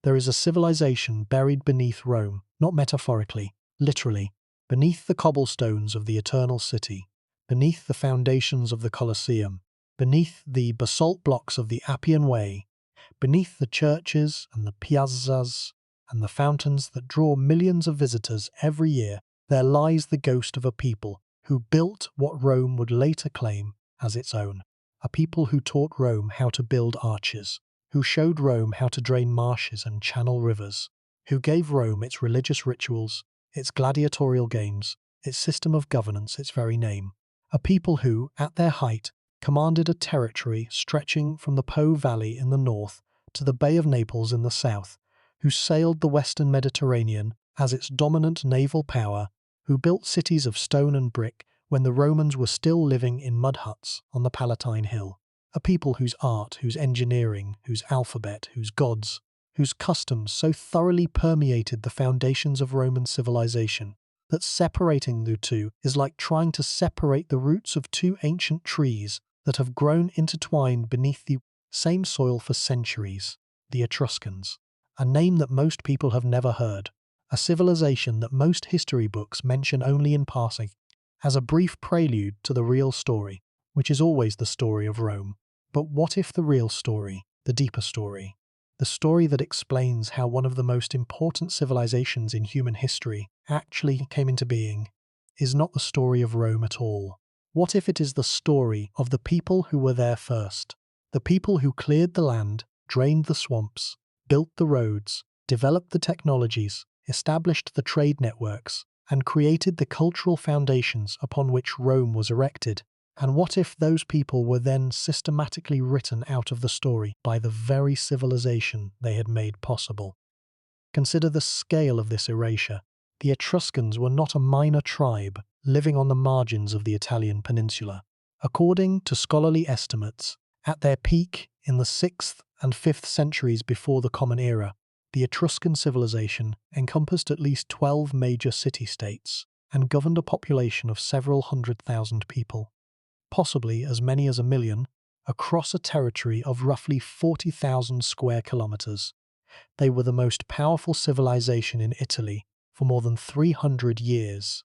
There is a civilization buried beneath Rome, not metaphorically, literally, beneath the cobblestones of the Eternal City, beneath the foundations of the Colosseum, beneath the basalt blocks of the Appian Way, beneath the churches and the piazzas and the fountains that draw millions of visitors every year. There lies the ghost of a people who built what Rome would later claim as its own. A people who taught Rome how to build arches, who showed Rome how to drain marshes and channel rivers, who gave Rome its religious rituals, its gladiatorial games, its system of governance, its very name. A people who, at their height, commanded a territory stretching from the Po Valley in the north to the Bay of Naples in the south, who sailed the western Mediterranean as its dominant naval power, who built cities of stone and brick when the Romans were still living in mud huts on the Palatine Hill. A people whose art, whose engineering, whose alphabet, whose gods, whose customs so thoroughly permeated the foundations of Roman civilization that separating the two is like trying to separate the roots of two ancient trees that have grown intertwined beneath the same soil for centuries. The Etruscans, a name that most people have never heard, a civilization that most history books mention only in passing, as a brief prelude to the real story, which is always the story of Rome. But what if the real story, the deeper story, the story that explains how one of the most important civilizations in human history actually came into being, is not the story of Rome at all? What if it is the story of the people who were there first, the people who cleared the land, drained the swamps, built the roads, developed the technologies, established the trade networks, and created the cultural foundations upon which Rome was erected? And what if those people were then systematically written out of the story by the very civilization they had made possible? Consider the scale of this erasure. The Etruscans were not a minor tribe living on the margins of the Italian peninsula. According to scholarly estimates, at their peak in the 6th and 5th centuries before the Common Era, the Etruscan civilization encompassed at least 12 major city-states and governed a population of several 100,000 people, possibly as many as 1 million, across a territory of roughly 40,000 square kilometers. They were the most powerful civilization in Italy for more than 300 years.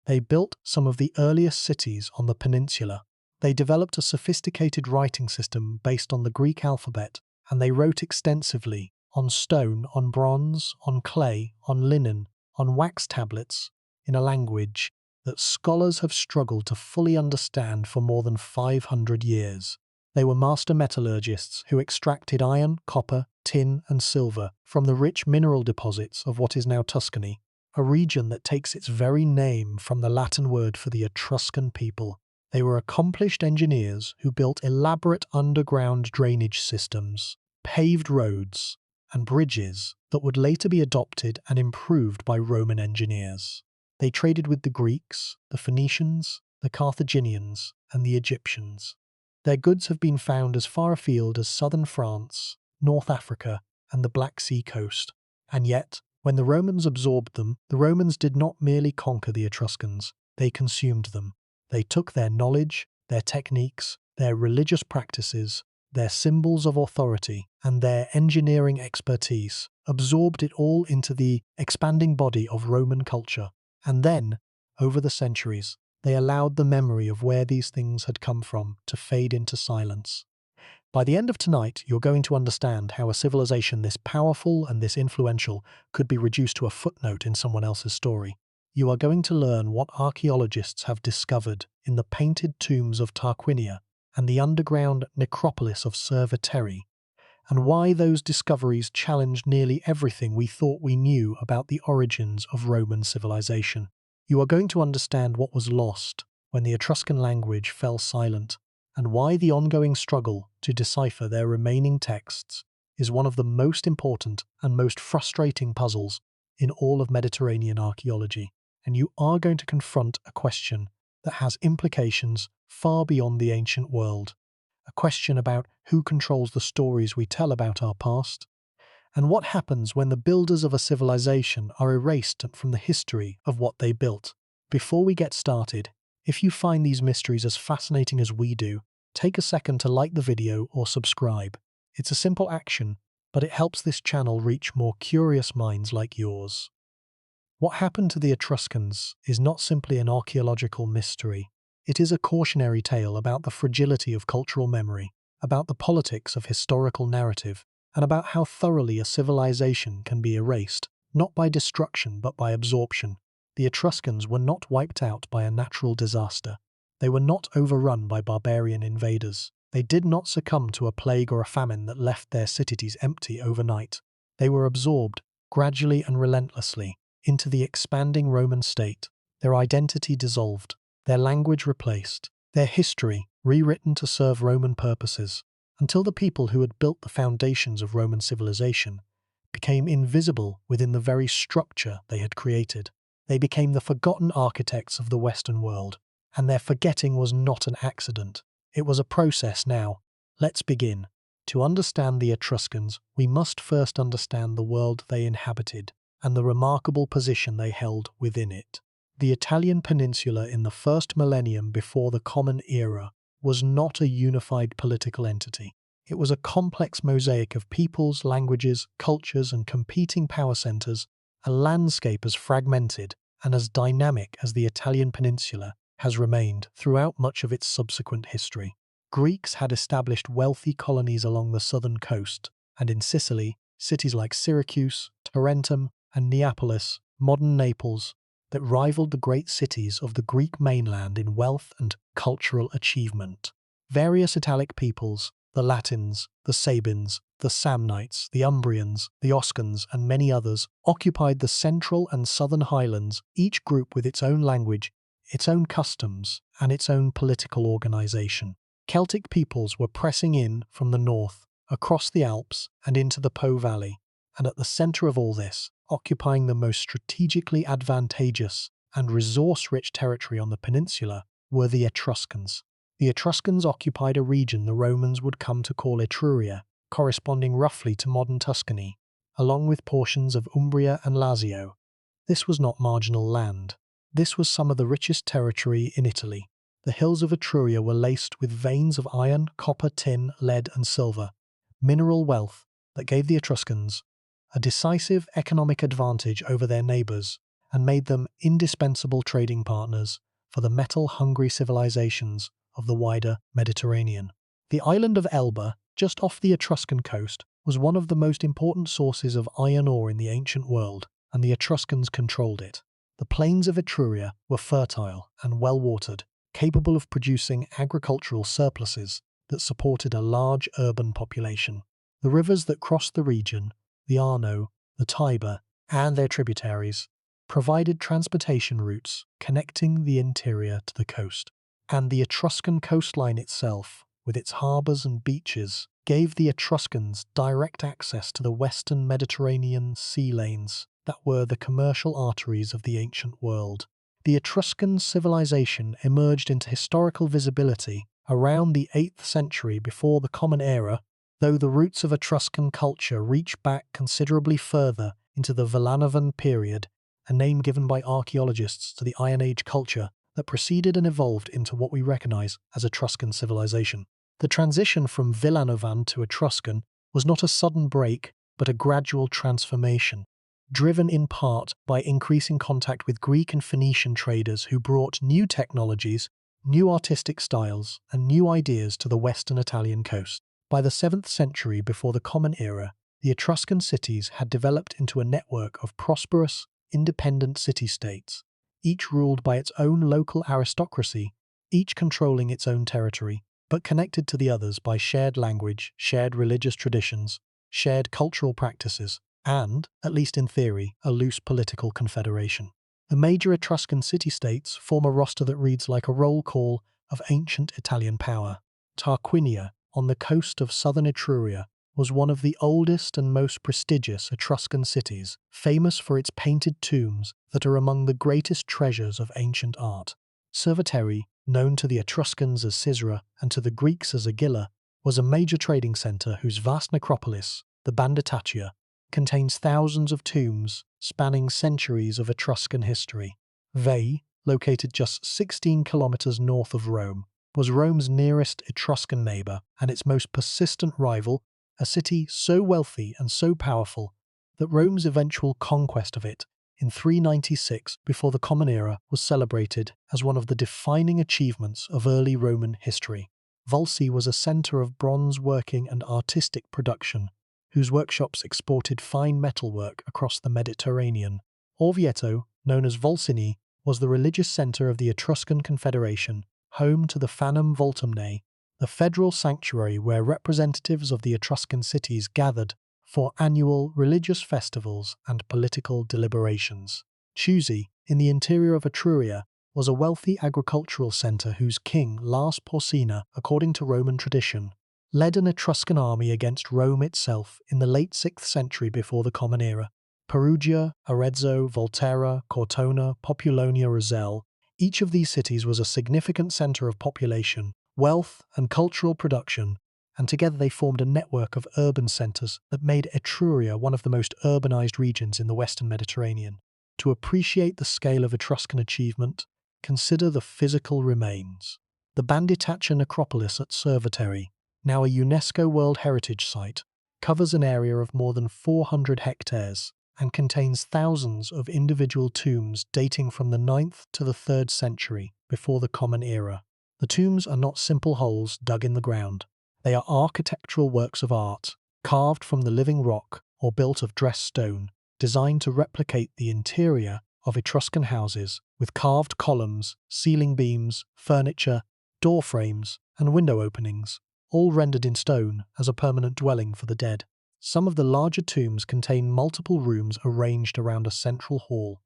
They built some of the earliest cities on the peninsula. They developed a sophisticated writing system based on the Greek alphabet, and they wrote extensively on stone, on bronze, on clay, on linen, on wax tablets, in a language that scholars have struggled to fully understand for more than 500 years. They were master metallurgists who extracted iron, copper, tin, and silver from the rich mineral deposits of what is now Tuscany, a region that takes its very name from the Latin word for the Etruscan people. They were accomplished engineers who built elaborate underground drainage systems, paved roads, and bridges that would later be adopted and improved by Roman engineers. They traded with the Greeks, the Phoenicians, the Carthaginians, and the Egyptians. Their goods have been found as far afield as southern France, North Africa, and the Black Sea coast. And yet, when the Romans absorbed them, the Romans did not merely conquer the Etruscans, they consumed them. They took their knowledge, their techniques, their religious practices, their symbols of authority, and their engineering expertise, absorbed it all into the expanding body of Roman culture. And then, over the centuries, they allowed the memory of where these things had come from to fade into silence. By the end of tonight, you're going to understand how a civilization this powerful and this influential could be reduced to a footnote in someone else's story. You are going to learn what archaeologists have discovered in the painted tombs of Tarquinia and the underground necropolis of Cerveteri, and why those discoveries challenged nearly everything we thought we knew about the origins of Roman civilization. You are going to understand what was lost when the Etruscan language fell silent, and why the ongoing struggle to decipher their remaining texts is one of the most important and most frustrating puzzles in all of Mediterranean archaeology. And you are going to confront a question that has implications far beyond the ancient world. A question about who controls the stories we tell about our past, and what happens when the builders of a civilization are erased from the history of what they built. Before we get started, if you find these mysteries as fascinating as we do, take a second to like the video or subscribe. It's a simple action, but it helps this channel reach more curious minds like yours. What happened to the Etruscans is not simply an archaeological mystery. It is a cautionary tale about the fragility of cultural memory, about the politics of historical narrative, and about how thoroughly a civilization can be erased, not by destruction but by absorption. The Etruscans were not wiped out by a natural disaster. They were not overrun by barbarian invaders. They did not succumb to a plague or a famine that left their cities empty overnight. They were absorbed, gradually and relentlessly, into the expanding Roman state, their identity dissolved, their language replaced, their history rewritten to serve Roman purposes, until the people who had built the foundations of Roman civilization became invisible within the very structure they had created. They became the forgotten architects of the Western world, and their forgetting was not an accident. It was a process now. Let's begin. To understand the Etruscans, we must first understand the world they inhabited and the remarkable position they held within it. The Italian peninsula in the first millennium before the Common Era was not a unified political entity. It was a complex mosaic of peoples, languages, cultures, and competing power centers, a landscape as fragmented and as dynamic as the Italian peninsula has remained throughout much of its subsequent history. Greeks had established wealthy colonies along the southern coast, and in Sicily, cities like Syracuse, Tarentum, and Neapolis, modern Naples, that rivaled the great cities of the Greek mainland in wealth and cultural achievement. Various Italic peoples, the Latins, the Sabines, the Samnites, the Umbrians, the Oscans, and many others, occupied the central and southern highlands, each group with its own language, its own customs, and its own political organization. Celtic peoples were pressing in from the north, across the Alps, and into the Po Valley, and at the center of all this, occupying the most strategically advantageous and resource-rich territory on the peninsula, were the Etruscans. The Etruscans occupied a region the Romans would come to call Etruria, corresponding roughly to modern Tuscany, along with portions of Umbria and Lazio. This was not marginal land. This was some of the richest territory in Italy. The hills of Etruria were laced with veins of iron, copper, tin, lead, and silver, mineral wealth that gave the Etruscans a decisive economic advantage over their neighbours and made them indispensable trading partners for the metal-hungry civilizations of the wider Mediterranean. The island of Elba, just off the Etruscan coast, was one of the most important sources of iron ore in the ancient world, and the Etruscans controlled it. The plains of Etruria were fertile and well-watered, capable of producing agricultural surpluses that supported a large urban population. The rivers that crossed the region, the Arno, the Tiber, and their tributaries, provided transportation routes connecting the interior to the coast. And the Etruscan coastline itself, with its harbours and beaches, gave the Etruscans direct access to the western Mediterranean sea lanes that were the commercial arteries of the ancient world. The Etruscan civilization emerged into historical visibility around the 8th century before the Common Era, though the roots of Etruscan culture reach back considerably further into the Villanovan period, a name given by archaeologists to the Iron Age culture that preceded and evolved into what we recognize as Etruscan civilization. The transition from Villanovan to Etruscan was not a sudden break, but a gradual transformation, driven in part by increasing contact with Greek and Phoenician traders who brought new technologies, new artistic styles, and new ideas to the western Italian coast. By the 7th century before the Common Era, the Etruscan cities had developed into a network of prosperous, independent city-states, each ruled by its own local aristocracy, each controlling its own territory, but connected to the others by shared language, shared religious traditions, shared cultural practices, and, at least in theory, a loose political confederation. The major Etruscan city-states form a roster that reads like a roll call of ancient Italian power. Tarquinia, on the coast of southern Etruria, was one of the oldest and most prestigious Etruscan cities, famous for its painted tombs that are among the greatest treasures of ancient art. Cerveteri, known to the Etruscans as Caesarea and to the Greeks as Agila, was a major trading centre whose vast necropolis, the Banditatia, contains thousands of tombs spanning centuries of Etruscan history. Veii, located just 16 kilometres north of Rome, was Rome's nearest Etruscan neighbour and its most persistent rival, a city so wealthy and so powerful that Rome's eventual conquest of it in 396 before the Common Era was celebrated as one of the defining achievements of early Roman history. Volsi was a centre of bronze working and artistic production, whose workshops exported fine metalwork across the Mediterranean. Orvieto, known as Volsini, was the religious centre of the Etruscan Confederation, home to the Fanum Voltumnae, the federal sanctuary where representatives of the Etruscan cities gathered for annual religious festivals and political deliberations. Chiusi, in the interior of Etruria, was a wealthy agricultural centre whose king, Lars Porsena, according to Roman tradition, led an Etruscan army against Rome itself in the late 6th century before the Common Era. Perugia, Arezzo, Volterra, Cortona, Populonia, Roselle, each of these cities was a significant centre of population, wealth and cultural production, and together they formed a network of urban centres that made Etruria one of the most urbanised regions in the Western Mediterranean. To appreciate the scale of Etruscan achievement, consider the physical remains. The Banditaccia necropolis at Cerveteri, now a UNESCO World Heritage Site, covers an area of more than 400 hectares and contains thousands of individual tombs dating from the 9th to the 3rd century before the Common Era. The tombs are not simple holes dug in the ground. They are architectural works of art, carved from the living rock or built of dressed stone, designed to replicate the interior of Etruscan houses with carved columns, ceiling beams, furniture, door frames, and window openings, all rendered in stone as a permanent dwelling for the dead. Some of the larger tombs contain multiple rooms arranged around a central hall,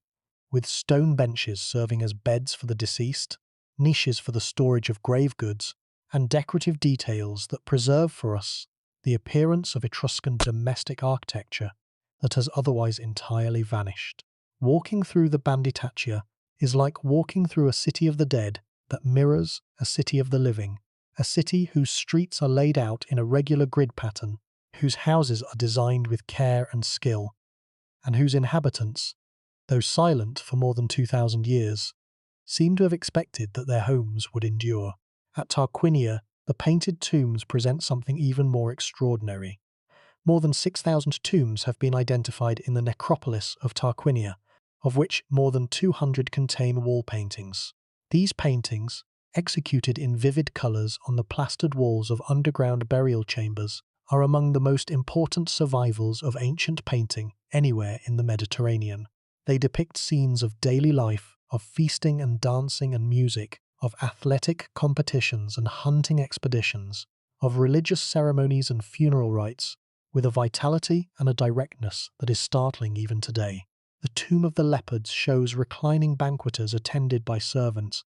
with stone benches serving as beds for the deceased, niches for the storage of grave goods, and decorative details that preserve for us the appearance of Etruscan domestic architecture that has otherwise entirely vanished. Walking through the Banditaccia is like walking through a city of the dead that mirrors a city of the living, a city whose streets are laid out in a regular grid pattern, whose houses are designed with care and skill, and whose inhabitants, though silent for more than 2,000 years, seem to have expected that their homes would endure. At Tarquinia, the painted tombs present something even more extraordinary. More than 6,000 tombs have been identified in the necropolis of Tarquinia, of which more than 200 contain wall paintings. These paintings, executed in vivid colours on the plastered walls of underground burial chambers, are among the most important survivals of ancient painting anywhere in the Mediterranean. They depict scenes of daily life, of feasting and dancing and music, of athletic competitions and hunting expeditions, of religious ceremonies and funeral rites, with a vitality and a directness that is startling even today. The Tomb of the Leopards shows reclining banqueters attended by servants,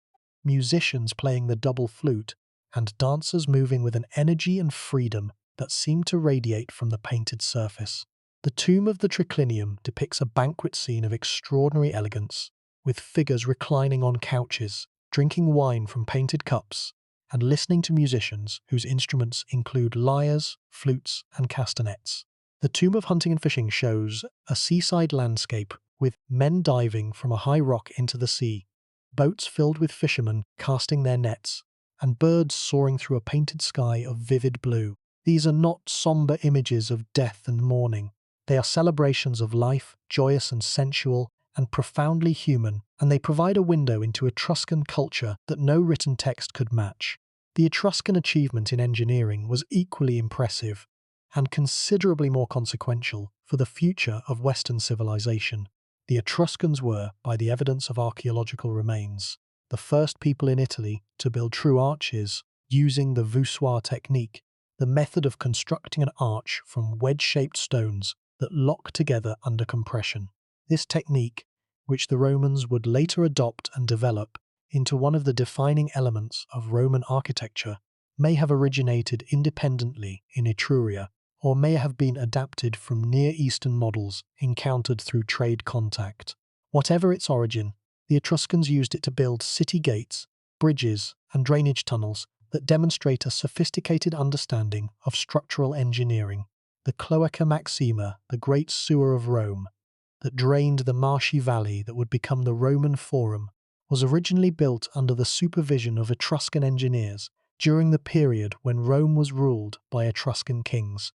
musicians playing the double flute, and dancers moving with an energy and freedom that seem to radiate from the painted surface. The Tomb of the Triclinium depicts a banquet scene of extraordinary elegance, with figures reclining on couches, drinking wine from painted cups, and listening to musicians whose instruments include lyres, flutes, and castanets. The Tomb of Hunting and Fishing shows a seaside landscape with men diving from a high rock into the sea, boats filled with fishermen casting their nets, and birds soaring through a painted sky of vivid blue. These are not sombre images of death and mourning. They are celebrations of life, joyous and sensual, and profoundly human, and they provide a window into Etruscan culture that no written text could match. The Etruscan achievement in engineering was equally impressive, and considerably more consequential for the future of Western civilization. The Etruscans were, by the evidence of archaeological remains, the first people in Italy to build true arches using the voussoir technique, the method of constructing an arch from wedge-shaped stones that lock together under compression. This technique, which the Romans would later adopt and develop into one of the defining elements of Roman architecture, may have originated independently in Etruria, or may have been adapted from Near Eastern models encountered through trade contact. Whatever its origin, the Etruscans used it to build city gates, bridges, and drainage tunnels that demonstrate a sophisticated understanding of structural engineering. The Cloaca Maxima, the great sewer of Rome, that drained the marshy valley that would become the Roman Forum, was originally built under the supervision of Etruscan engineers during the period when Rome was ruled by Etruscan kings.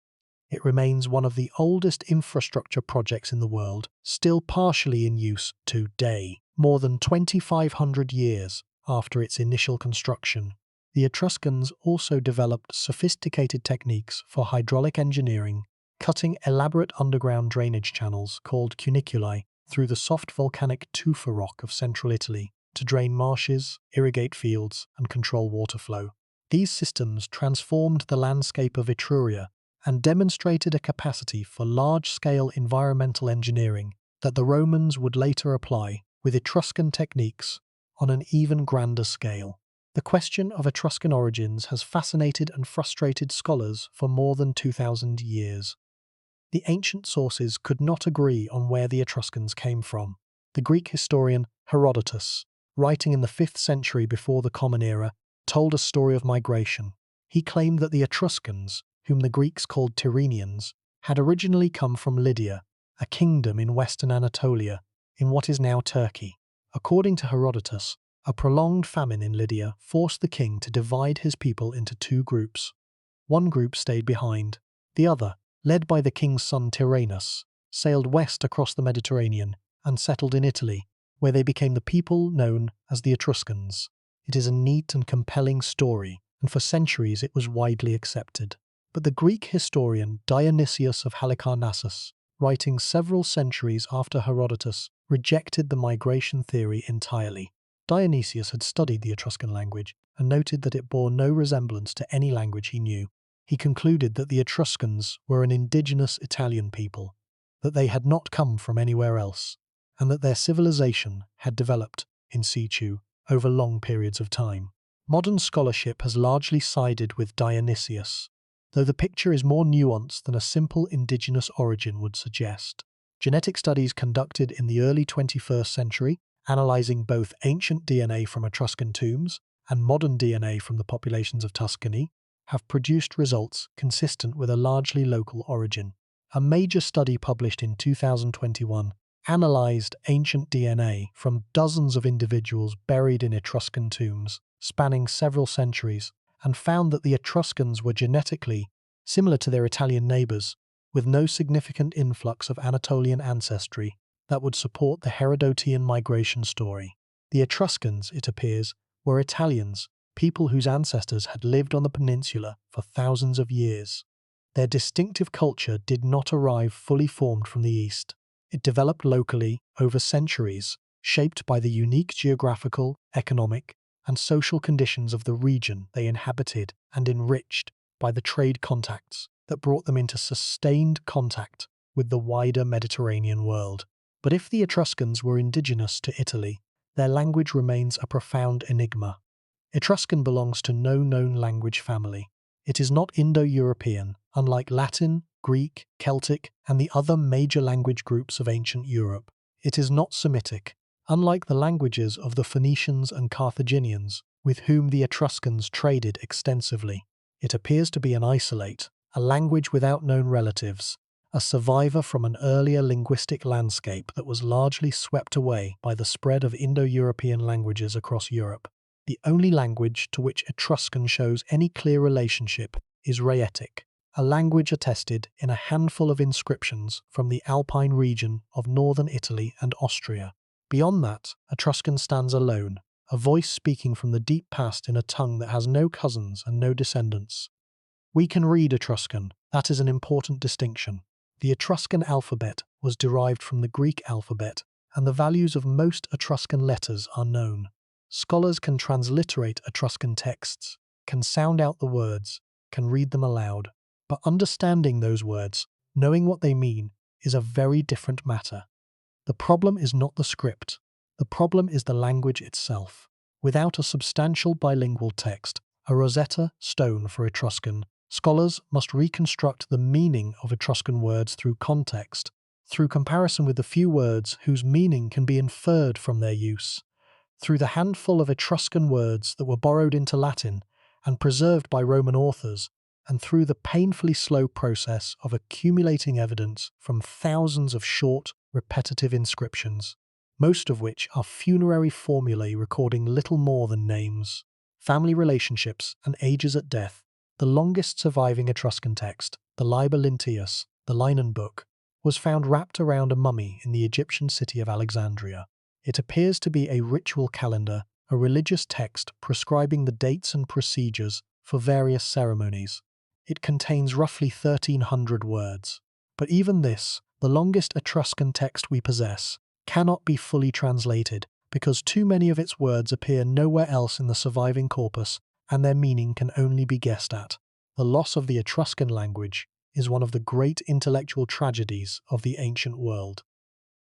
It remains one of the oldest infrastructure projects in the world, still partially in use today, more than 2,500 years after its initial construction. The Etruscans also developed sophisticated techniques for hydraulic engineering, cutting elaborate underground drainage channels called cuniculi through the soft volcanic tufa rock of central Italy to drain marshes, irrigate fields, and control water flow. These systems transformed the landscape of Etruria and demonstrated a capacity for large-scale environmental engineering that the Romans would later apply with Etruscan techniques on an even grander scale. The question of Etruscan origins has fascinated and frustrated scholars for more than 2,000 years. The ancient sources could not agree on where the Etruscans came from. The Greek historian Herodotus, writing in the 5th century before the Common Era, told a story of migration. He claimed that the Etruscans, whom the Greeks called Tyrrhenians, had originally come from Lydia, a kingdom in western Anatolia, in what is now Turkey. According to Herodotus, a prolonged famine in Lydia forced the king to divide his people into two groups. One group stayed behind. The other, led by the king's son Tyrrhenus, sailed west across the Mediterranean and settled in Italy, where they became the people known as the Etruscans. It is a neat and compelling story, and for centuries it was widely accepted. But the Greek historian Dionysius of Halicarnassus, writing several centuries after Herodotus, rejected the migration theory entirely. Dionysius had studied the Etruscan language and noted that it bore no resemblance to any language he knew. He concluded that the Etruscans were an indigenous Italian people, that they had not come from anywhere else, and that their civilization had developed in situ over long periods of time. Modern scholarship has largely sided with Dionysius, though the picture is more nuanced than a simple indigenous origin would suggest. Genetic studies conducted in the early 21st century, analyzing both ancient DNA from Etruscan tombs and modern DNA from the populations of Tuscany, have produced results consistent with a largely local origin. A major study published in 2021 analyzed ancient DNA from dozens of individuals buried in Etruscan tombs, spanning several centuries, and found that the Etruscans were genetically similar to their Italian neighbours, with no significant influx of Anatolian ancestry that would support the Herodotian migration story. The Etruscans, it appears, were Italians, people whose ancestors had lived on the peninsula for thousands of years. Their distinctive culture did not arrive fully formed from the east. It developed locally over centuries, shaped by the unique geographical, economic, and social conditions of the region they inhabited, and enriched by the trade contacts that brought them into sustained contact with the wider Mediterranean world. But if the Etruscans were indigenous to Italy, their language remains a profound enigma. Etruscan belongs to no known language family. It is not Indo-European, unlike Latin, Greek, Celtic, and the other major language groups of ancient Europe. It is not Semitic, unlike the languages of the Phoenicians and Carthaginians, with whom the Etruscans traded extensively. It appears to be an isolate, a language without known relatives, a survivor from an earlier linguistic landscape that was largely swept away by the spread of Indo-European languages across Europe. The only language to which Etruscan shows any clear relationship is Rhaetic, a language attested in a handful of inscriptions from the Alpine region of northern Italy and Austria. Beyond that, Etruscan stands alone, a voice speaking from the deep past in a tongue that has no cousins and no descendants. We can read Etruscan, that is an important distinction. The Etruscan alphabet was derived from the Greek alphabet, and the values of most Etruscan letters are known. Scholars can transliterate Etruscan texts, can sound out the words, can read them aloud. But understanding those words, knowing what they mean, is a very different matter. The problem is not the script. The problem is the language itself. Without a substantial bilingual text, a Rosetta Stone for Etruscan, scholars must reconstruct the meaning of Etruscan words through context, through comparison with the few words whose meaning can be inferred from their use, through the handful of Etruscan words that were borrowed into Latin and preserved by Roman authors, and through the painfully slow process of accumulating evidence from thousands of short, repetitive inscriptions, most of which are funerary formulae recording little more than names, family relationships, and ages at death. The longest surviving Etruscan text, the Liber Linteus, the Linen Book, was found wrapped around a mummy in the Egyptian city of Alexandria. It appears to be a ritual calendar, a religious text prescribing the dates and procedures for various ceremonies. It contains roughly 1,300 words. But even this, the longest Etruscan text we possess, cannot be fully translated because too many of its words appear nowhere else in the surviving corpus and their meaning can only be guessed at. The loss of the Etruscan language is one of the great intellectual tragedies of the ancient world.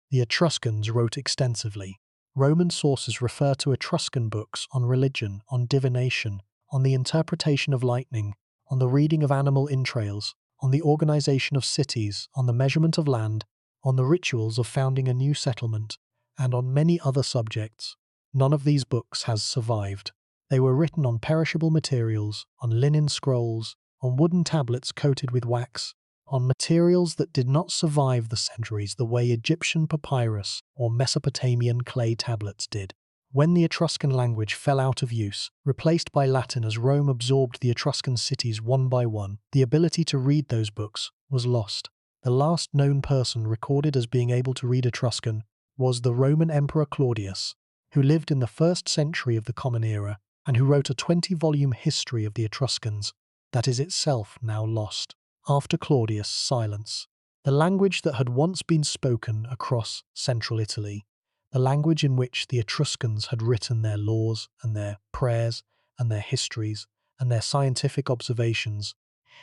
The Etruscans wrote extensively. Roman sources refer to Etruscan books on religion, on divination, on the interpretation of lightning, on the reading of animal entrails, on the organization of cities, on the measurement of land, on the rituals of founding a new settlement, and on many other subjects. None of these books has survived. They were written on perishable materials, on linen scrolls, on wooden tablets coated with wax, on materials that did not survive the centuries the way Egyptian papyrus or Mesopotamian clay tablets did. When the Etruscan language fell out of use, replaced by Latin as Rome absorbed the Etruscan cities one by one, the ability to read those books was lost. The last known person recorded as being able to read Etruscan was the Roman Emperor Claudius, who lived in the 1st century of the Common Era and who wrote a 20-volume history of the Etruscans that is itself now lost. After Claudius' silence, the language that had once been spoken across central Italy, the language in which the Etruscans had written their laws and their prayers and their histories and their scientific observations,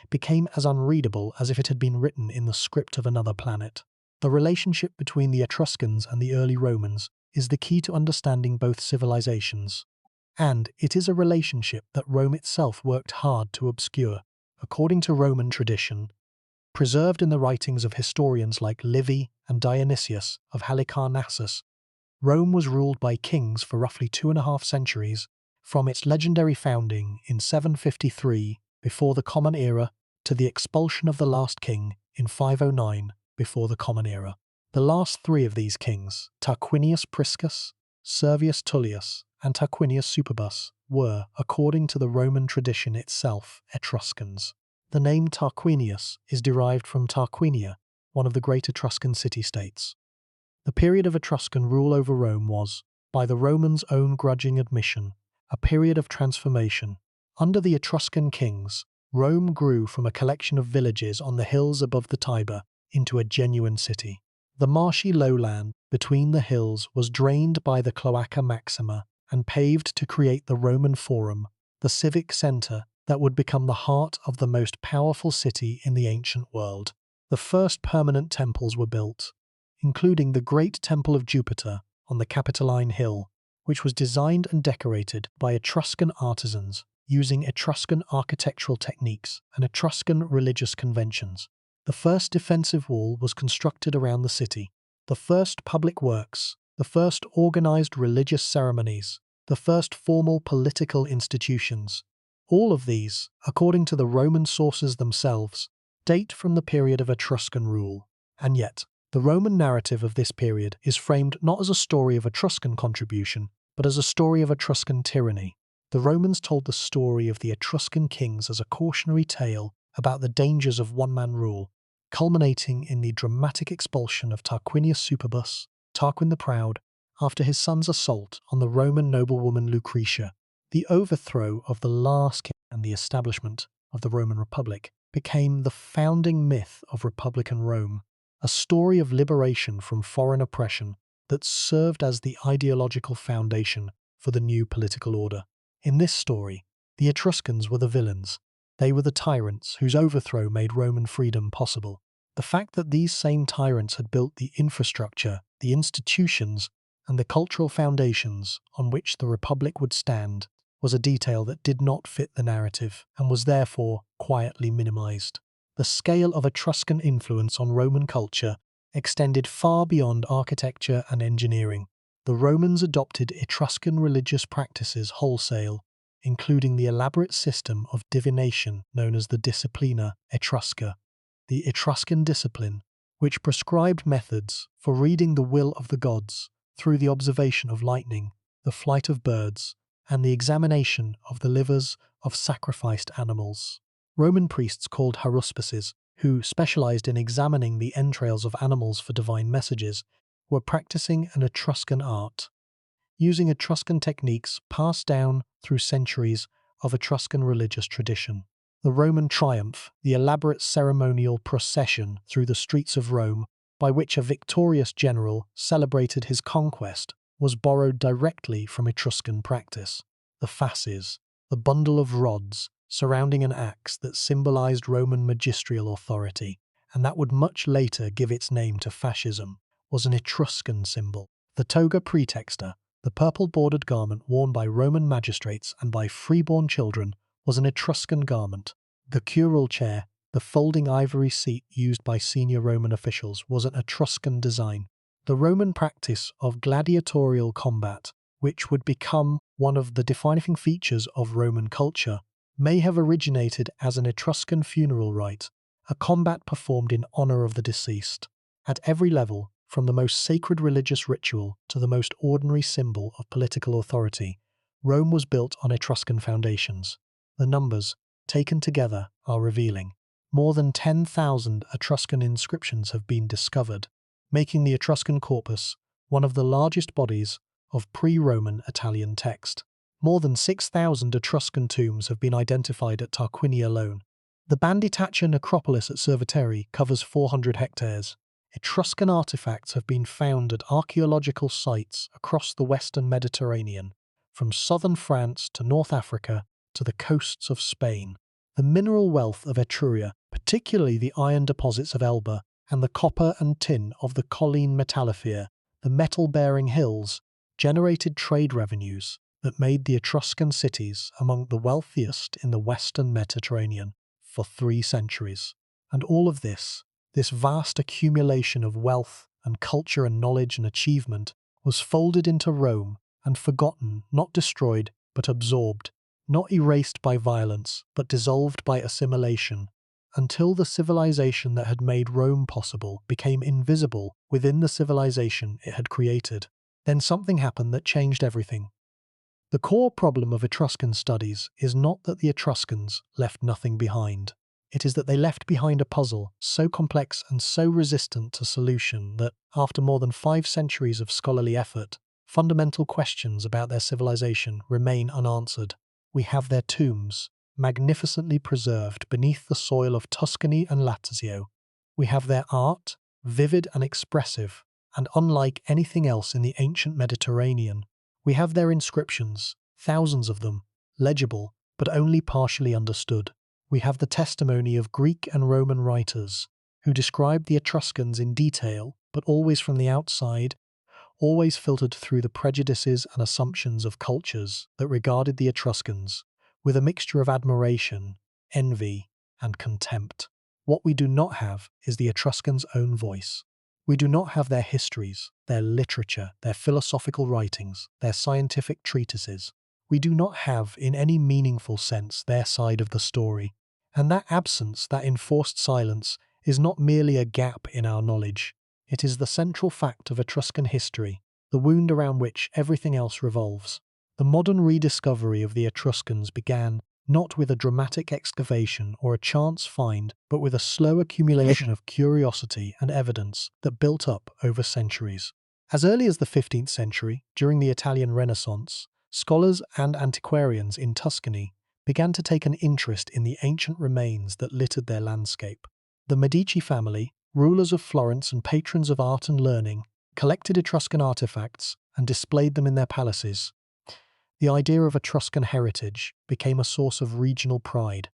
became as unreadable as if it had been written in the script of another planet. The relationship between the Etruscans and the early Romans is the key to understanding both civilizations, and it is a relationship that Rome itself worked hard to obscure. According to Roman tradition, preserved in the writings of historians like Livy and Dionysius of Halicarnassus, Rome was ruled by kings for roughly 2.5 centuries, from its legendary founding in 753 before the Common Era to the expulsion of the last king in 509 before the Common Era. The last 3 of these kings, Tarquinius Priscus, Servius Tullius, and Tarquinius Superbus, were, according to the Roman tradition itself, Etruscans. The name Tarquinius is derived from Tarquinia, one of the great Etruscan city-states. The period of Etruscan rule over Rome was, by the Romans' own grudging admission, a period of transformation. Under the Etruscan kings, Rome grew from a collection of villages on the hills above the Tiber into a genuine city. The marshy lowland between the hills was drained by the Cloaca Maxima and paved to create the Roman Forum, the civic centre that would become the heart of the most powerful city in the ancient world. The first permanent temples were built, including the Great Temple of Jupiter on the Capitoline Hill, which was designed and decorated by Etruscan artisans using Etruscan architectural techniques and Etruscan religious conventions. The first defensive wall was constructed around the city. The first public works, the first organized religious ceremonies, the first formal political institutions. All of these, according to the Roman sources themselves, date from the period of Etruscan rule. And yet, the Roman narrative of this period is framed not as a story of Etruscan contribution, but as a story of Etruscan tyranny. The Romans told the story of the Etruscan kings as a cautionary tale about the dangers of one-man rule, culminating in the dramatic expulsion of Tarquinius Superbus, Tarquin the Proud, after his son's assault on the Roman noblewoman Lucretia. The overthrow of the last king and the establishment of the Roman Republic became the founding myth of Republican Rome, a story of liberation from foreign oppression that served as the ideological foundation for the new political order. In this story, the Etruscans were the villains. They were the tyrants whose overthrow made Roman freedom possible. The fact that these same tyrants had built the infrastructure, the institutions, and the cultural foundations on which the Republic would stand was a detail that did not fit the narrative and was therefore quietly minimized. The scale of Etruscan influence on Roman culture extended far beyond architecture and engineering. The Romans adopted Etruscan religious practices wholesale, including the elaborate system of divination known as the Disciplina Etrusca. The Etruscan discipline, which prescribed methods for reading the will of the gods through the observation of lightning, the flight of birds, and the examination of the livers of sacrificed animals. Roman priests called haruspices, who specialized in examining the entrails of animals for divine messages, were practicing an Etruscan art, using Etruscan techniques passed down through centuries of Etruscan religious tradition. The Roman triumph, the elaborate ceremonial procession through the streets of Rome, by which a victorious general celebrated his conquest, was borrowed directly from Etruscan practice. The fasces, the bundle of rods surrounding an axe that symbolized Roman magisterial authority, and that would much later give its name to fascism, was an Etruscan symbol. The toga praetexta, the purple-bordered garment worn by Roman magistrates and by freeborn children, was an Etruscan garment. The curule chair, the folding ivory seat used by senior Roman officials, was an Etruscan design. The Roman practice of gladiatorial combat, which would become one of the defining features of Roman culture, may have originated as an Etruscan funeral rite, a combat performed in honor of the deceased. At every level, from the most sacred religious ritual to the most ordinary symbol of political authority, Rome was built on Etruscan foundations. The numbers, taken together, are revealing. More than 10,000 Etruscan inscriptions have been discovered, making the Etruscan corpus one of the largest bodies of pre-Roman Italian text. More than 6,000 Etruscan tombs have been identified at Tarquinia alone. The Banditaccia necropolis at Cerveteri covers 400 hectares. Etruscan artifacts have been found at archaeological sites across the western Mediterranean, from southern France to North Africa to the coasts of Spain. The mineral wealth of Etruria, particularly the iron deposits of Elba and the copper and tin of the Colline Metallifier, the metal-bearing hills, generated trade revenues that made the Etruscan cities among the wealthiest in the western Mediterranean for 3 centuries. And all of this vast accumulation of wealth and culture and knowledge and achievement, was folded into Rome and forgotten, not destroyed, but absorbed, not erased by violence, but dissolved by assimilation, until the civilization that had made Rome possible became invisible within the civilization it had created. Then something happened that changed everything. The core problem of Etruscan studies is not that the Etruscans left nothing behind. It is that they left behind a puzzle so complex and so resistant to solution that, after more than 5 centuries of scholarly effort, fundamental questions about their civilization remain unanswered. We have their tombs, magnificently preserved beneath the soil of Tuscany and Lazio. We have their art, vivid and expressive, and unlike anything else in the ancient Mediterranean. We have their inscriptions, thousands of them, legible, but only partially understood. We have the testimony of Greek and Roman writers, who described the Etruscans in detail, but always from the outside, always filtered through the prejudices and assumptions of cultures that regarded the Etruscans with a mixture of admiration, envy, and contempt. What we do not have is the Etruscans' own voice. We do not have their histories, their literature, their philosophical writings, their scientific treatises. We do not have, in any meaningful sense, their side of the story. And that absence, that enforced silence, is not merely a gap in our knowledge. It is the central fact of Etruscan history, the wound around which everything else revolves. The modern rediscovery of the Etruscans began not with a dramatic excavation or a chance find, but with a slow accumulation of curiosity and evidence that built up over centuries. As early as the 15th century, during the Italian Renaissance, scholars and antiquarians in Tuscany began to take an interest in the ancient remains that littered their landscape. The Medici family, rulers of Florence and patrons of art and learning, collected Etruscan artifacts and displayed them in their palaces. The idea of Etruscan heritage became a source of regional pride,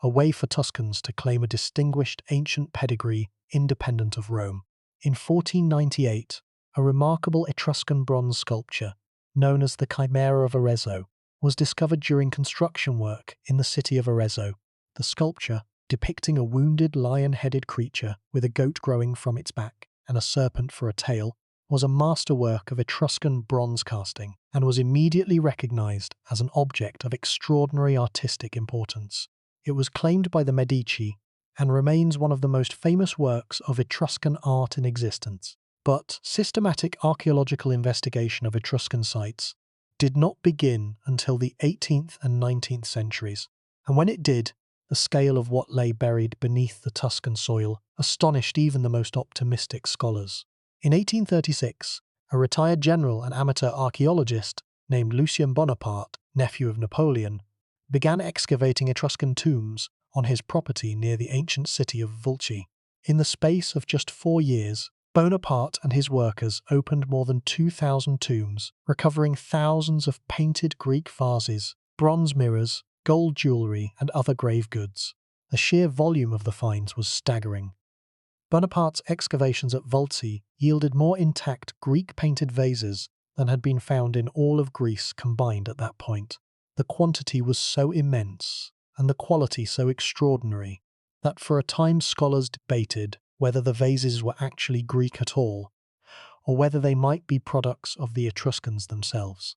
a way for Tuscans to claim a distinguished ancient pedigree independent of Rome. In 1498, a remarkable Etruscan bronze sculpture, known as the Chimera of Arezzo, was discovered during construction work in the city of Arezzo. The sculpture, depicting a wounded lion-headed creature with a goat growing from its back and a serpent for a tail, was a masterwork of Etruscan bronze casting and was immediately recognized as an object of extraordinary artistic importance. It was claimed by the Medici and remains one of the most famous works of Etruscan art in existence. But systematic archaeological investigation of Etruscan sites did not begin until the 18th and 19th centuries, and when it did, The scale of what lay buried beneath the Tuscan soil astonished even the most optimistic scholars. In 1836, a retired general and amateur archaeologist named Lucien Bonaparte, nephew of Napoleon, began excavating Etruscan tombs on his property near the ancient city of Vulci. In the space of just 4 years, Bonaparte and his workers opened more than 2,000 tombs, recovering thousands of painted Greek vases, bronze mirrors, gold jewellery, and other grave goods. The sheer volume of the finds was staggering. Bonaparte's excavations at Vulci yielded more intact Greek-painted vases than had been found in all of Greece combined at that point. The quantity was so immense, and the quality so extraordinary, that for a time scholars debated whether the vases were actually Greek at all, or whether they might be products of the Etruscans themselves.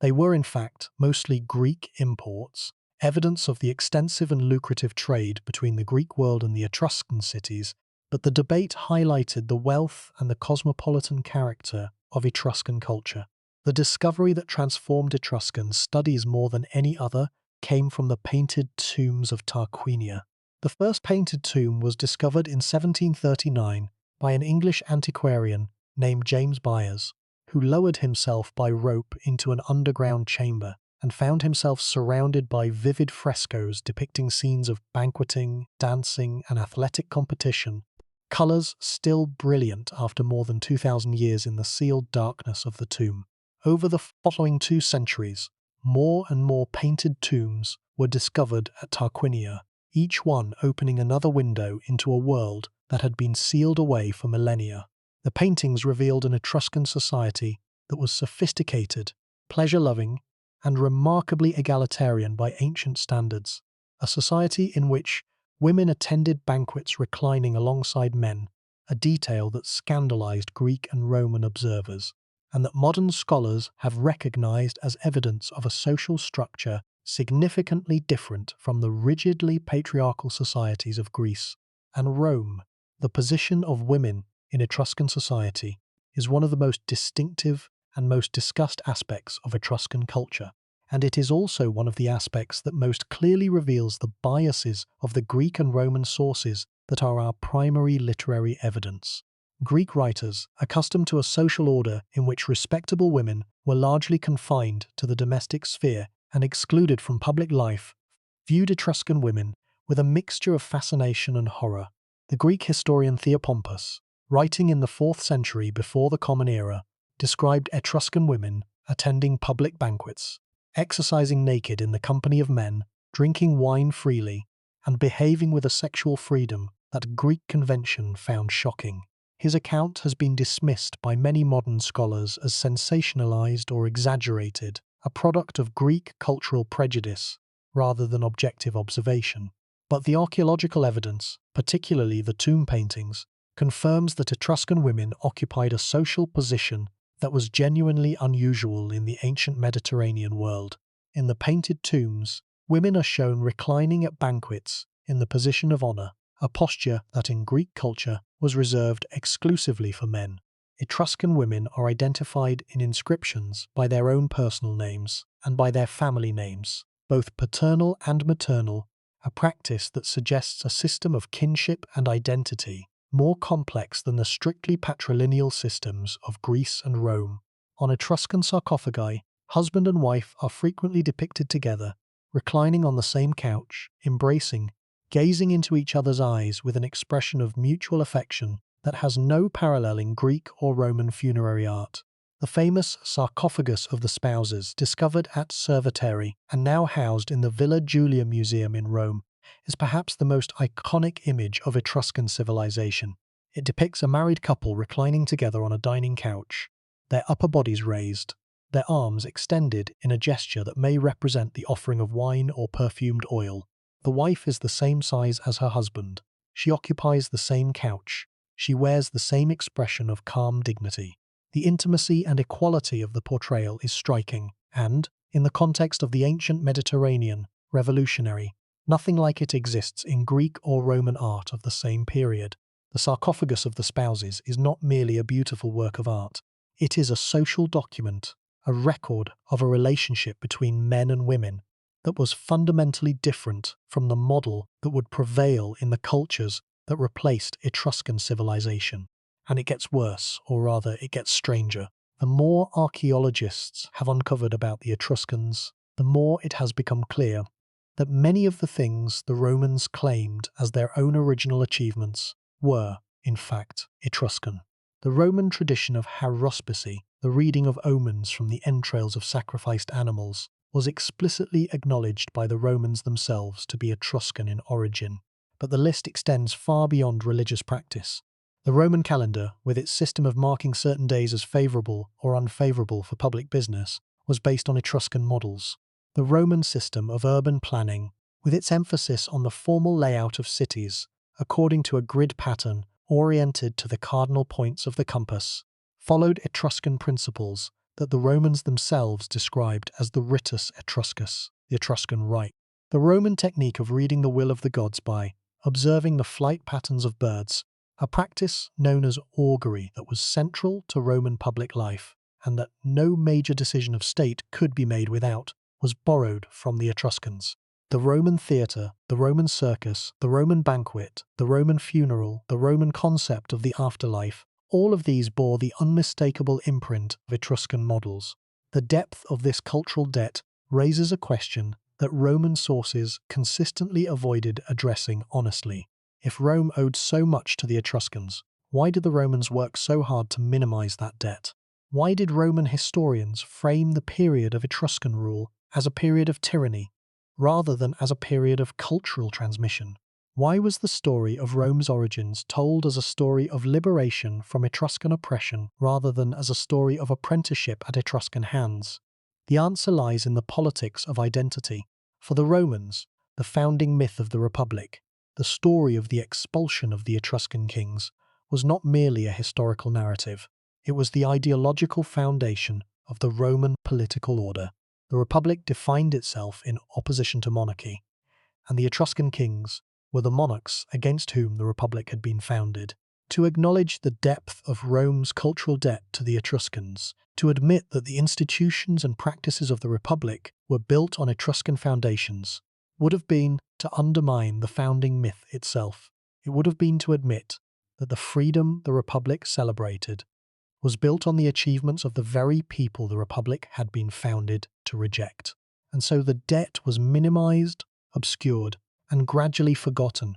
They were in fact mostly Greek imports, evidence of the extensive and lucrative trade between the Greek world and the Etruscan cities, but the debate highlighted the wealth and the cosmopolitan character of Etruscan culture. The discovery that transformed Etruscan studies more than any other came from the painted tombs of Tarquinia. The first painted tomb was discovered in 1739 by an English antiquarian named James Byers, who lowered himself by rope into an underground chamber and found himself surrounded by vivid frescoes depicting scenes of banqueting, dancing, and athletic competition, colours still brilliant after more than 2,000 years in the sealed darkness of the tomb. Over the following 2 centuries, more and more painted tombs were discovered at Tarquinia, each one opening another window into a world that had been sealed away for millennia. The paintings revealed an Etruscan society that was sophisticated, pleasure-loving, and remarkably egalitarian by ancient standards, a society in which women attended banquets reclining alongside men, a detail that scandalized Greek and Roman observers, and that modern scholars have recognized as evidence of a social structure significantly different from the rigidly patriarchal societies of Greece and Rome. The position of women in Etruscan society is one of the most distinctive and most discussed aspects of Etruscan culture, and it is also one of the aspects that most clearly reveals the biases of the Greek and Roman sources that are our primary literary evidence. Greek writers, accustomed to a social order in which respectable women were largely confined to the domestic sphere and excluded from public life, viewed Etruscan women with a mixture of fascination and horror. The Greek historian Theopompus, writing in the 4th century before the Common Era, described Etruscan women attending public banquets, exercising naked in the company of men, drinking wine freely, and behaving with a sexual freedom that Greek convention found shocking. His account has been dismissed by many modern scholars as sensationalized or exaggerated, a product of Greek cultural prejudice rather than objective observation. But the archaeological evidence, particularly the tomb paintings, confirms that Etruscan women occupied a social position that was genuinely unusual in the ancient Mediterranean world. In the painted tombs, women are shown reclining at banquets in the position of honor, a posture that in Greek culture was reserved exclusively for men. Etruscan women are identified in inscriptions by their own personal names and by their family names, both paternal and maternal, a practice that suggests a system of kinship and identity more complex than the strictly patrilineal systems of Greece and Rome. On Etruscan sarcophagi, husband and wife are frequently depicted together, reclining on the same couch, embracing, gazing into each other's eyes with an expression of mutual affection that has no parallel in Greek or Roman funerary art. The famous sarcophagus of the spouses, discovered at Cerveteri and now housed in the Villa Giulia Museum in Rome, is perhaps the most iconic image of Etruscan civilization. It depicts a married couple reclining together on a dining couch, their upper bodies raised, their arms extended in a gesture that may represent the offering of wine or perfumed oil. The wife is the same size as her husband. She occupies the same couch. She wears the same expression of calm dignity. The intimacy and equality of the portrayal is striking, and, in the context of the ancient Mediterranean, revolutionary. Nothing like it exists in Greek or Roman art of the same period. The sarcophagus of the spouses is not merely a beautiful work of art. It is a social document, a record of a relationship between men and women, that was fundamentally different from the model that would prevail in the cultures that replaced Etruscan civilization. And it gets worse, or rather, it gets stranger. The more archaeologists have uncovered about the Etruscans, the more it has become clear that many of the things the Romans claimed as their own original achievements were, in fact, Etruscan. The Roman tradition of haruspicy, the reading of omens from the entrails of sacrificed animals, was explicitly acknowledged by the Romans themselves to be Etruscan in origin. But the list extends far beyond religious practice. The Roman calendar, with its system of marking certain days as favourable or unfavourable for public business, was based on Etruscan models. The Roman system of urban planning, with its emphasis on the formal layout of cities, according to a grid pattern oriented to the cardinal points of the compass, followed Etruscan principles that the Romans themselves described as the ritus Etruscus, the Etruscan rite. The Roman technique of reading the will of the gods by observing the flight patterns of birds, a practice known as augury that was central to Roman public life and that no major decision of state could be made without, was borrowed from the Etruscans. The Roman theatre, the Roman circus, the Roman banquet, the Roman funeral, the Roman concept of the afterlife, all of these bore the unmistakable imprint of Etruscan models. The depth of this cultural debt raises a question that Roman sources consistently avoided addressing honestly. If Rome owed so much to the Etruscans, why did the Romans work so hard to minimize that debt? Why did Roman historians frame the period of Etruscan rule as a period of tyranny, rather than as a period of cultural transmission? Why was the story of Rome's origins told as a story of liberation from Etruscan oppression rather than as a story of apprenticeship at Etruscan hands? The answer lies in the politics of identity. For the Romans, the founding myth of the Republic, the story of the expulsion of the Etruscan kings, was not merely a historical narrative. It was the ideological foundation of the Roman political order. The Republic defined itself in opposition to monarchy, and the Etruscan kings were the monarchs against whom the Republic had been founded. To acknowledge the depth of Rome's cultural debt to the Etruscans, to admit that the institutions and practices of the Republic were built on Etruscan foundations, would have been to undermine the founding myth itself. It would have been to admit that the freedom the Republic celebrated was built on the achievements of the very people the Republic had been founded to reject. And so the debt was minimized, obscured, and gradually forgotten,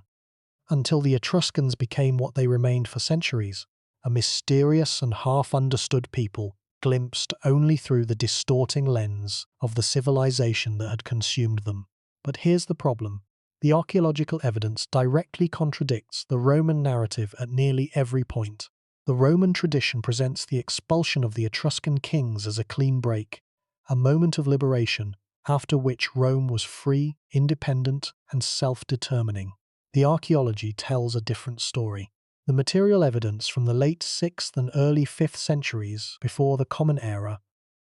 until the Etruscans became what they remained for centuries, a mysterious and half-understood people, glimpsed only through the distorting lens of the civilization that had consumed them. But here's the problem. The archaeological evidence directly contradicts the Roman narrative at nearly every point. The Roman tradition presents the expulsion of the Etruscan kings as a clean break, a moment of liberation, after which Rome was free, independent, and self-determining. The archaeology tells a different story. The material evidence from the late 6th and early 5th centuries before the Common Era,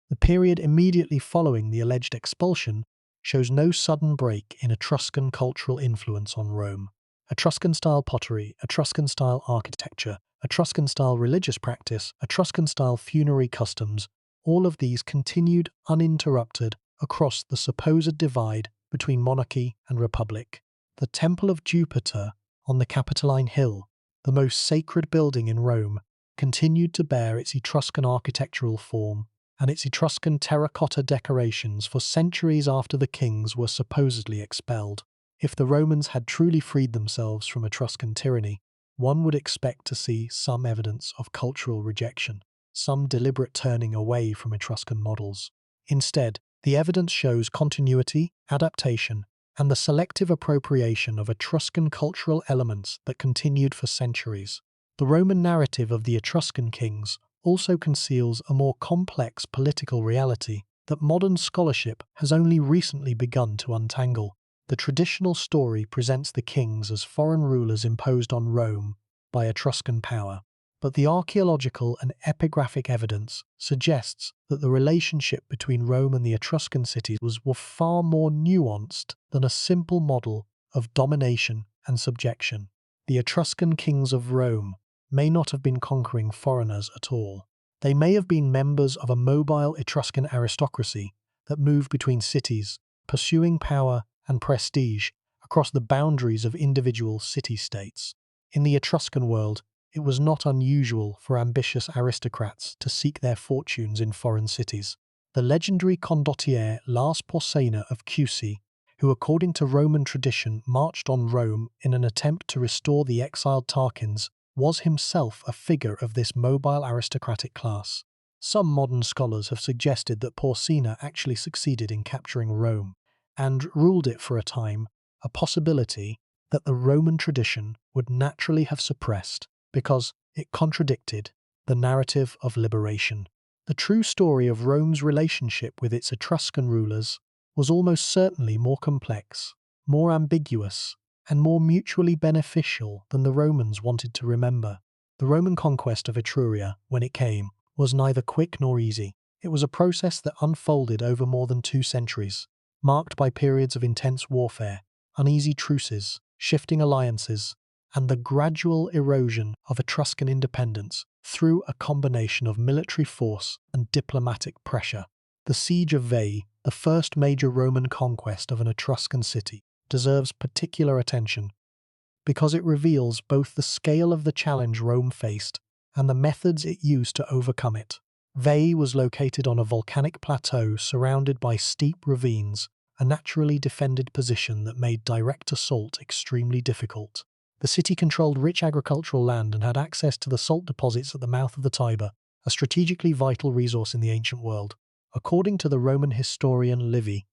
the period immediately following the alleged expulsion, shows no sudden break in Etruscan cultural influence on Rome. Etruscan-style pottery, Etruscan-style architecture, Etruscan-style religious practice, Etruscan-style funerary customs, all of these continued uninterrupted across the supposed divide between monarchy and republic. The Temple of Jupiter on the Capitoline Hill, the most sacred building in Rome, continued to bear its Etruscan architectural form and its Etruscan terracotta decorations for centuries after the kings were supposedly expelled. If the Romans had truly freed themselves from Etruscan tyranny, one would expect to see some evidence of cultural rejection, some deliberate turning away from Etruscan models. Instead, the evidence shows continuity, adaptation, and the selective appropriation of Etruscan cultural elements that continued for centuries. The Roman narrative of the Etruscan kings also conceals a more complex political reality that modern scholarship has only recently begun to untangle. The traditional story presents the kings as foreign rulers imposed on Rome by Etruscan power, but the archaeological and epigraphic evidence suggests that the relationship between Rome and the Etruscan cities was far more nuanced than a simple model of domination and subjection. The Etruscan kings of Rome may not have been conquering foreigners at all. They may have been members of a mobile Etruscan aristocracy that moved between cities, pursuing power and prestige across the boundaries of individual city-states. In the Etruscan world, it was not unusual for ambitious aristocrats to seek their fortunes in foreign cities. The legendary condottiere Lars Porsena of Chiusi, who according to Roman tradition marched on Rome in an attempt to restore the exiled Tarquins, was himself a figure of this mobile aristocratic class. Some modern scholars have suggested that Porsena actually succeeded in capturing Rome and ruled it for a time, a possibility that the Roman tradition would naturally have suppressed because it contradicted the narrative of liberation. The true story of Rome's relationship with its Etruscan rulers was almost certainly more complex, more ambiguous, and more mutually beneficial than the Romans wanted to remember. The Roman conquest of Etruria, when it came, was neither quick nor easy. It was a process that unfolded over more than 2 centuries, marked by periods of intense warfare, uneasy truces, shifting alliances, and the gradual erosion of Etruscan independence through a combination of military force and diplomatic pressure. The Siege of Veii, the first major Roman conquest of an Etruscan city, deserves particular attention because it reveals both the scale of the challenge Rome faced and the methods it used to overcome it. Veii was located on a volcanic plateau surrounded by steep ravines, a naturally defended position that made direct assault extremely difficult. The city controlled rich agricultural land and had access to the salt deposits at the mouth of the Tiber, a strategically vital resource in the ancient world. According to the Roman historian Livy,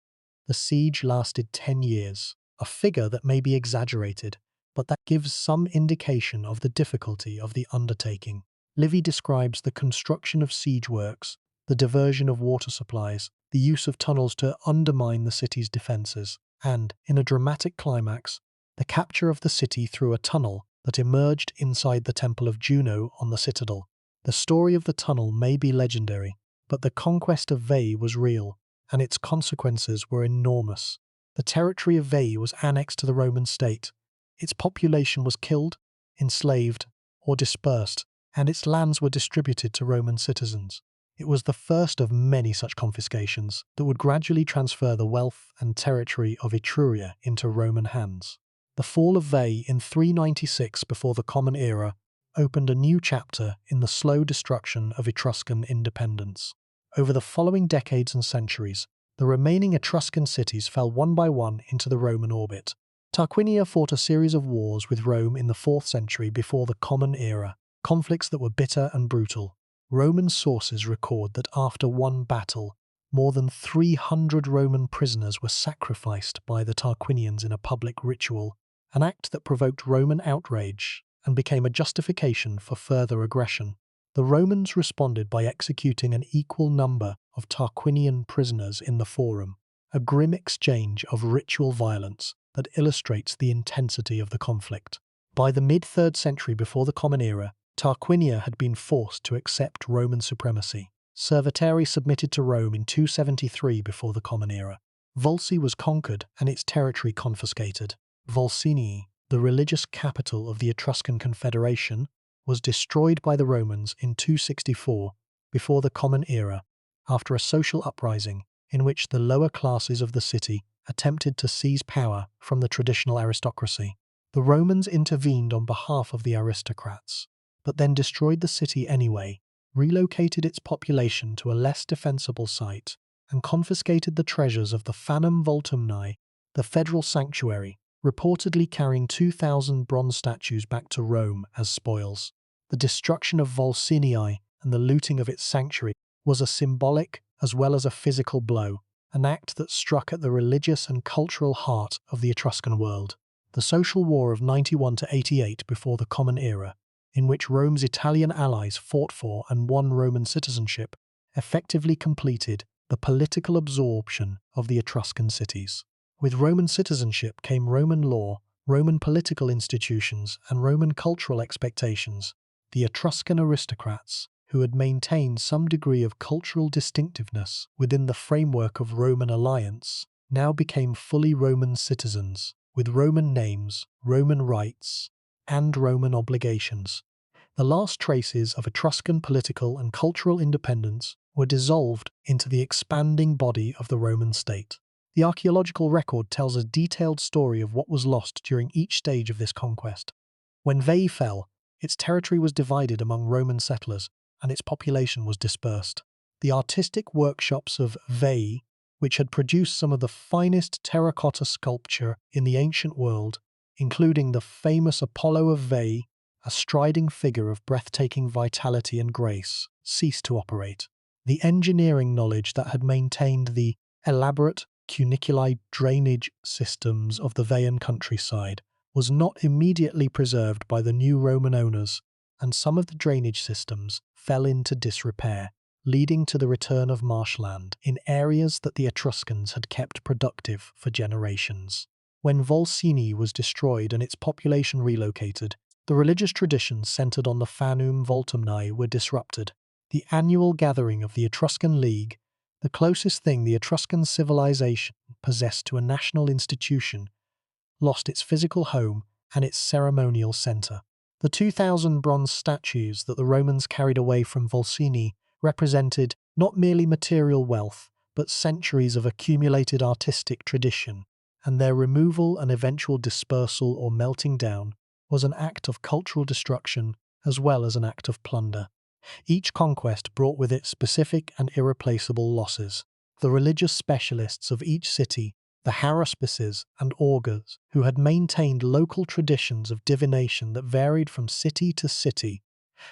the siege lasted 10 years, a figure that may be exaggerated, but that gives some indication of the difficulty of the undertaking. Livy describes the construction of siege works, the diversion of water supplies, the use of tunnels to undermine the city's defences, and, in a dramatic climax, the capture of the city through a tunnel that emerged inside the Temple of Juno on the citadel. The story of the tunnel may be legendary, but the conquest of Veii was real, and its consequences were enormous. The territory of Veii was annexed to the Roman state. Its population was killed, enslaved, or dispersed, and its lands were distributed to Roman citizens. It was the first of many such confiscations that would gradually transfer the wealth and territory of Etruria into Roman hands. The fall of Veii in 396 before the Common Era opened a new chapter in the slow destruction of Etruscan independence. Over the following decades and centuries, the remaining Etruscan cities fell one by one into the Roman orbit. Tarquinia fought a series of wars with Rome in the 4th century before the Common Era, conflicts that were bitter and brutal. Roman sources record that after one battle, more than 300 Roman prisoners were sacrificed by the Tarquinians in a public ritual, an act that provoked Roman outrage and became a justification for further aggression. The Romans responded by executing an equal number of Tarquinian prisoners in the Forum, a grim exchange of ritual violence that illustrates the intensity of the conflict. By the mid-3rd century before the Common Era, Tarquinia had been forced to accept Roman supremacy. Cerveteri submitted to Rome in 273 before the Common Era. Volsi was conquered and its territory confiscated. Volsinii, the religious capital of the Etruscan Confederation, was destroyed by the Romans in 264 before the Common Era, after a social uprising in which the lower classes of the city attempted to seize power from the traditional aristocracy. The Romans intervened on behalf of the aristocrats, but then destroyed the city anyway, relocated its population to a less defensible site, and confiscated the treasures of the Fanum Voltumni, the federal sanctuary, reportedly carrying 2,000 bronze statues back to Rome as spoils. The destruction of Volsinii and the looting of its sanctuary was a symbolic as well as a physical blow, an act that struck at the religious and cultural heart of the Etruscan world. The social war of 91 to 88 before the Common Era, in which Rome's Italian allies fought for and won Roman citizenship, effectively completed the political absorption of the Etruscan cities. With Roman citizenship came Roman law, Roman political institutions, and Roman cultural expectations. The Etruscan aristocrats, who had maintained some degree of cultural distinctiveness within the framework of Roman alliance, now became fully Roman citizens, with Roman names, Roman rights, and Roman obligations. The last traces of Etruscan political and cultural independence were dissolved into the expanding body of the Roman state. The archaeological record tells a detailed story of what was lost during each stage of this conquest. When Veii fell, its territory was divided among Roman settlers, and its population was dispersed. The artistic workshops of Veii, which had produced some of the finest terracotta sculpture in the ancient world, including the famous Apollo of Veii, a striding figure of breathtaking vitality and grace, ceased to operate. The engineering knowledge that had maintained the elaborate cuniculi drainage systems of the Veian countryside was not immediately preserved by the new Roman owners, and some of the drainage systems fell into disrepair, leading to the return of marshland in areas that the Etruscans had kept productive for generations. When Volsini was destroyed and its population relocated, the religious traditions centered on the Fanum Voltumni were disrupted. The annual gathering of the Etruscan League, the closest thing the Etruscan civilization possessed to a national institution, lost its physical home and its ceremonial center. The 2,000 bronze statues that the Romans carried away from Volsini represented not merely material wealth, but centuries of accumulated artistic tradition, and their removal and eventual dispersal or melting down was an act of cultural destruction as well as an act of plunder. Each conquest brought with it specific and irreplaceable losses. The religious specialists of each city, the haruspices and augurs, who had maintained local traditions of divination that varied from city to city,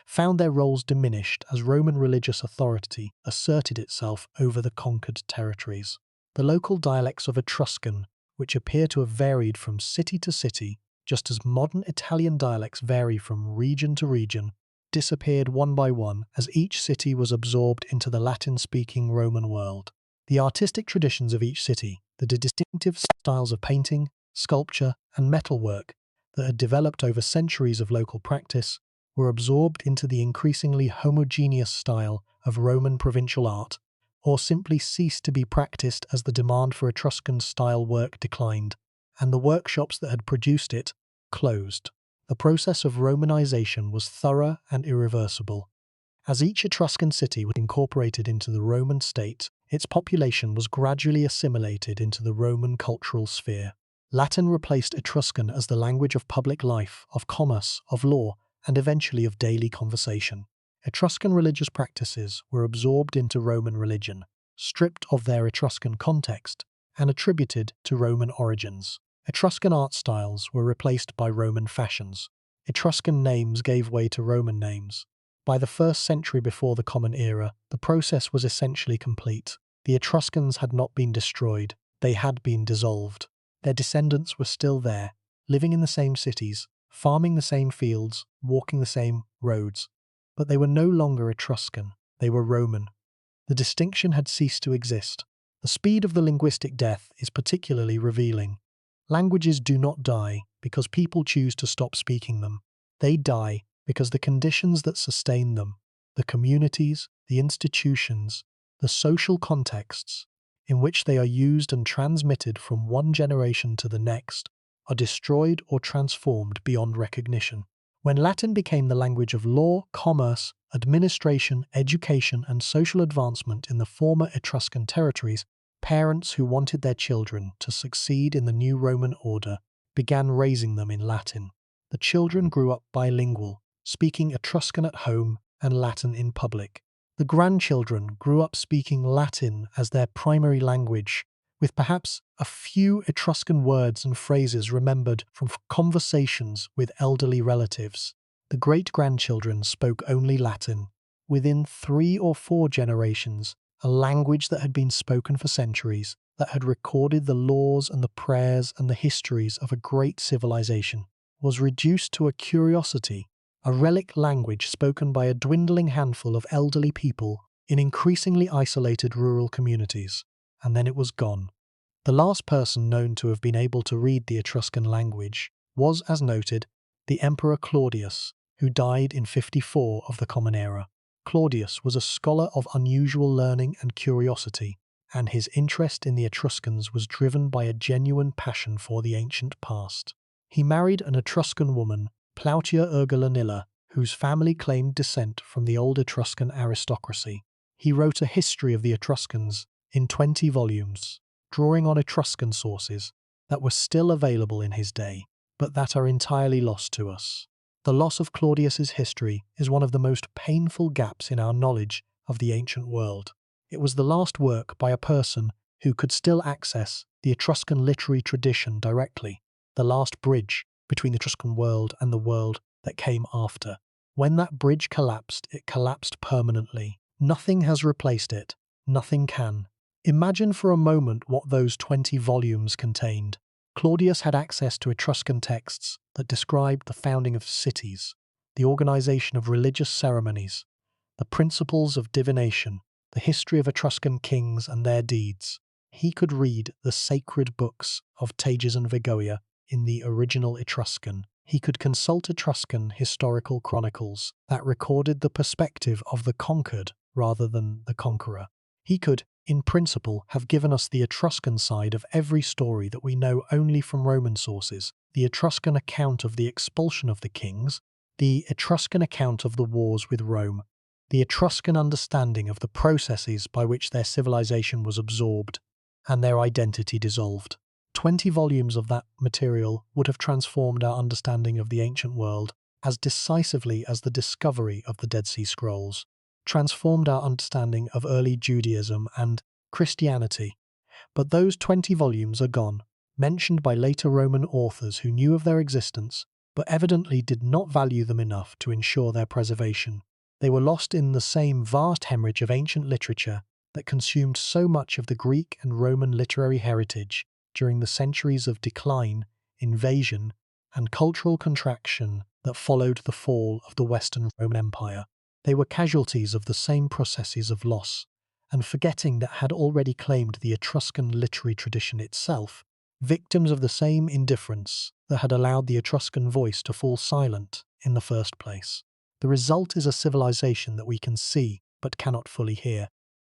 found their roles diminished as Roman religious authority asserted itself over the conquered territories. The local dialects of Etruscan, which appear to have varied from city to city, just as modern Italian dialects vary from region to region, disappeared one by one as each city was absorbed into the Latin-speaking Roman world. The artistic traditions of each city, the distinctive styles of painting, sculpture, and metalwork that had developed over centuries of local practice, were absorbed into the increasingly homogeneous style of Roman provincial art, or simply ceased to be practiced as the demand for Etruscan-style work declined, and the workshops that had produced it closed. The process of Romanization was thorough and irreversible. As each Etruscan city was incorporated into the Roman state, its population was gradually assimilated into the Roman cultural sphere. Latin replaced Etruscan as the language of public life, of commerce, of law, and eventually of daily conversation. Etruscan religious practices were absorbed into Roman religion, stripped of their Etruscan context, and attributed to Roman origins. Etruscan art styles were replaced by Roman fashions. Etruscan names gave way to Roman names. By the 1st century before the Common Era, the process was essentially complete. The Etruscans had not been destroyed, they had been dissolved. Their descendants were still there, living in the same cities, farming the same fields, walking the same roads. But they were no longer Etruscan, they were Roman. The distinction had ceased to exist. The speed of the linguistic death is particularly revealing. Languages do not die because people choose to stop speaking them. They die because the conditions that sustain them, the communities, the institutions, the social contexts in which they are used and transmitted from one generation to the next, are destroyed or transformed beyond recognition. When Latin became the language of law, commerce, administration, education, and social advancement in the former Etruscan territories, parents who wanted their children to succeed in the new Roman order began raising them in Latin. The children grew up bilingual, speaking Etruscan at home and Latin in public. The grandchildren grew up speaking Latin as their primary language, with perhaps a few Etruscan words and phrases remembered from conversations with elderly relatives. The great-grandchildren spoke only Latin. Within 3 or 4 generations, a language that had been spoken for centuries, that had recorded the laws and the prayers and the histories of a great civilization, was reduced to a curiosity, a relic language spoken by a dwindling handful of elderly people in increasingly isolated rural communities, and then it was gone. The last person known to have been able to read the Etruscan language was, as noted, the Emperor Claudius, who died in 54 of the Common Era. Claudius was a scholar of unusual learning and curiosity, and his interest in the Etruscans was driven by a genuine passion for the ancient past. He married an Etruscan woman, Plautia Urgulanilla, whose family claimed descent from the old Etruscan aristocracy. He wrote a history of the Etruscans in 20 volumes. drawing on Etruscan sources that were still available in his day, but that are entirely lost to us. The loss of Claudius's history is one of the most painful gaps in our knowledge of the ancient world. It was the last work by a person who could still access the Etruscan literary tradition directly, the last bridge between the Etruscan world and the world that came after. When that bridge collapsed, it collapsed permanently. Nothing has replaced it. Nothing can. Imagine for a moment what those 20 volumes contained. Claudius had access to Etruscan texts that described the founding of cities, the organization of religious ceremonies, the principles of divination, the history of Etruscan kings and their deeds. He could read the sacred books of Tages and Vigoia in the original Etruscan. He could consult Etruscan historical chronicles that recorded the perspective of the conquered rather than the conqueror. He could, in principle, have given us the Etruscan side of every story that we know only from Roman sources, the Etruscan account of the expulsion of the kings, the Etruscan account of the wars with Rome, the Etruscan understanding of the processes by which their civilization was absorbed and their identity dissolved. 20 volumes of that material would have transformed our understanding of the ancient world as decisively as the discovery of the Dead Sea Scrolls, transformed our understanding of early Judaism and Christianity. But those 20 volumes are gone, mentioned by later Roman authors who knew of their existence, but evidently did not value them enough to ensure their preservation. They were lost in the same vast hemorrhage of ancient literature that consumed so much of the Greek and Roman literary heritage during the centuries of decline, invasion, and cultural contraction that followed the fall of the Western Roman Empire. They were casualties of the same processes of loss and forgetting that had already claimed the Etruscan literary tradition itself, victims of the same indifference that had allowed the Etruscan voice to fall silent in the first place. The result is a civilization that we can see but cannot fully hear.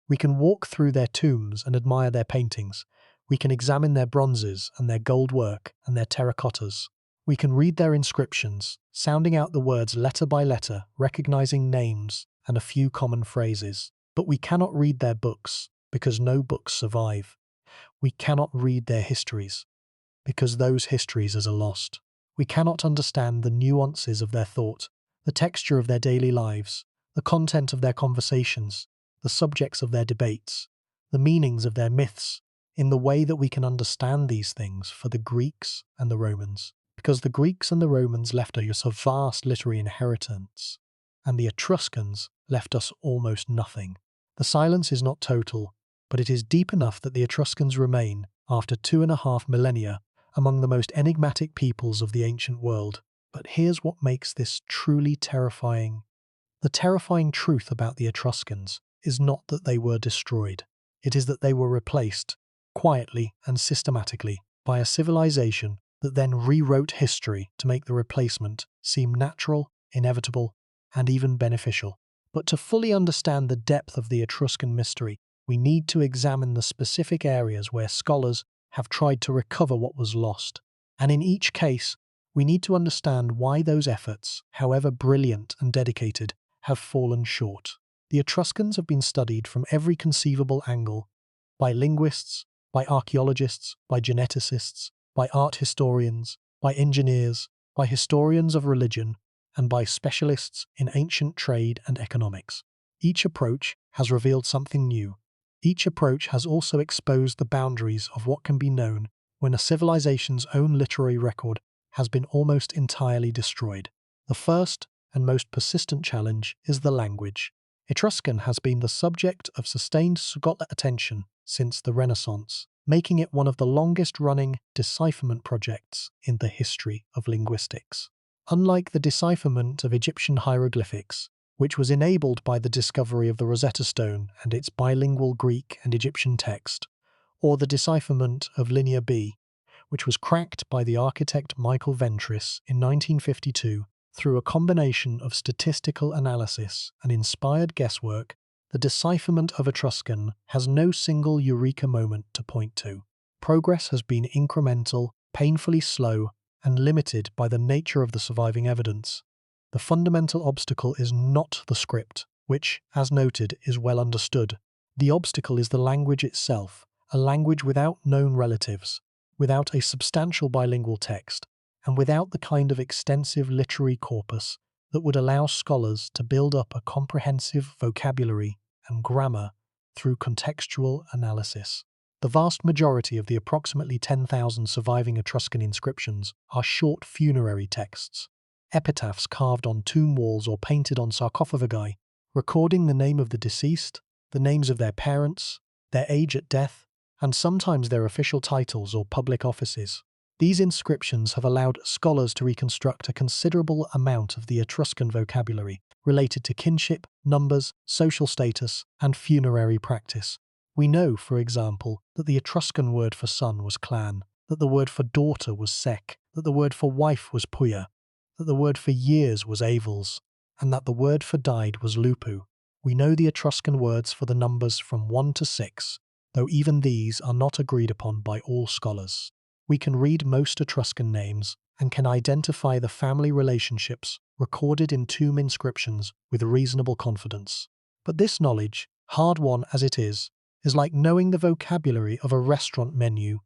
We can walk through their tombs and admire their paintings. We can examine their bronzes and their gold work and their terracottas. We can read their inscriptions, sounding out the words letter by letter, recognizing names and a few common phrases. But we cannot read their books, because no books survive. We cannot read their histories, because those histories are lost. We cannot understand the nuances of their thought, the texture of their daily lives, the content of their conversations, the subjects of their debates, the meanings of their myths, in the way that we can understand these things for the Greeks and the Romans, because the Greeks and the Romans left us a vast literary inheritance, and the Etruscans left us almost nothing. The silence is not total, but it is deep enough that the Etruscans remain, after 2.5 millennia, among the most enigmatic peoples of the ancient world. But here's what makes this truly terrifying. The terrifying truth about the Etruscans is not that they were destroyed. It is that they were replaced, quietly and systematically, by a civilization that then rewrote history to make the replacement seem natural, inevitable, and even beneficial. But to fully understand the depth of the Etruscan mystery, we need to examine the specific areas where scholars have tried to recover what was lost. And in each case, we need to understand why those efforts, however brilliant and dedicated, have fallen short. The Etruscans have been studied from every conceivable angle, by linguists, by archaeologists, by geneticists, by art historians, by engineers, by historians of religion, and by specialists in ancient trade and economics. Each approach has revealed something new. Each approach has also exposed the boundaries of what can be known when a civilization's own literary record has been almost entirely destroyed. The first and most persistent challenge is the language. Etruscan has been the subject of sustained scholarly attention since the Renaissance, making it one of the longest-running decipherment projects in the history of linguistics. Unlike the decipherment of Egyptian hieroglyphics, which was enabled by the discovery of the Rosetta Stone and its bilingual Greek and Egyptian text, or the decipherment of Linear B, which was cracked by the architect Michael Ventris in 1952 through a combination of statistical analysis and inspired guesswork, the decipherment of Etruscan has no single eureka moment to point to. Progress has been incremental, painfully slow, and limited by the nature of the surviving evidence. The fundamental obstacle is not the script, which, as noted, is well understood. The obstacle is the language itself, a language without known relatives, without a substantial bilingual text, and without the kind of extensive literary corpus that would allow scholars to build up a comprehensive vocabulary and grammar through contextual analysis. The vast majority of the approximately 10,000 surviving Etruscan inscriptions are short funerary texts, epitaphs carved on tomb walls or painted on sarcophagi, recording the name of the deceased, the names of their parents, their age at death, and sometimes their official titles or public offices. These inscriptions have allowed scholars to reconstruct a considerable amount of the Etruscan vocabulary related to kinship, numbers, social status, and funerary practice. We know, for example, that the Etruscan word for son was clan, that the word for daughter was sec, that the word for wife was puia, that the word for years was avils, and that the word for died was lupu. We know the Etruscan words for the numbers from 1 to 6, though even these are not agreed upon by all scholars. We can read most Etruscan names and can identify the family relationships recorded in tomb inscriptions with reasonable confidence. But this knowledge, hard-won as it is like knowing the vocabulary of a restaurant menu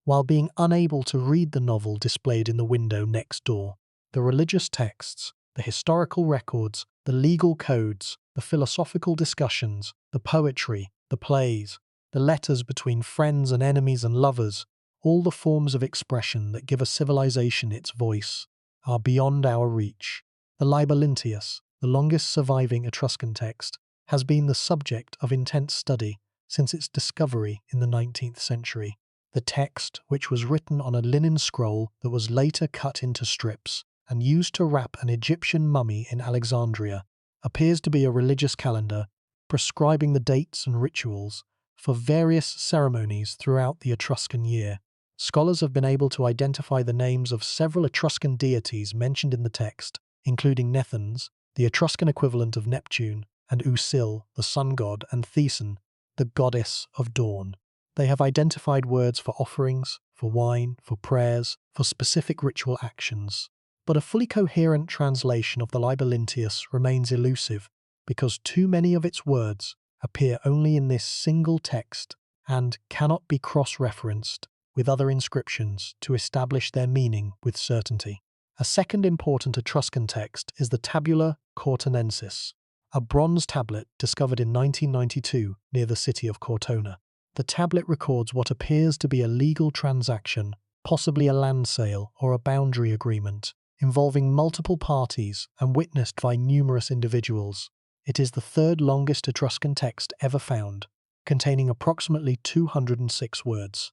while being unable to read the novel displayed in the window next door. The religious texts, the historical records, the legal codes, the philosophical discussions, the poetry, the plays, the letters between friends and enemies and lovers, all the forms of expression that give a civilization its voice, are beyond our reach. The Labyrinthus, the longest surviving Etruscan text, has been the subject of intense study since its discovery in the 19th century. The text, which was written on a linen scroll that was later cut into strips and used to wrap an Egyptian mummy in Alexandria, appears to be a religious calendar prescribing the dates and rituals for various ceremonies throughout the Etruscan year. Scholars have been able to identify the names of several Etruscan deities mentioned in the text, including Nethans, the Etruscan equivalent of Neptune, and Usil, the sun god, and Thesan, the goddess of dawn. They have identified words for offerings, for wine, for prayers, for specific ritual actions. But a fully coherent translation of the Labyrinthus remains elusive because too many of its words appear only in this single text and cannot be cross-referenced with other inscriptions to establish their meaning with certainty. A second important Etruscan text is the Tabula Cortonensis, a bronze tablet discovered in 1992 near the city of Cortona. The tablet records what appears to be a legal transaction, possibly a land sale or a boundary agreement, involving multiple parties and witnessed by numerous individuals. It is the third longest Etruscan text ever found, containing approximately 206 words.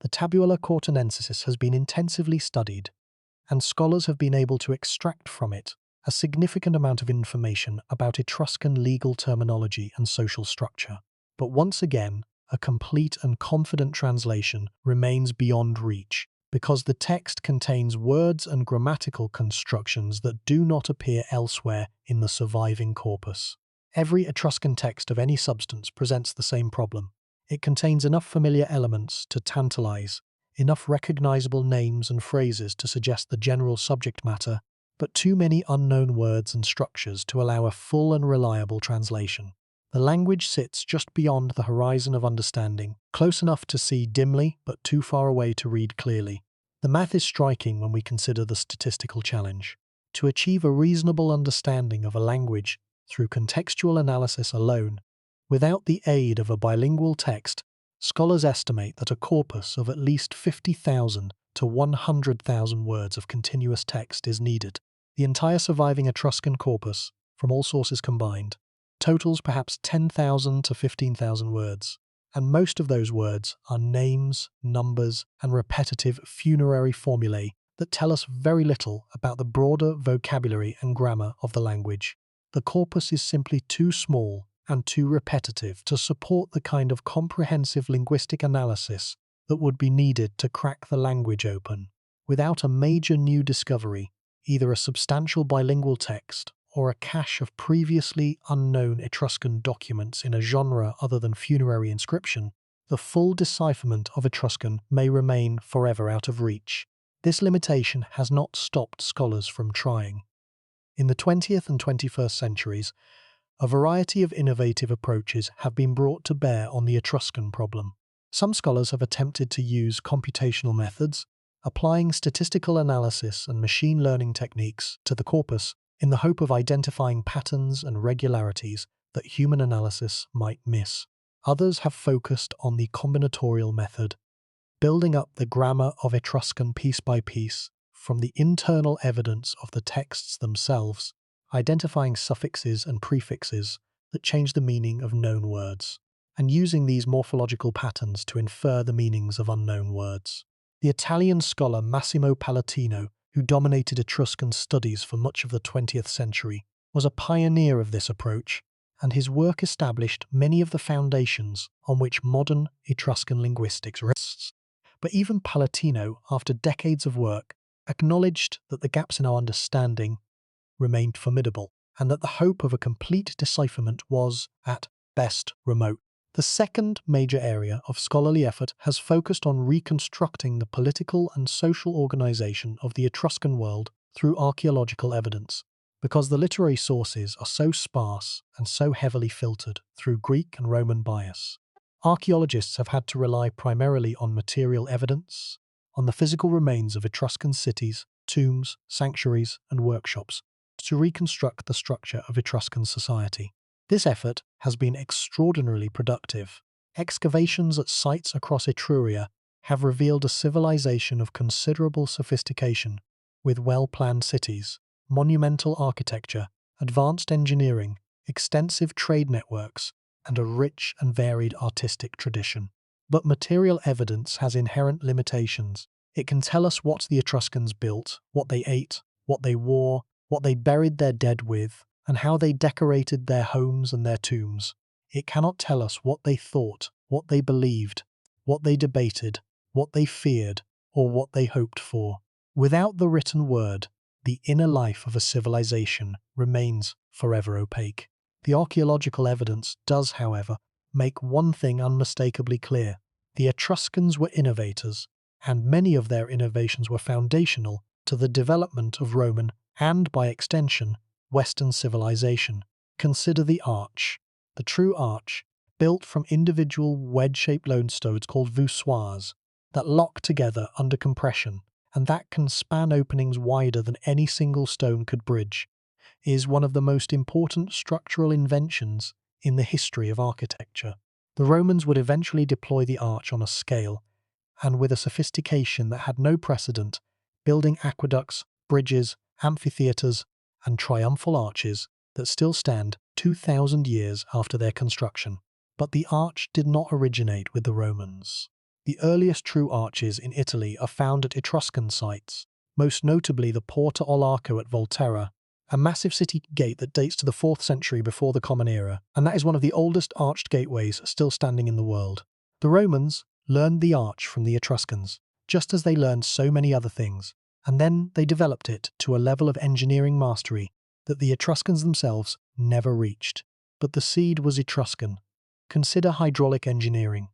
The Tabula Cortonensis has been intensively studied, and scholars have been able to extract from it a significant amount of information about Etruscan legal terminology and social structure. But once again, a complete and confident translation remains beyond reach, because the text contains words and grammatical constructions that do not appear elsewhere in the surviving corpus. Every Etruscan text of any substance presents the same problem. It contains enough familiar elements to tantalize, enough recognizable names and phrases to suggest the general subject matter, but too many unknown words and structures to allow a full and reliable translation. The language sits just beyond the horizon of understanding, close enough to see dimly but too far away to read clearly. The math is striking when we consider the statistical challenge. To achieve a reasonable understanding of a language through contextual analysis alone, without the aid of a bilingual text, scholars estimate that a corpus of at least 50,000 to 100,000 words of continuous text is needed. The entire surviving Etruscan corpus, from all sources combined, totals perhaps 10,000 to 15,000 words, and most of those words are names, numbers, and repetitive funerary formulae that tell us very little about the broader vocabulary and grammar of the language. The corpus is simply too small and too repetitive to support the kind of comprehensive linguistic analysis that would be needed to crack the language open. Without a major new discovery, either a substantial bilingual text or a cache of previously unknown Etruscan documents in a genre other than funerary inscription, the full decipherment of Etruscan may remain forever out of reach. This limitation has not stopped scholars from trying. In the 20th and 21st centuries, a variety of innovative approaches have been brought to bear on the Etruscan problem. Some scholars have attempted to use computational methods, applying statistical analysis and machine learning techniques to the corpus in the hope of identifying patterns and regularities that human analysis might miss. Others have focused on the combinatorial method, building up the grammar of Etruscan piece by piece from the internal evidence of the texts themselves, identifying suffixes and prefixes that change the meaning of known words, and using these morphological patterns to infer the meanings of unknown words. The Italian scholar Massimo Palatino, who dominated Etruscan studies for much of the 20th century, was a pioneer of this approach, and his work established many of the foundations on which modern Etruscan linguistics rests. But even Palatino, after decades of work, acknowledged that the gaps in our understanding remained formidable, and that the hope of a complete decipherment was, at best, remote. The second major area of scholarly effort has focused on reconstructing the political and social organization of the Etruscan world through archaeological evidence. Because the literary sources are so sparse and so heavily filtered through Greek and Roman bias, archaeologists have had to rely primarily on material evidence, on the physical remains of Etruscan cities, tombs, sanctuaries, and workshops, to reconstruct the structure of Etruscan society. This effort has been extraordinarily productive. Excavations at sites across Etruria have revealed a civilization of considerable sophistication, with well-planned cities, monumental architecture, advanced engineering, extensive trade networks, and a rich and varied artistic tradition. But material evidence has inherent limitations. It can tell us what the Etruscans built, what they ate, what they wore, what they buried their dead with, and how they decorated their homes and their tombs. It cannot tell us what they thought, what they believed, what they debated, what they feared, or what they hoped for. Without the written word, the inner life of a civilization remains forever opaque. The archaeological evidence does, however, make one thing unmistakably clear. The Etruscans were innovators, and many of their innovations were foundational to the development of Roman and, by extension, Western civilization. Consider the arch. The true arch, built from individual wedge-shaped lodestones called voussoirs, that lock together under compression, and that can span openings wider than any single stone could bridge, is one of the most important structural inventions in the history of architecture. The Romans would eventually deploy the arch on a scale, and with a sophistication that had no precedent, building aqueducts, bridges, amphitheatres, and triumphal arches that still stand 2,000 years after their construction. But the arch did not originate with the Romans. The earliest true arches in Italy are found at Etruscan sites, most notably the Porta Olarco at Volterra, a massive city gate that dates to the 4th century before the Common Era, and that is one of the oldest arched gateways still standing in the world. The Romans learned the arch from the Etruscans, just as they learned so many other things, and then they developed it to a level of engineering mastery that the Etruscans themselves never reached. But the seed was Etruscan. Consider hydraulic engineering.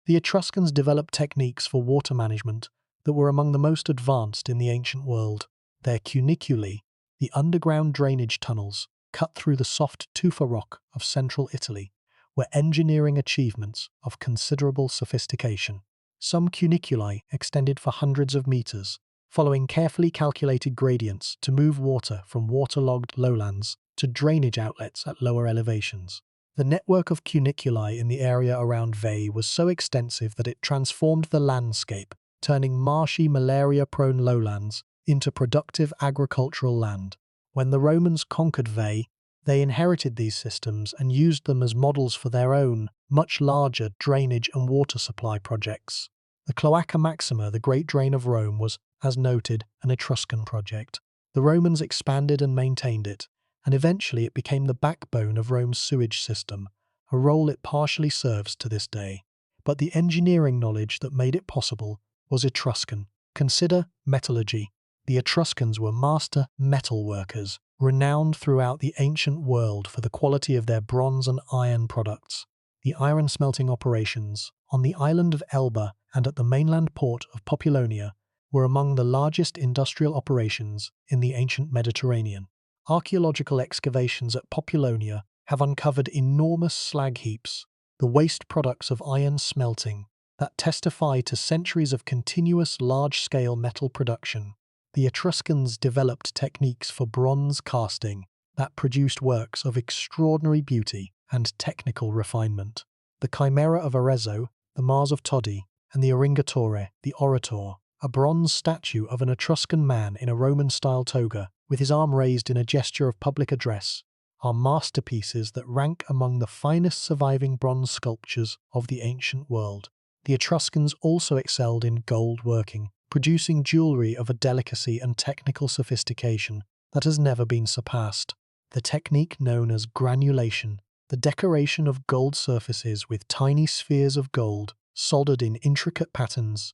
The Etruscans developed techniques for water management that were among the most advanced in the ancient world. Their cuniculi, the underground drainage tunnels cut through the soft tufa rock of central Italy, were engineering achievements of considerable sophistication. Some cuniculi extended for hundreds of meters, following carefully calculated gradients to move water from waterlogged lowlands to drainage outlets at lower elevations. The network of cuniculi in the area around Veii was so extensive that it transformed the landscape, turning marshy, malaria-prone lowlands into productive agricultural land. When the Romans conquered Veii, they inherited these systems and used them as models for their own, much larger drainage and water supply projects. The Cloaca Maxima, the Great Drain of Rome, was, as noted, an Etruscan project. The Romans expanded and maintained it, and eventually it became the backbone of Rome's sewage system, a role it partially serves to this day. But the engineering knowledge that made it possible was Etruscan. Consider metallurgy. The Etruscans were master metal workers, renowned throughout the ancient world for the quality of their bronze and iron products. The iron smelting operations on the island of Elba and at the mainland port of Populonia were among the largest industrial operations in the ancient Mediterranean. Archaeological excavations at Populonia have uncovered enormous slag heaps, the waste products of iron smelting, that testify to centuries of continuous large-scale metal production. The Etruscans developed techniques for bronze casting that produced works of extraordinary beauty and technical refinement. The Chimera of Arezzo, the Mars of Todi, and the Oringatore, the Orator, a bronze statue of an Etruscan man in a Roman-style toga, with his arm raised in a gesture of public address, are masterpieces that rank among the finest surviving bronze sculptures of the ancient world. The Etruscans also excelled in gold working, producing jewellery of a delicacy and technical sophistication that has never been surpassed. The technique known as granulation, the decoration of gold surfaces with tiny spheres of gold soldered in intricate patterns,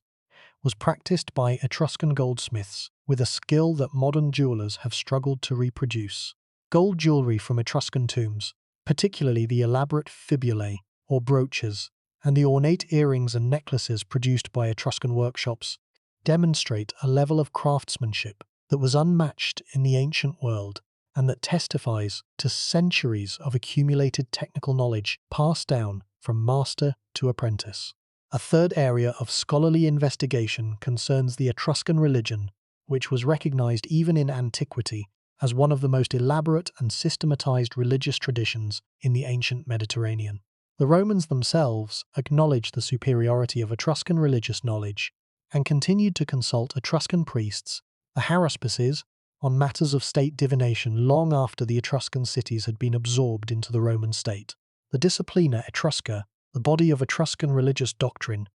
was practiced by Etruscan goldsmiths with a skill that modern jewelers have struggled to reproduce. Gold jewelry from Etruscan tombs, particularly the elaborate fibulae or brooches, and the ornate earrings and necklaces produced by Etruscan workshops, demonstrate a level of craftsmanship that was unmatched in the ancient world and that testifies to centuries of accumulated technical knowledge passed down from master to apprentice. A third area of scholarly investigation concerns the Etruscan religion, which was recognized even in antiquity as one of the most elaborate and systematized religious traditions in the ancient Mediterranean. The Romans themselves acknowledged the superiority of Etruscan religious knowledge and continued to consult Etruscan priests, the haruspices, on matters of state divination long after the Etruscan cities had been absorbed into the Roman state. The Disciplina Etrusca, the body of Etruscan religious doctrine,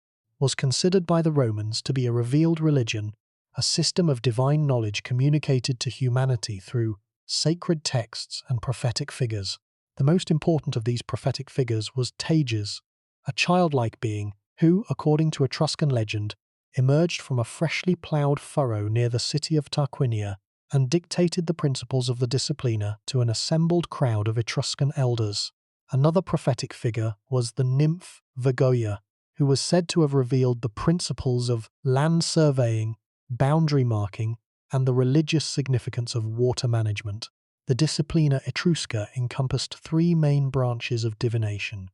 was considered by the Romans to be a revealed religion, a system of divine knowledge communicated to humanity through sacred texts and prophetic figures. The most important of these prophetic figures was Tages, a childlike being who, according to Etruscan legend, emerged from a freshly ploughed furrow near the city of Tarquinia and dictated the principles of the Disciplina to an assembled crowd of Etruscan elders. Another prophetic figure was the nymph Vagoia, who was said to have revealed the principles of land surveying, boundary marking, and the religious significance of water management. The Disciplina Etrusca encompassed three main branches of divination.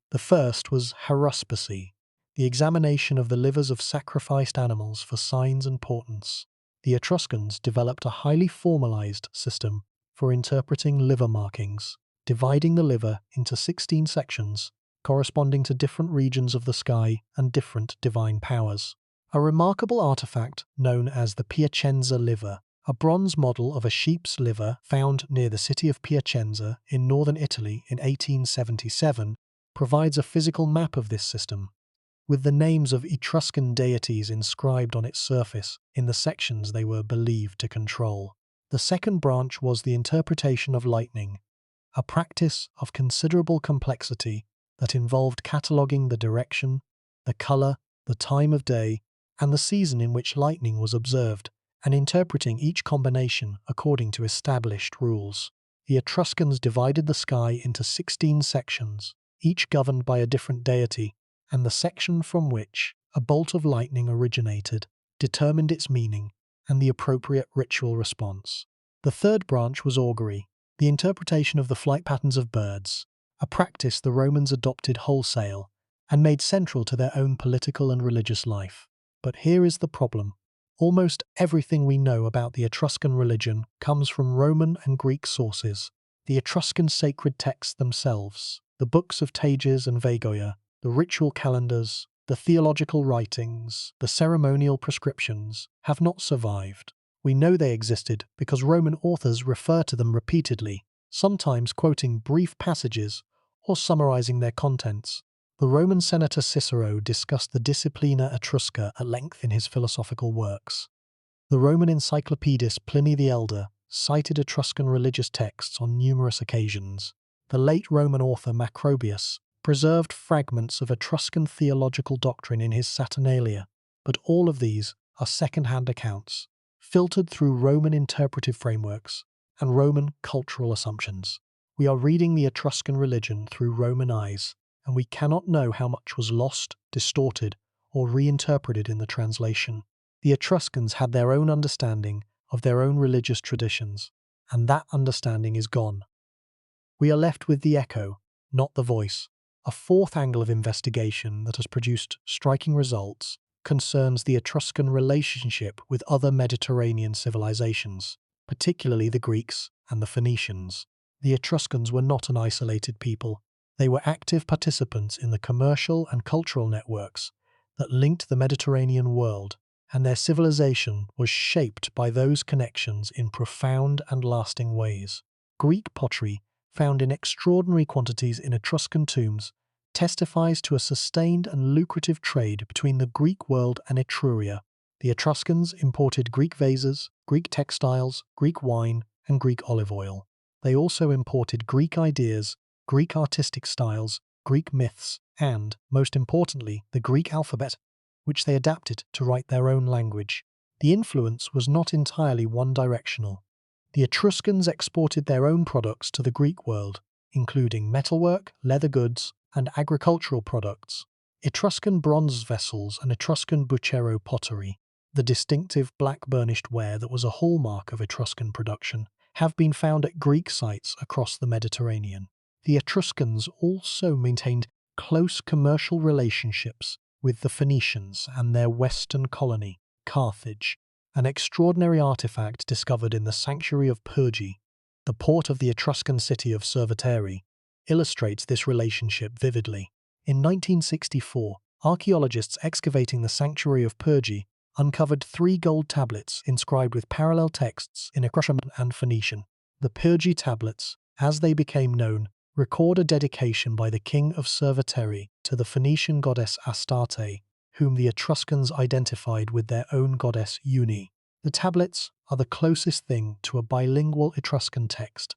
The first was haruspicy, the examination of the livers of sacrificed animals for signs and portents. The Etruscans developed a highly formalized system for interpreting liver markings, dividing the liver into 16 sections, corresponding to different regions of the sky and different divine powers. A remarkable artifact known as the Piacenza liver, a bronze model of a sheep's liver found near the city of Piacenza in northern Italy in 1877, provides a physical map of this system, with the names of Etruscan deities inscribed on its surface in the sections they were believed to control. The second branch was the interpretation of lightning, a practice of considerable complexity that involved cataloguing the direction, the colour, the time of day, and the season in which lightning was observed, and interpreting each combination according to established rules. The Etruscans divided the sky into 16 sections, each governed by a different deity, and the section from which a bolt of lightning originated determined its meaning and the appropriate ritual response. The third branch was augury, the interpretation of the flight patterns of birds, a practice the Romans adopted wholesale and made central to their own political and religious life. But here is the problem. Almost everything we know about the Etruscan religion comes from Roman and Greek sources. The Etruscan sacred texts themselves, the books of Tages and Vagoia, the ritual calendars, the theological writings, the ceremonial prescriptions, have not survived. We know they existed because Roman authors refer to them repeatedly, sometimes quoting brief passages or summarizing their contents. The Roman senator Cicero discussed the Disciplina Etrusca at length in his philosophical works. The Roman encyclopedist Pliny the Elder cited Etruscan religious texts on numerous occasions. The late Roman author Macrobius preserved fragments of Etruscan theological doctrine in his Saturnalia, but all of these are second-hand accounts, filtered through Roman interpretive frameworks and Roman cultural assumptions. We are reading the Etruscan religion through Roman eyes, and we cannot know how much was lost, distorted, or reinterpreted in the translation. The Etruscans had their own understanding of their own religious traditions, and that understanding is gone. We are left with the echo, not the voice. A fourth angle of investigation that has produced striking results concerns the Etruscan relationship with other Mediterranean civilizations, particularly the Greeks and the Phoenicians. The Etruscans were not an isolated people. They were active participants in the commercial and cultural networks that linked the Mediterranean world, and their civilization was shaped by those connections in profound and lasting ways. Greek pottery, found in extraordinary quantities in Etruscan tombs, testifies to a sustained and lucrative trade between the Greek world and Etruria. The Etruscans imported Greek vases, Greek textiles, Greek wine, and Greek olive oil. They also imported Greek ideas, Greek artistic styles, Greek myths, and, most importantly, the Greek alphabet, which they adapted to write their own language. The influence was not entirely one-directional. The Etruscans exported their own products to the Greek world, including metalwork, leather goods, and agricultural products. Etruscan bronze vessels and Etruscan bucero pottery, the distinctive black burnished ware that was a hallmark of Etruscan production, have been found at Greek sites across the Mediterranean. The Etruscans also maintained close commercial relationships with the Phoenicians and their western colony, Carthage. An extraordinary artifact discovered in the sanctuary of Perge, the port of the Etruscan city of Cerveteri, illustrates this relationship vividly. In 1964, archaeologists excavating the sanctuary of Perge uncovered 3 gold tablets inscribed with parallel texts in Etruscan and Phoenician. The Perge tablets, as they became known, record a dedication by the king of Cerveteri to the Phoenician goddess Astarte, whom the Etruscans identified with their own goddess Uni. The tablets are the closest thing to a bilingual Etruscan text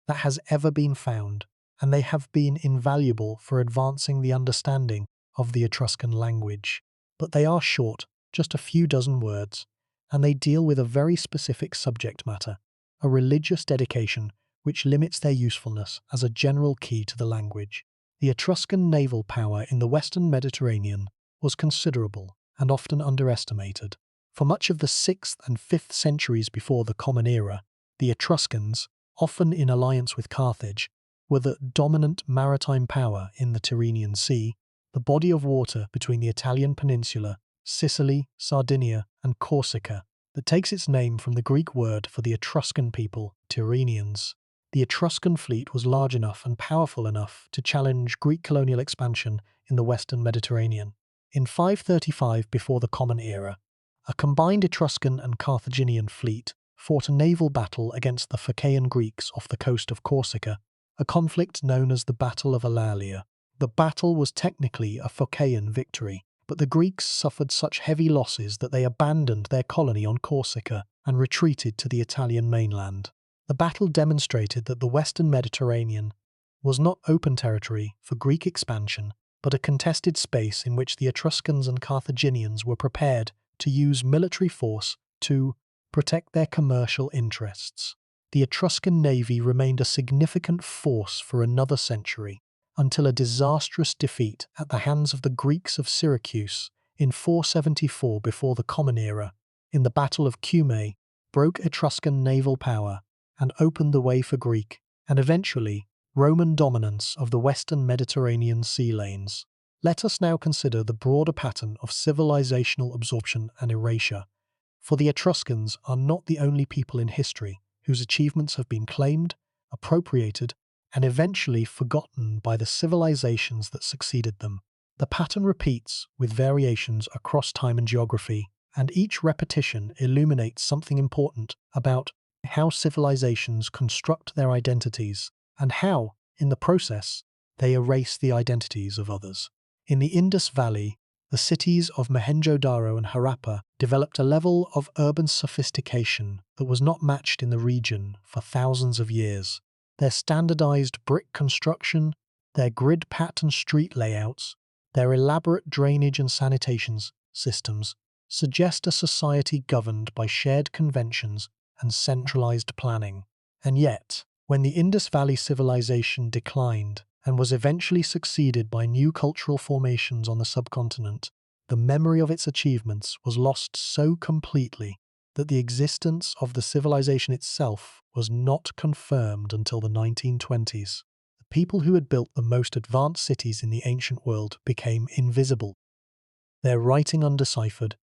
that has ever been found, and they have been invaluable for advancing the understanding of the Etruscan language. But they are short, just a few dozen words, and they deal with a very specific subject matter, a religious dedication which limits their usefulness as a general key to the language. The Etruscan naval power in the Western Mediterranean was considerable and often underestimated. For much of the 6th and 5th centuries before the Common Era, the Etruscans, often in alliance with Carthage, were the dominant maritime power in the Tyrrhenian Sea, the body of water between the Italian peninsula, Sicily, Sardinia, and Corsica, that takes its name from the Greek word for the Etruscan people, Tyrrhenians. The Etruscan fleet was large enough and powerful enough to challenge Greek colonial expansion in the Western Mediterranean. In 535 before the Common Era, a combined Etruscan and Carthaginian fleet fought a naval battle against the Phocaean Greeks off the coast of Corsica, a conflict known as the Battle of Eulalia. The battle was technically a Phocaean victory, but the Greeks suffered such heavy losses that they abandoned their colony on Corsica and retreated to the Italian mainland. The battle demonstrated that the Western Mediterranean was not open territory for Greek expansion, but a contested space in which the Etruscans and Carthaginians were prepared to use military force to protect their commercial interests. The Etruscan navy remained a significant force for another century, until a disastrous defeat at the hands of the Greeks of Syracuse in 474 before the Common Era, in the Battle of Cumae, broke Etruscan naval power and opened the way for Greek, and eventually, Roman dominance of the Western Mediterranean sea lanes. Let us now consider the broader pattern of civilizational absorption and erasure, for the Etruscans are not the only people in history whose achievements have been claimed, appropriated, and eventually forgotten by the civilizations that succeeded them. The pattern repeats with variations across time and geography, and each repetition illuminates something important about how civilizations construct their identities and how, in the process, they erase the identities of others. In the Indus Valley, the cities of Mohenjo-daro and Harappa developed a level of urban sophistication that was not matched in the region for thousands of years. Their standardized brick construction, their grid-pattern street layouts, their elaborate drainage and sanitation systems suggest a society governed by shared conventions and centralized planning. And yet, when the Indus Valley civilization declined and was eventually succeeded by new cultural formations on the subcontinent, the memory of its achievements was lost so completely that the existence of the civilization itself was not confirmed until the 1920s. The people who had built the most advanced cities in the ancient world became invisible. Their writing undeciphered,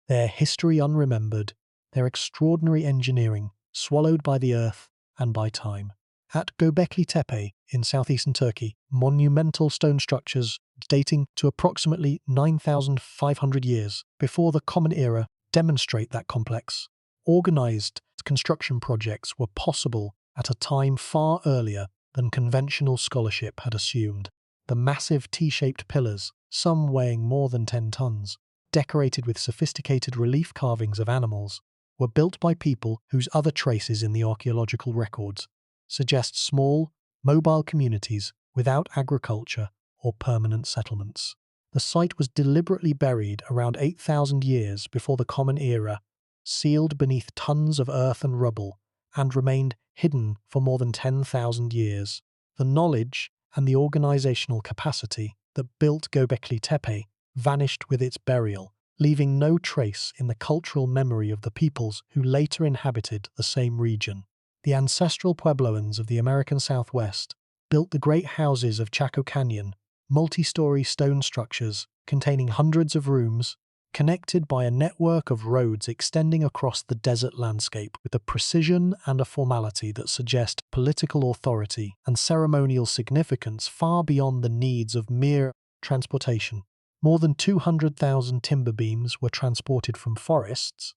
their history unremembered, their extraordinary engineering swallowed by the earth and by time. At Göbekli Tepe in southeastern Turkey, monumental stone structures dating to approximately 9,500 years before the Common Era demonstrate that complex, organized construction projects were possible at a time far earlier than conventional scholarship had assumed. The massive T-shaped pillars, some weighing more than 10 tons, decorated with sophisticated relief carvings of animals, were built by people whose other traces in the archaeological records suggest small, mobile communities without agriculture or permanent settlements. The site was deliberately buried around 8,000 years before the Common Era, sealed beneath tons of earth and rubble, and remained hidden for more than 10,000 years. The knowledge and the organizational capacity that built Göbekli Tepe vanished with its burial, leaving no trace in the cultural memory of the peoples who later inhabited the same region. The ancestral Puebloans of the American Southwest built the great houses of Chaco Canyon, multi-story stone structures containing hundreds of rooms, connected by a network of roads extending across the desert landscape with a precision and a formality that suggest political authority and ceremonial significance far beyond the needs of mere transportation. More than 200,000 timber beams were transported from forests,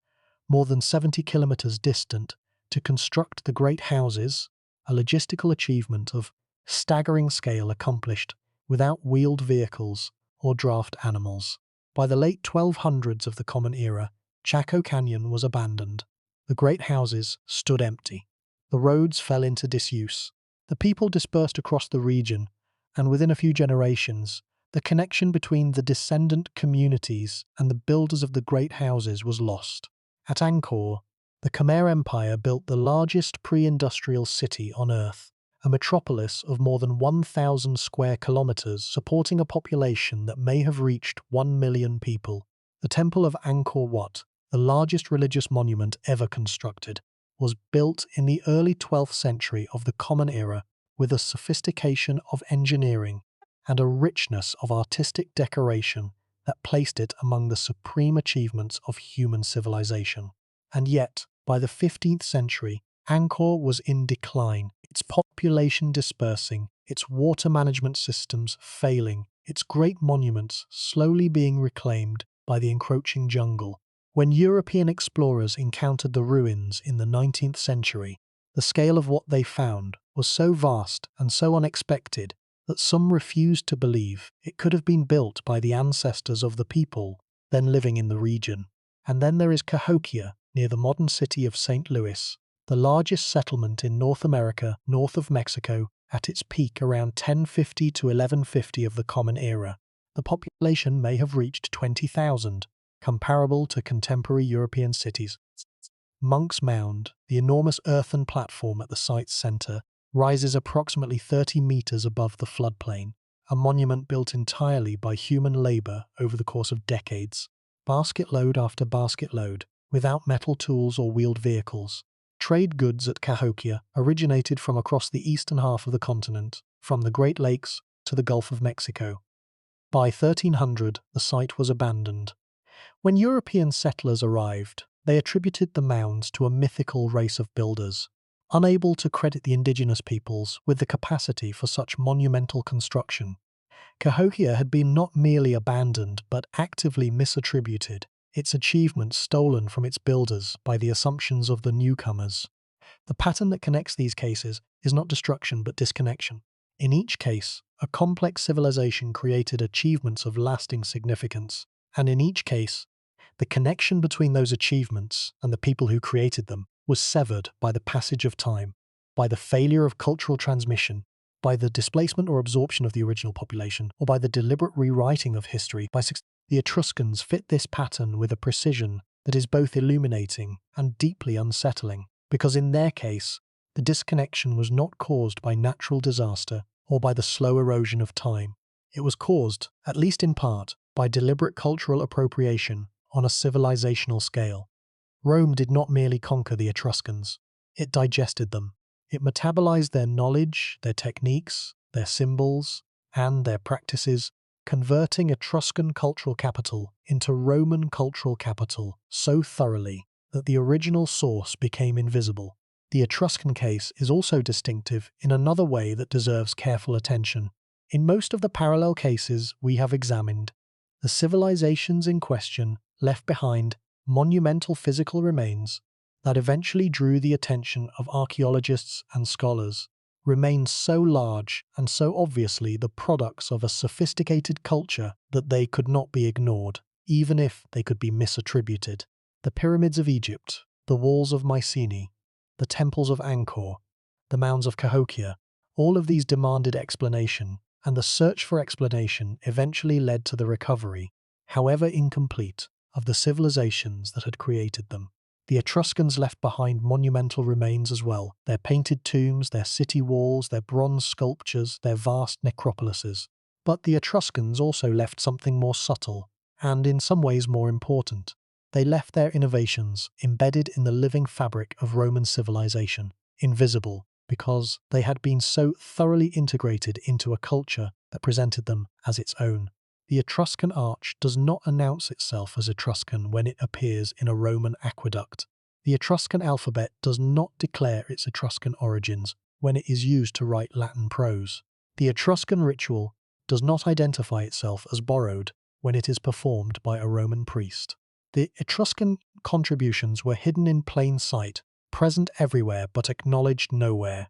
more than 70 kilometers distant, to construct the great houses, a logistical achievement of staggering scale accomplished without wheeled vehicles or draft animals. By the late 1200s of the Common Era, Chaco Canyon was abandoned. The great houses stood empty. The roads fell into disuse. The people dispersed across the region, and within a few generations, the connection between the descendant communities and the builders of the great houses was lost. At Angkor, the Khmer Empire built the largest pre-industrial city on Earth, a metropolis of more than 1,000 square kilometers supporting a population that may have reached 1 million people. The Temple of Angkor Wat, the largest religious monument ever constructed, was built in the early 12th century of the Common Era with a sophistication of engineering and a richness of artistic decoration that placed it among the supreme achievements of human civilization. And yet, by the 15th century, Angkor was in decline, its population dispersing, its water management systems failing, its great monuments slowly being reclaimed by the encroaching jungle. When European explorers encountered the ruins in the 19th century, the scale of what they found was so vast and so unexpected that some refused to believe it could have been built by the ancestors of the people then living in the region. And then there is Cahokia, near the modern city of St. Louis, the largest settlement in North America north of Mexico at its peak around 1050 to 1150 of the Common Era. The population may have reached 20,000, comparable to contemporary European cities. Monk's Mound, the enormous earthen platform at the site's center, rises approximately 30 meters above the floodplain, a monument built entirely by human labor over the course of decades, basket load after basket load, without metal tools or wheeled vehicles. Trade goods at Cahokia originated from across the eastern half of the continent, from the Great Lakes to the Gulf of Mexico. By 1300, the site was abandoned. When European settlers arrived, they attributed the mounds to a mythical race of builders, unable to credit the indigenous peoples with the capacity for such monumental construction. Cahokia had been not merely abandoned but actively misattributed, its achievements stolen from its builders by the assumptions of the newcomers. The pattern that connects these cases is not destruction but disconnection. In each case, a complex civilization created achievements of lasting significance, and in each case, the connection between those achievements and the people who created them was severed by the passage of time, by the failure of cultural transmission, by the displacement or absorption of the original population, or by the deliberate rewriting of history. The Etruscans fit this pattern with a precision that is both illuminating and deeply unsettling, because in their case, the disconnection was not caused by natural disaster or by the slow erosion of time. It was caused, at least in part, by deliberate cultural appropriation on a civilizational scale. Rome did not merely conquer the Etruscans, it digested them. It metabolized their knowledge, their techniques, their symbols, and their practices, converting Etruscan cultural capital into Roman cultural capital so thoroughly that the original source became invisible. The Etruscan case is also distinctive in another way that deserves careful attention. In most of the parallel cases we have examined, the civilizations in question left behind monumental physical remains that eventually drew the attention of archaeologists and scholars, remained so large and so obviously the products of a sophisticated culture that they could not be ignored, even if they could be misattributed. The pyramids of Egypt, the walls of Mycenae, the temples of Angkor, the mounds of Cahokia, all of these demanded explanation, and the search for explanation eventually led to the recovery, however incomplete, of the civilizations that had created them. The Etruscans left behind monumental remains as well, their painted tombs, their city walls, their bronze sculptures, their vast necropolises. But the Etruscans also left something more subtle, and in some ways more important. They left their innovations embedded in the living fabric of Roman civilization, invisible, because they had been so thoroughly integrated into a culture that presented them as its own. The Etruscan arch does not announce itself as Etruscan when it appears in a Roman aqueduct. The Etruscan alphabet does not declare its Etruscan origins when it is used to write Latin prose. The Etruscan ritual does not identify itself as borrowed when it is performed by a Roman priest. The Etruscan contributions were hidden in plain sight, present everywhere but acknowledged nowhere.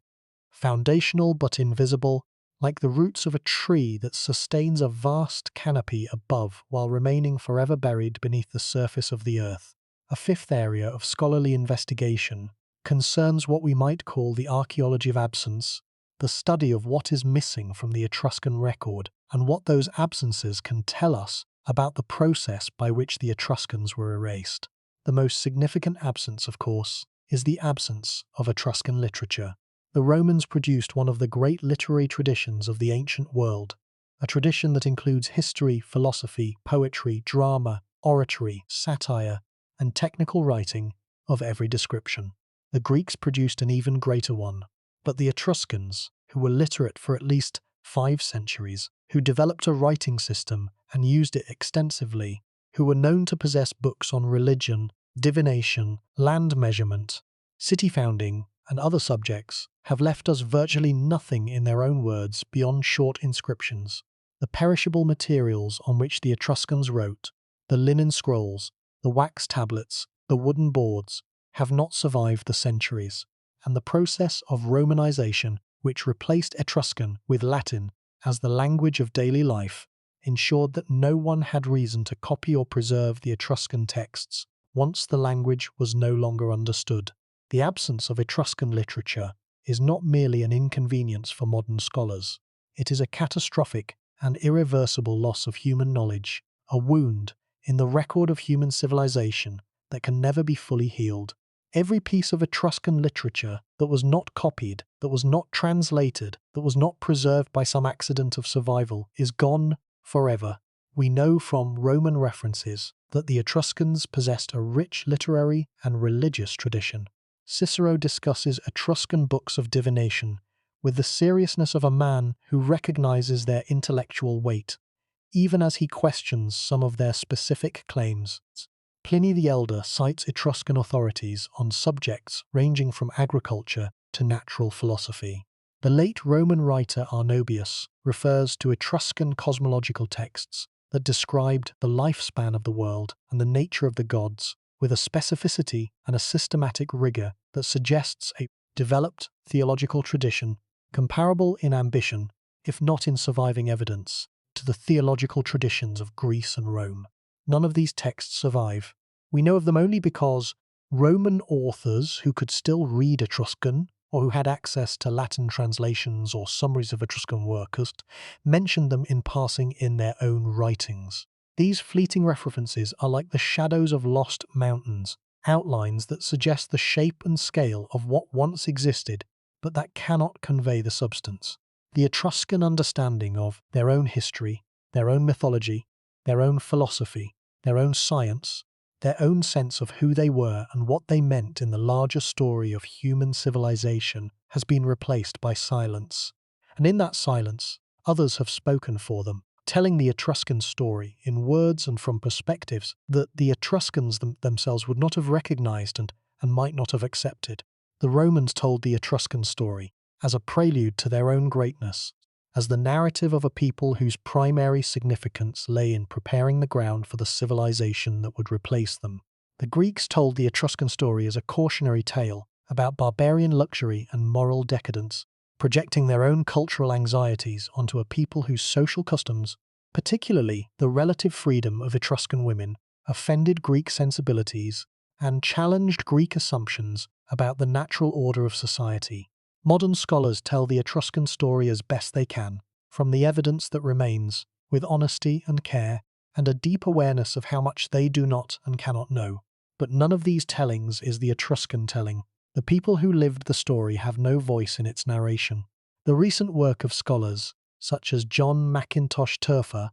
Foundational but invisible, like the roots of a tree that sustains a vast canopy above while remaining forever buried beneath the surface of the earth. A fifth area of scholarly investigation concerns what we might call the archaeology of absence, the study of what is missing from the Etruscan record and what those absences can tell us about the process by which the Etruscans were erased. The most significant absence, of course, is the absence of Etruscan literature. The Romans produced one of the great literary traditions of the ancient world, a tradition that includes history, philosophy, poetry, drama, oratory, satire, and technical writing of every description. The Greeks produced an even greater one, but the Etruscans, who were literate for at least 5 centuries, who developed a writing system and used it extensively, who were known to possess books on religion, divination, land measurement, city founding, and other subjects, have left us virtually nothing in their own words beyond short inscriptions. The perishable materials on which the Etruscans wrote, the linen scrolls, the wax tablets, the wooden boards, have not survived the centuries, and the process of Romanization, which replaced Etruscan with Latin as the language of daily life, ensured that no one had reason to copy or preserve the Etruscan texts once the language was no longer understood. The absence of Etruscan literature is not merely an inconvenience for modern scholars. It is a catastrophic and irreversible loss of human knowledge, a wound in the record of human civilization that can never be fully healed. Every piece of Etruscan literature that was not copied, that was not translated, that was not preserved by some accident of survival is gone forever. We know from Roman references that the Etruscans possessed a rich literary and religious tradition. Cicero discusses Etruscan books of divination with the seriousness of a man who recognizes their intellectual weight, even as he questions some of their specific claims. Pliny the Elder cites Etruscan authorities on subjects ranging from agriculture to natural philosophy. The late Roman writer Arnobius refers to Etruscan cosmological texts that described the lifespan of the world and the nature of the gods with a specificity and a systematic rigor that suggests a developed theological tradition comparable in ambition, if not in surviving evidence, to the theological traditions of Greece and Rome. None of these texts survive. We know of them only because Roman authors who could still read Etruscan or who had access to Latin translations or summaries of Etruscan works mentioned them in passing in their own writings. These fleeting references are like the shadows of lost mountains, outlines that suggest the shape and scale of what once existed, but that cannot convey the substance. The Etruscan understanding of their own history, their own mythology, their own philosophy, their own science, their own sense of who they were and what they meant in the larger story of human civilization has been replaced by silence. And in that silence, others have spoken for them, telling the Etruscan story in words and from perspectives that the Etruscans themselves would not have recognized and might not have accepted. The Romans told the Etruscan story as a prelude to their own greatness, as the narrative of a people whose primary significance lay in preparing the ground for the civilization that would replace them. The Greeks told the Etruscan story as a cautionary tale about barbarian luxury and moral decadence, projecting their own cultural anxieties onto a people whose social customs, particularly the relative freedom of Etruscan women, offended Greek sensibilities and challenged Greek assumptions about the natural order of society. Modern scholars tell the Etruscan story as best they can, from the evidence that remains, with honesty and care, and a deep awareness of how much they do not and cannot know. But none of these tellings is the Etruscan telling. The people who lived the story have no voice in its narration. The recent work of scholars, such as John McIntosh Turfer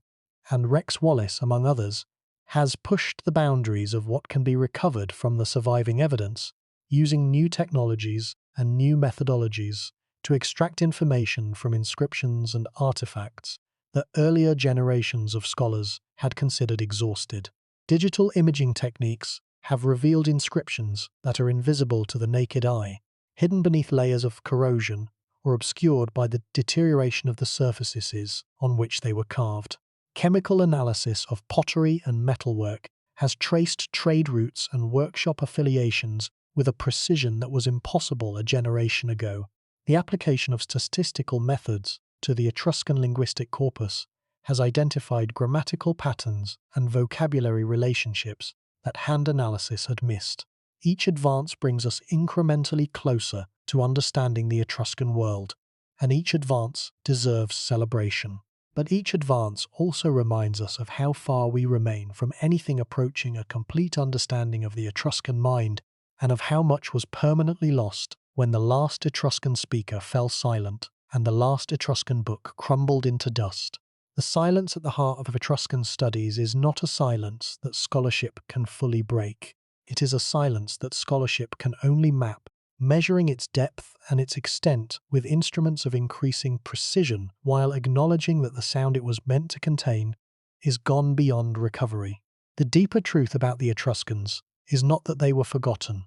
and Rex Wallace, among others, has pushed the boundaries of what can be recovered from the surviving evidence, using new technologies and new methodologies to extract information from inscriptions and artifacts that earlier generations of scholars had considered exhausted. Digital imaging techniques have revealed inscriptions that are invisible to the naked eye, hidden beneath layers of corrosion or obscured by the deterioration of the surfaces on which they were carved. Chemical analysis of pottery and metalwork has traced trade routes and workshop affiliations with a precision that was impossible a generation ago. The application of statistical methods to the Etruscan linguistic corpus has identified grammatical patterns and vocabulary relationships that hand analysis had missed. Each advance brings us incrementally closer to understanding the Etruscan world, and each advance deserves celebration. But each advance also reminds us of how far we remain from anything approaching a complete understanding of the Etruscan mind, and of how much was permanently lost when the last Etruscan speaker fell silent and the last Etruscan book crumbled into dust. The silence at the heart of Etruscan studies is not a silence that scholarship can fully break. It is a silence that scholarship can only map, measuring its depth and its extent with instruments of increasing precision, while acknowledging that the sound it was meant to contain is gone beyond recovery. The deeper truth about the Etruscans is not that they were forgotten.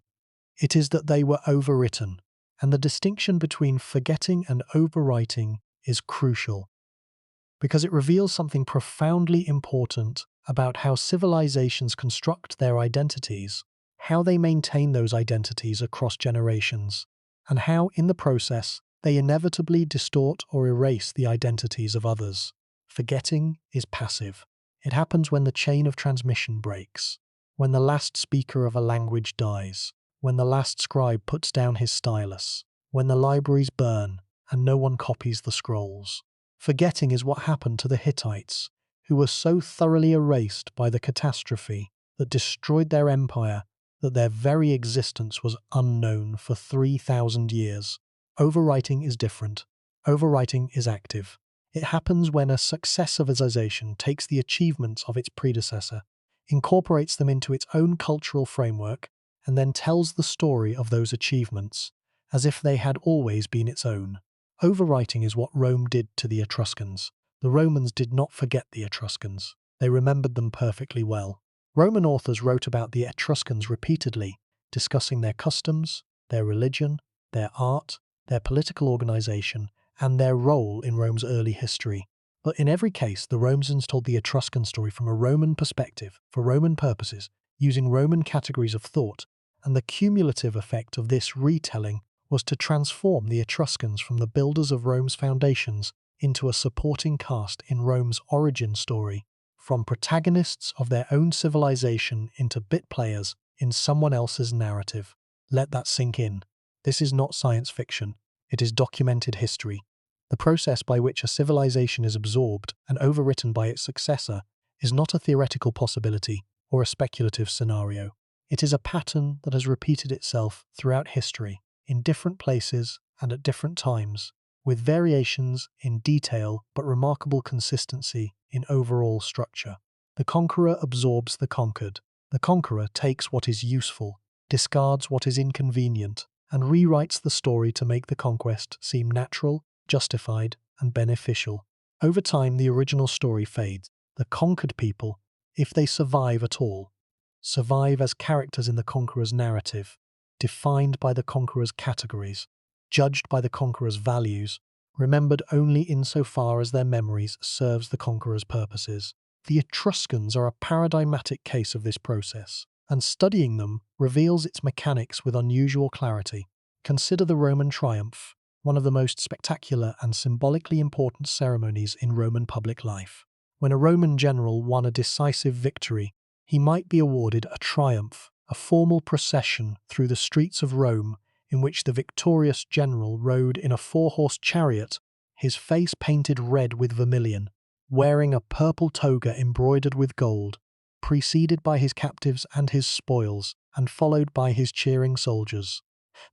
It is that they were overwritten, and the distinction between forgetting and overwriting is crucial, because it reveals something profoundly important about how civilizations construct their identities, how they maintain those identities across generations, and how, in the process, they inevitably distort or erase the identities of others. Forgetting is passive. It happens when the chain of transmission breaks, when the last speaker of a language dies, when the last scribe puts down his stylus, when the libraries burn and no one copies the scrolls. Forgetting is what happened to the Hittites, who were so thoroughly erased by the catastrophe that destroyed their empire that their very existence was unknown for 3,000 years. Overwriting is different. Overwriting is active. It happens when a successive civilization takes the achievements of its predecessor, incorporates them into its own cultural framework, and then tells the story of those achievements as if they had always been its own. Overwriting is what Rome did to the Etruscans. The Romans did not forget the Etruscans. They remembered them perfectly well. Roman authors wrote about the Etruscans repeatedly, discussing their customs, their religion, their art, their political organization, and their role in Rome's early history. But in every case, the Romans told the Etruscan story from a Roman perspective, for Roman purposes, using Roman categories of thought, and the cumulative effect of this retelling was to transform the Etruscans from the builders of Rome's foundations into a supporting cast in Rome's origin story, from protagonists of their own civilization into bit players in someone else's narrative. Let that sink in. This is not science fiction. It is documented history. The process by which a civilization is absorbed and overwritten by its successor is not a theoretical possibility or a speculative scenario. It is a pattern that has repeated itself throughout history, in different places and at different times, with variations in detail but remarkable consistency in overall structure. The conqueror absorbs the conquered. The conqueror takes what is useful, discards what is inconvenient, and rewrites the story to make the conquest seem natural, justified, and beneficial. Over time, the original story fades. The conquered people, if they survive at all, survive as characters in the conqueror's narrative, defined by the conqueror's categories, judged by the conqueror's values, remembered only insofar as their memories serves the conqueror's purposes. The Etruscans are a paradigmatic case of this process, and studying them reveals its mechanics with unusual clarity. Consider the Roman triumph, one of the most spectacular and symbolically important ceremonies in Roman public life. When a Roman general won a decisive victory, he might be awarded a triumph, a formal procession through the streets of Rome in which the victorious general rode in a four-horse chariot, his face painted red with vermilion, wearing a purple toga embroidered with gold, preceded by his captives and his spoils, and followed by his cheering soldiers.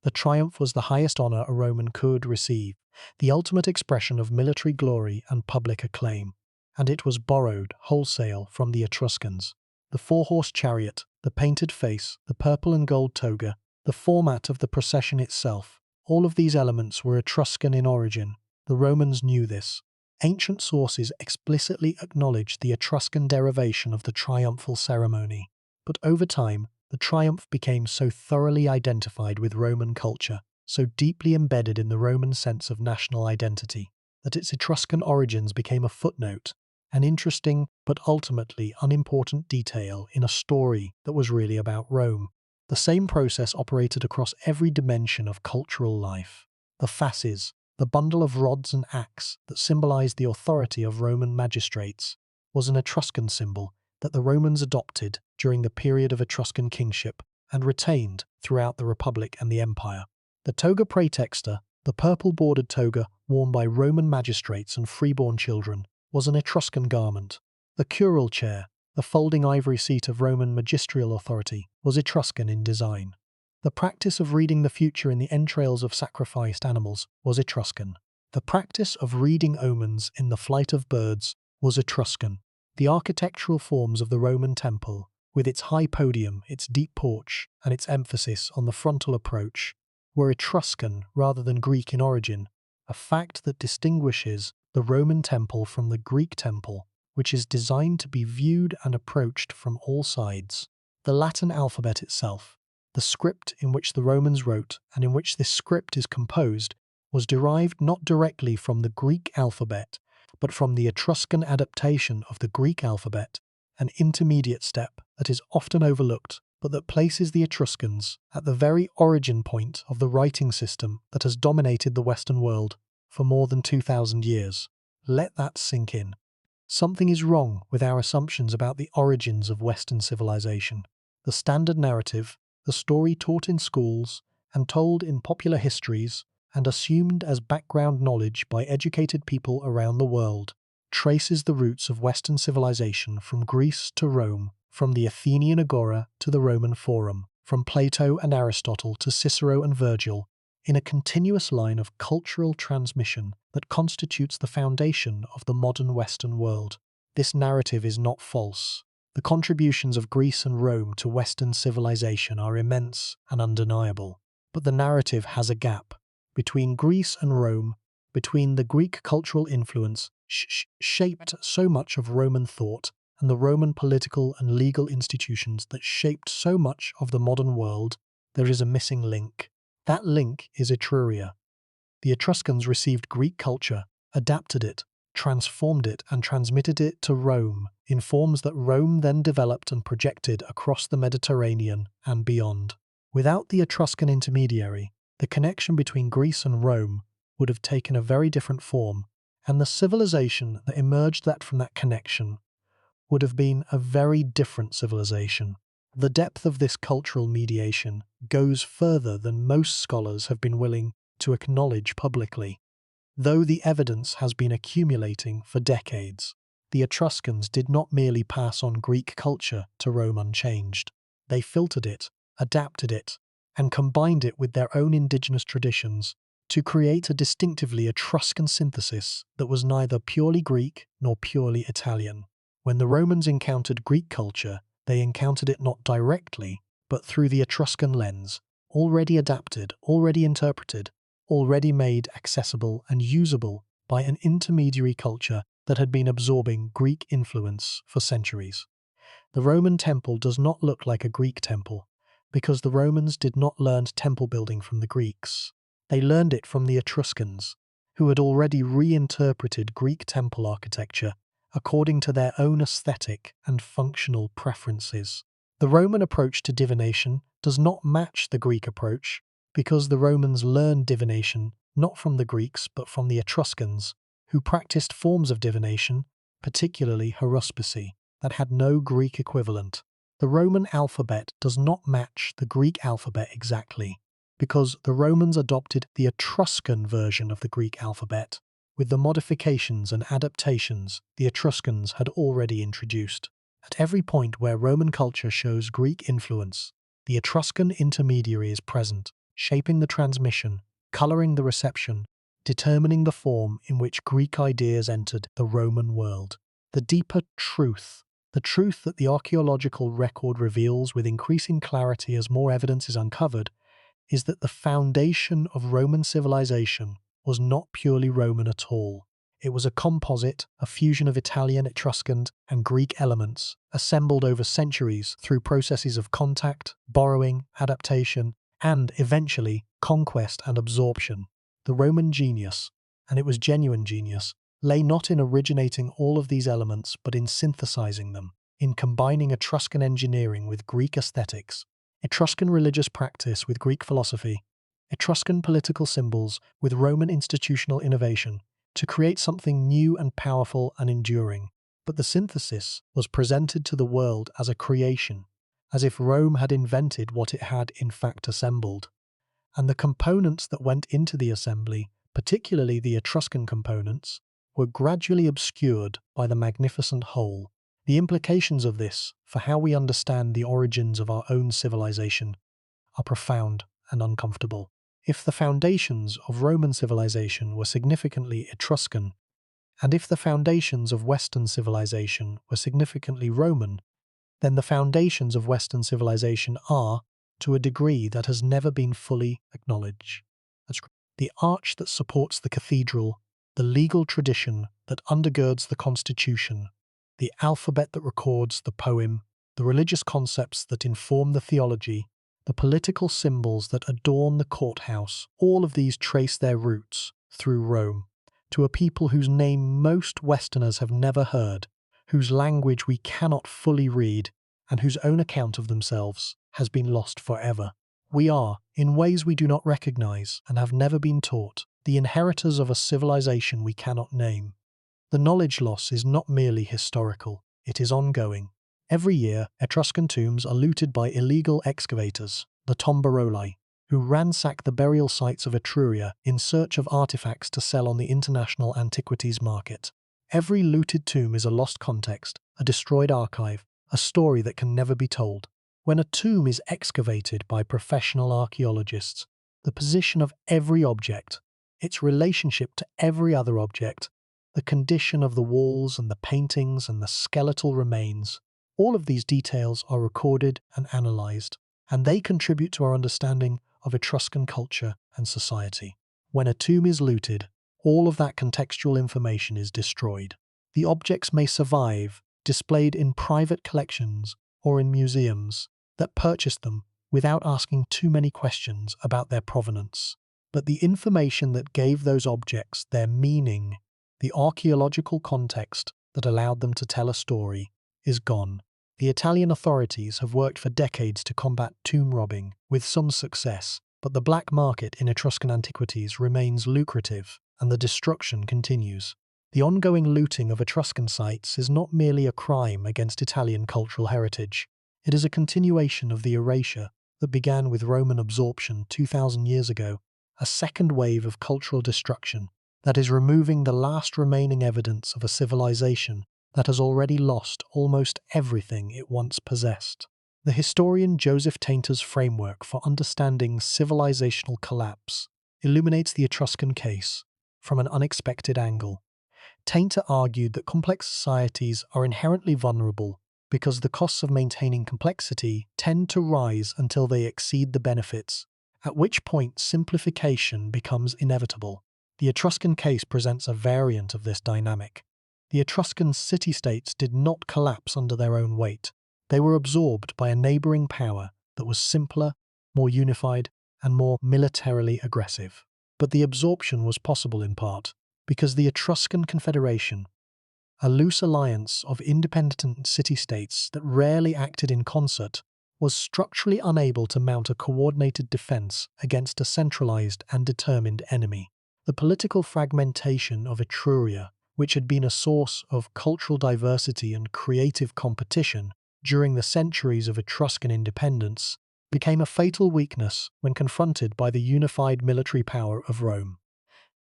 The triumph was the highest honour a Roman could receive, the ultimate expression of military glory and public acclaim, and it was borrowed wholesale from the Etruscans. The four-horse chariot, the painted face, the purple and gold toga, the format of the procession itself, all of these elements were Etruscan in origin. The Romans knew this. Ancient sources explicitly acknowledge the Etruscan derivation of the triumphal ceremony, but over time, the triumph became so thoroughly identified with Roman culture, so deeply embedded in the Roman sense of national identity, that its Etruscan origins became a footnote, an interesting but ultimately unimportant detail in a story that was really about Rome. The same process operated across every dimension of cultural life. The fasces, the bundle of rods and axe that symbolized the authority of Roman magistrates, was an Etruscan symbol that the Romans adopted during the period of Etruscan kingship and retained throughout the Republic and the Empire. The toga praetexta, the purple-bordered toga worn by Roman magistrates and freeborn children, was an Etruscan garment. The curule chair, the folding ivory seat of Roman magisterial authority, was Etruscan in design. The practice of reading the future in the entrails of sacrificed animals was Etruscan. The practice of reading omens in the flight of birds was Etruscan. The architectural forms of the Roman temple, with its high podium, its deep porch, and its emphasis on the frontal approach, were Etruscan rather than Greek in origin, a fact that distinguishes the Roman temple from the Greek temple, which is designed to be viewed and approached from all sides. The Latin alphabet itself, the script in which the Romans wrote and in which this script is composed, was derived not directly from the Greek alphabet, but from the Etruscan adaptation of the Greek alphabet, an intermediate step that is often overlooked, but that places the Etruscans at the very origin point of the writing system that has dominated the Western world for more than 2,000 years. Let that sink in. Something is wrong with our assumptions about the origins of Western civilization. The standard narrative, the story taught in schools and told in popular histories and assumed as background knowledge by educated people around the world, traces the roots of Western civilization from Greece to Rome, from the Athenian Agora to the Roman Forum, from Plato and Aristotle to Cicero and Virgil, in a continuous line of cultural transmission that constitutes the foundation of the modern Western world. This narrative is not false. The contributions of Greece and Rome to Western civilization are immense and undeniable, but the narrative has a gap. Between Greece and Rome, between the Greek cultural influence shaped so much of Roman thought and the Roman political and legal institutions that shaped so much of the modern world, there is a missing link. That link is Etruria. The Etruscans received Greek culture, adapted it, transformed it, and transmitted it to Rome in forms that Rome then developed and projected across the Mediterranean and beyond. Without the Etruscan intermediary, the connection between Greece and Rome would have taken a very different form, and the civilization that emerged from that connection would have been a very different civilization. The depth of this cultural mediation goes further than most scholars have been willing to acknowledge publicly. Though the evidence has been accumulating for decades, the Etruscans did not merely pass on Greek culture to Rome unchanged. They filtered it, adapted it, and combined it with their own indigenous traditions to create a distinctively Etruscan synthesis that was neither purely Greek nor purely Italian. When the Romans encountered Greek culture, they encountered it not directly, but through the Etruscan lens, already adapted, already interpreted, already made accessible and usable by an intermediary culture that had been absorbing Greek influence for centuries. The Roman temple does not look like a Greek temple, because the Romans did not learn temple building from the Greeks. They learned it from the Etruscans, who had already reinterpreted Greek temple architecture according to their own aesthetic and functional preferences. The Roman approach to divination does not match the Greek approach because the Romans learned divination not from the Greeks but from the Etruscans, who practiced forms of divination, particularly haruspicy, that had no Greek equivalent. The Roman alphabet does not match the Greek alphabet exactly, because the Romans adopted the Etruscan version of the Greek alphabet, with the modifications and adaptations the Etruscans had already introduced. At every point where Roman culture shows Greek influence, the Etruscan intermediary is present, shaping the transmission, colouring the reception, determining the form in which Greek ideas entered the Roman world. The deeper truth, the truth that the archaeological record reveals with increasing clarity as more evidence is uncovered, is that the foundation of Roman civilization was not purely Roman at all. It was a composite, a fusion of Italian, Etruscan, and Greek elements, assembled over centuries through processes of contact, borrowing, adaptation, and, eventually, conquest and absorption. The Roman genius, and it was genuine genius, lay not in originating all of these elements but in synthesizing them, in combining Etruscan engineering with Greek aesthetics, Etruscan religious practice with Greek philosophy, Etruscan political symbols with Roman institutional innovation, to create something new and powerful and enduring. But the synthesis was presented to the world as a creation, as if Rome had invented what it had in fact assembled. And the components that went into the assembly, particularly the Etruscan components, were gradually obscured by the magnificent whole. The implications of this for how we understand the origins of our own civilization are profound and uncomfortable. If the foundations of Roman civilization were significantly Etruscan, and if the foundations of Western civilization were significantly Roman, then the foundations of Western civilization are, to a degree that has never been fully acknowledged. The arch that supports the cathedral, the legal tradition that undergirds the constitution, the alphabet that records the poem, the religious concepts that inform the theology, the political symbols that adorn the courthouse, all of these trace their roots through Rome, to a people whose name most Westerners have never heard, whose language we cannot fully read, and whose own account of themselves has been lost forever. We are, in ways we do not recognize and have never been taught, the inheritors of a civilization we cannot name. The knowledge loss is not merely historical, it is ongoing. Every year, Etruscan tombs are looted by illegal excavators, the tombaroli, who ransack the burial sites of Etruria in search of artifacts to sell on the international antiquities market. Every looted tomb is a lost context, a destroyed archive, a story that can never be told. When a tomb is excavated by professional archaeologists, the position of every object, its relationship to every other object, the condition of the walls and the paintings and the skeletal remains, all of these details are recorded and analysed, and they contribute to our understanding of Etruscan culture and society. When a tomb is looted, all of that contextual information is destroyed. The objects may survive, displayed in private collections or in museums that purchased them without asking too many questions about their provenance. But the information that gave those objects their meaning, the archaeological context that allowed them to tell a story, is gone. The Italian authorities have worked for decades to combat tomb robbing, with some success, but the black market in Etruscan antiquities remains lucrative, and the destruction continues. The ongoing looting of Etruscan sites is not merely a crime against Italian cultural heritage. It is a continuation of the erasure that began with Roman absorption 2,000 years ago, a second wave of cultural destruction that is removing the last remaining evidence of a civilization that has already lost almost everything it once possessed. The historian Joseph Tainter's framework for understanding civilizational collapse illuminates the Etruscan case from an unexpected angle. Tainter argued that complex societies are inherently vulnerable because the costs of maintaining complexity tend to rise until they exceed the benefits, at which point simplification becomes inevitable. The Etruscan case presents a variant of this dynamic. The Etruscan city-states did not collapse under their own weight. They were absorbed by a neighboring power that was simpler, more unified, and more militarily aggressive. But the absorption was possible in part because the Etruscan Confederation, a loose alliance of independent city-states that rarely acted in concert, was structurally unable to mount a coordinated defense against a centralized and determined enemy. The political fragmentation of Etruria, which had been a source of cultural diversity and creative competition during the centuries of Etruscan independence, became a fatal weakness when confronted by the unified military power of Rome.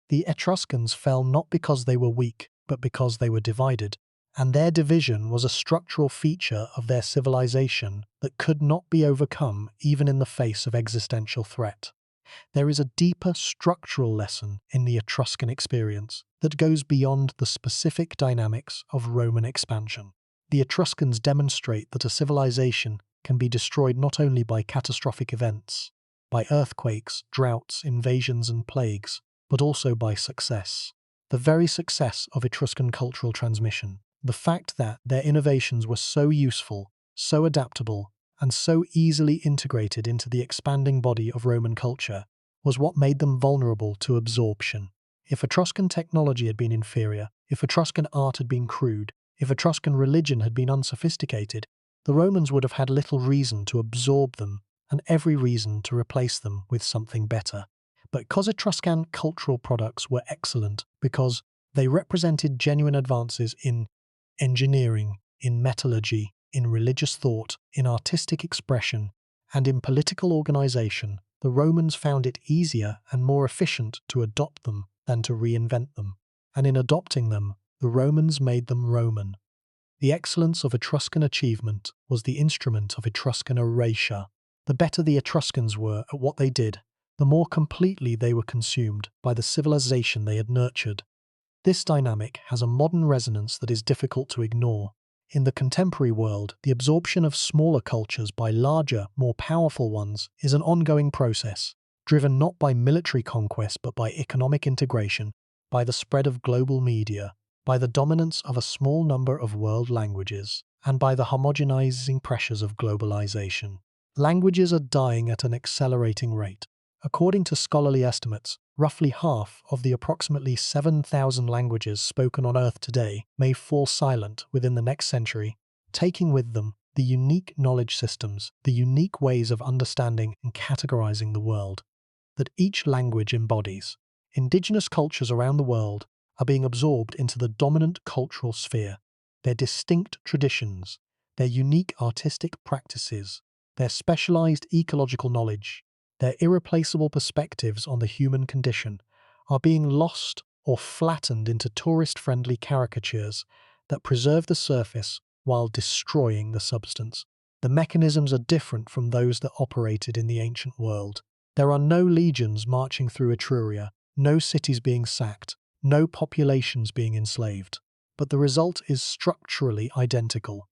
The Etruscans fell not because they were weak, but because they were divided, and their division was a structural feature of their civilization that could not be overcome even in the face of existential threat. There is a deeper structural lesson in the Etruscan experience that goes beyond the specific dynamics of Roman expansion. The Etruscans demonstrate that a civilization can be destroyed not only by catastrophic events, by earthquakes, droughts, invasions, and plagues, but also by success. The very success of Etruscan cultural transmission, the fact that their innovations were so useful, so adaptable, and so easily integrated into the expanding body of Roman culture, was what made them vulnerable to absorption. If Etruscan technology had been inferior, if Etruscan art had been crude, if Etruscan religion had been unsophisticated, the Romans would have had little reason to absorb them and every reason to replace them with something better. But because Etruscan cultural products were excellent, because they represented genuine advances in engineering, in metallurgy, in religious thought, in artistic expression, and in political organization, the Romans found it easier and more efficient to adopt them than to reinvent them. And in adopting them, the Romans made them Roman. The excellence of Etruscan achievement was the instrument of Etruscan erasure. The better the Etruscans were at what they did, the more completely they were consumed by the civilization they had nurtured. This dynamic has a modern resonance that is difficult to ignore. In the contemporary world, the absorption of smaller cultures by larger, more powerful ones is an ongoing process, driven not by military conquest but by economic integration, by the spread of global media, by the dominance of a small number of world languages, and by the homogenizing pressures of globalization. Languages are dying at an accelerating rate. According to scholarly estimates, roughly half of the approximately 7,000 languages spoken on Earth today may fall silent within the next century, taking with them the unique knowledge systems, the unique ways of understanding and categorizing the world that each language embodies. Indigenous cultures around the world are being absorbed into the dominant cultural sphere. Their distinct traditions, their unique artistic practices, their specialized ecological knowledge, their irreplaceable perspectives on the human condition are being lost or flattened into tourist-friendly caricatures that preserve the surface while destroying the substance. The mechanisms are different from those that operated in the ancient world. There are no legions marching through Etruria, no cities being sacked, no populations being enslaved. But the result is structurally identical.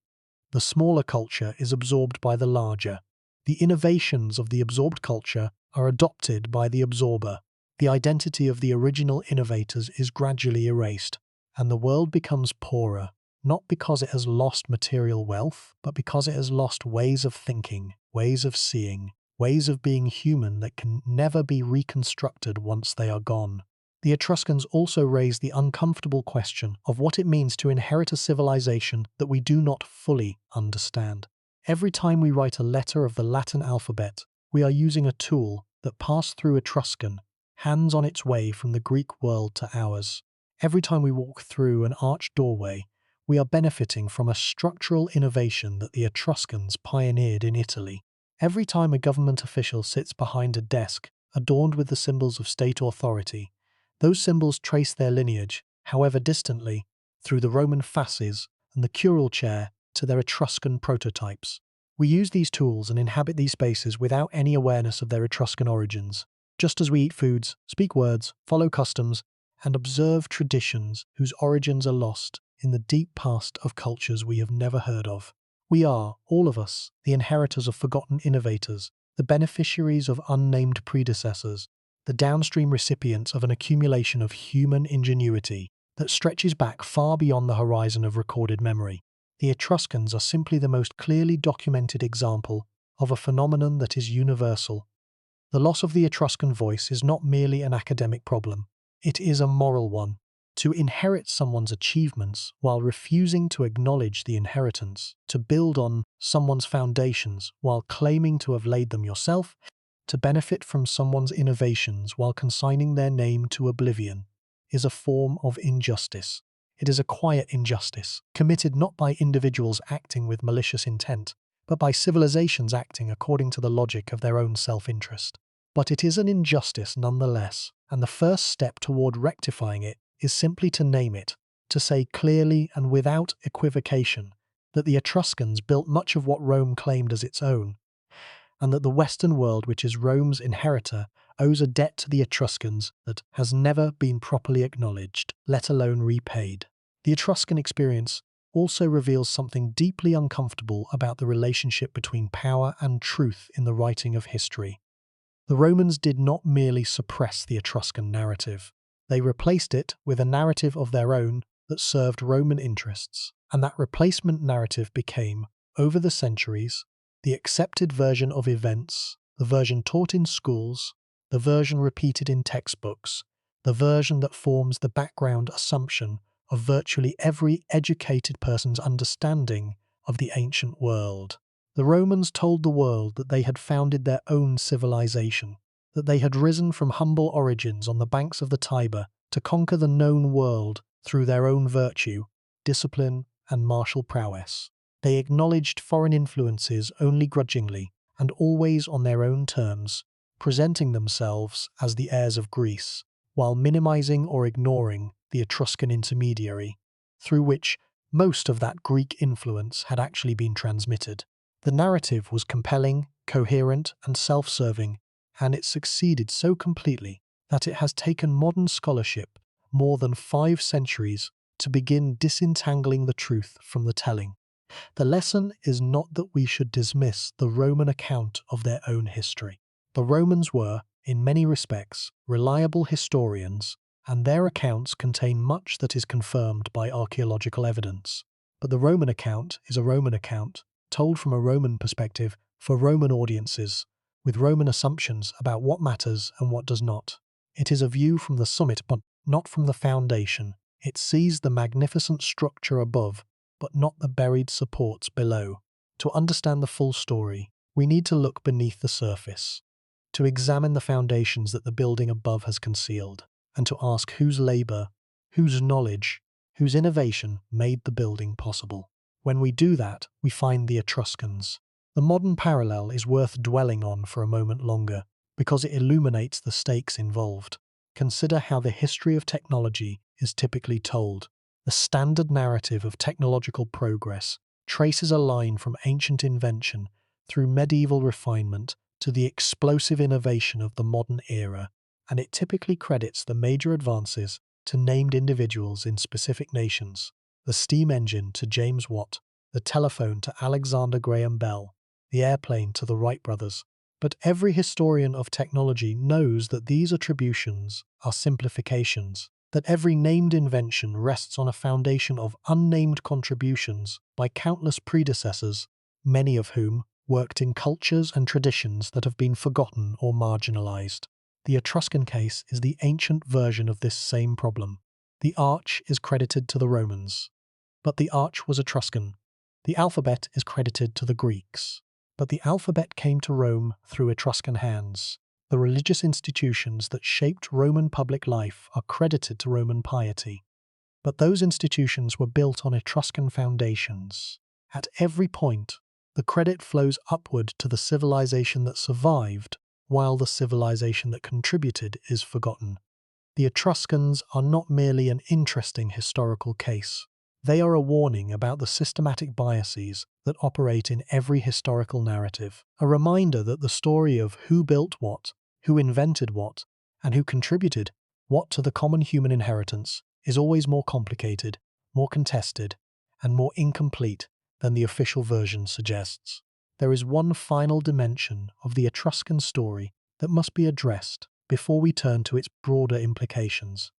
The smaller culture is absorbed by the larger. The innovations of the absorbed culture are adopted by the absorber. The identity of the original innovators is gradually erased, and the world becomes poorer, not because it has lost material wealth, but because it has lost ways of thinking, ways of seeing, ways of being human that can never be reconstructed once they are gone. The Etruscans also raised the uncomfortable question of what it means to inherit a civilization that we do not fully understand. Every time we write a letter of the Latin alphabet, we are using a tool that passed through Etruscan, hands on its way from the Greek world to ours. Every time we walk through an arched doorway, we are benefiting from a structural innovation that the Etruscans pioneered in Italy. Every time a government official sits behind a desk adorned with the symbols of state authority, those symbols trace their lineage, however distantly, through the Roman fasces and the curule chair to their Etruscan prototypes. We use these tools and inhabit these spaces without any awareness of their Etruscan origins, just as we eat foods, speak words, follow customs, and observe traditions whose origins are lost in the deep past of cultures we have never heard of. We are, all of us, the inheritors of forgotten innovators, the beneficiaries of unnamed predecessors, the downstream recipients of an accumulation of human ingenuity that stretches back far beyond the horizon of recorded memory. The Etruscans are simply the most clearly documented example of a phenomenon that is universal. The loss of the Etruscan voice is not merely an academic problem, it is a moral one. To inherit someone's achievements while refusing to acknowledge the inheritance, to build on someone's foundations while claiming to have laid them yourself, to benefit from someone's innovations while consigning their name to oblivion, is a form of injustice. It is a quiet injustice, committed not by individuals acting with malicious intent, but by civilizations acting according to the logic of their own self-interest. But it is an injustice nonetheless, and the first step toward rectifying it is simply to name it, to say clearly and without equivocation that the Etruscans built much of what Rome claimed as its own, and that the Western world, which is Rome's inheritor, owes a debt to the Etruscans that has never been properly acknowledged, let alone repaid. The Etruscan experience also reveals something deeply uncomfortable about the relationship between power and truth in the writing of history. The Romans did not merely suppress the Etruscan narrative. They replaced it with a narrative of their own that served Roman interests, and that replacement narrative became, over the centuries, the accepted version of events, the version taught in schools, the version repeated in textbooks, the version that forms the background assumption of virtually every educated person's understanding of the ancient world. The Romans told the world that they had founded their own civilization, that they had risen from humble origins on the banks of the Tiber to conquer the known world through their own virtue, discipline, and martial prowess. They acknowledged foreign influences only grudgingly and always on their own terms, presenting themselves as the heirs of Greece, while minimizing or ignoring the Etruscan intermediary, through which most of that Greek influence had actually been transmitted. The narrative was compelling, coherent, and self-serving, and it succeeded so completely that it has taken modern scholarship more than 5 centuries to begin disentangling the truth from the telling. The lesson is not that we should dismiss the Roman account of their own history. The Romans were, in many respects, reliable historians, and their accounts contain much that is confirmed by archaeological evidence. But the Roman account is a Roman account, told from a Roman perspective for Roman audiences, with Roman assumptions about what matters and what does not. It is a view from the summit but not from the foundation. It sees the magnificent structure above, but not the buried supports below. To understand the full story, we need to look beneath the surface, to examine the foundations that the building above has concealed, and to ask whose labor, whose knowledge, whose innovation made the building possible. When we do that, we find the Etruscans. The modern parallel is worth dwelling on for a moment longer, because it illuminates the stakes involved. Consider how the history of technology is typically told. The standard narrative of technological progress traces a line from ancient invention through medieval refinement to the explosive innovation of the modern era, and it typically credits the major advances to named individuals in specific nations: the steam engine to James Watt, the telephone to Alexander Graham Bell, the airplane to the Wright brothers. But every historian of technology knows that these attributions are simplifications, that every named invention rests on a foundation of unnamed contributions by countless predecessors, many of whom worked in cultures and traditions that have been forgotten or marginalized. The Etruscan case is the ancient version of this same problem. The arch is credited to the Romans, but the arch was Etruscan. The alphabet is credited to the Greeks, but the alphabet came to Rome through Etruscan hands. The religious institutions that shaped Roman public life are credited to Roman piety, but those institutions were built on Etruscan foundations. At every point, the credit flows upward to the civilization that survived, while the civilization that contributed is forgotten. The Etruscans are not merely an interesting historical case. They are a warning about the systematic biases that operate in every historical narrative, a reminder that the story of who built what, who invented what, and who contributed what to the common human inheritance is always more complicated, more contested, and more incomplete than the official version suggests. There is one final dimension of the Etruscan story that must be addressed before we turn to its broader implications.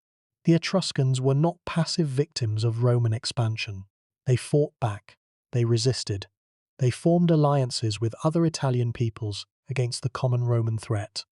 The Etruscans were not passive victims of Roman expansion. They fought back. They resisted. They formed alliances with other Italian peoples against the common Roman threat.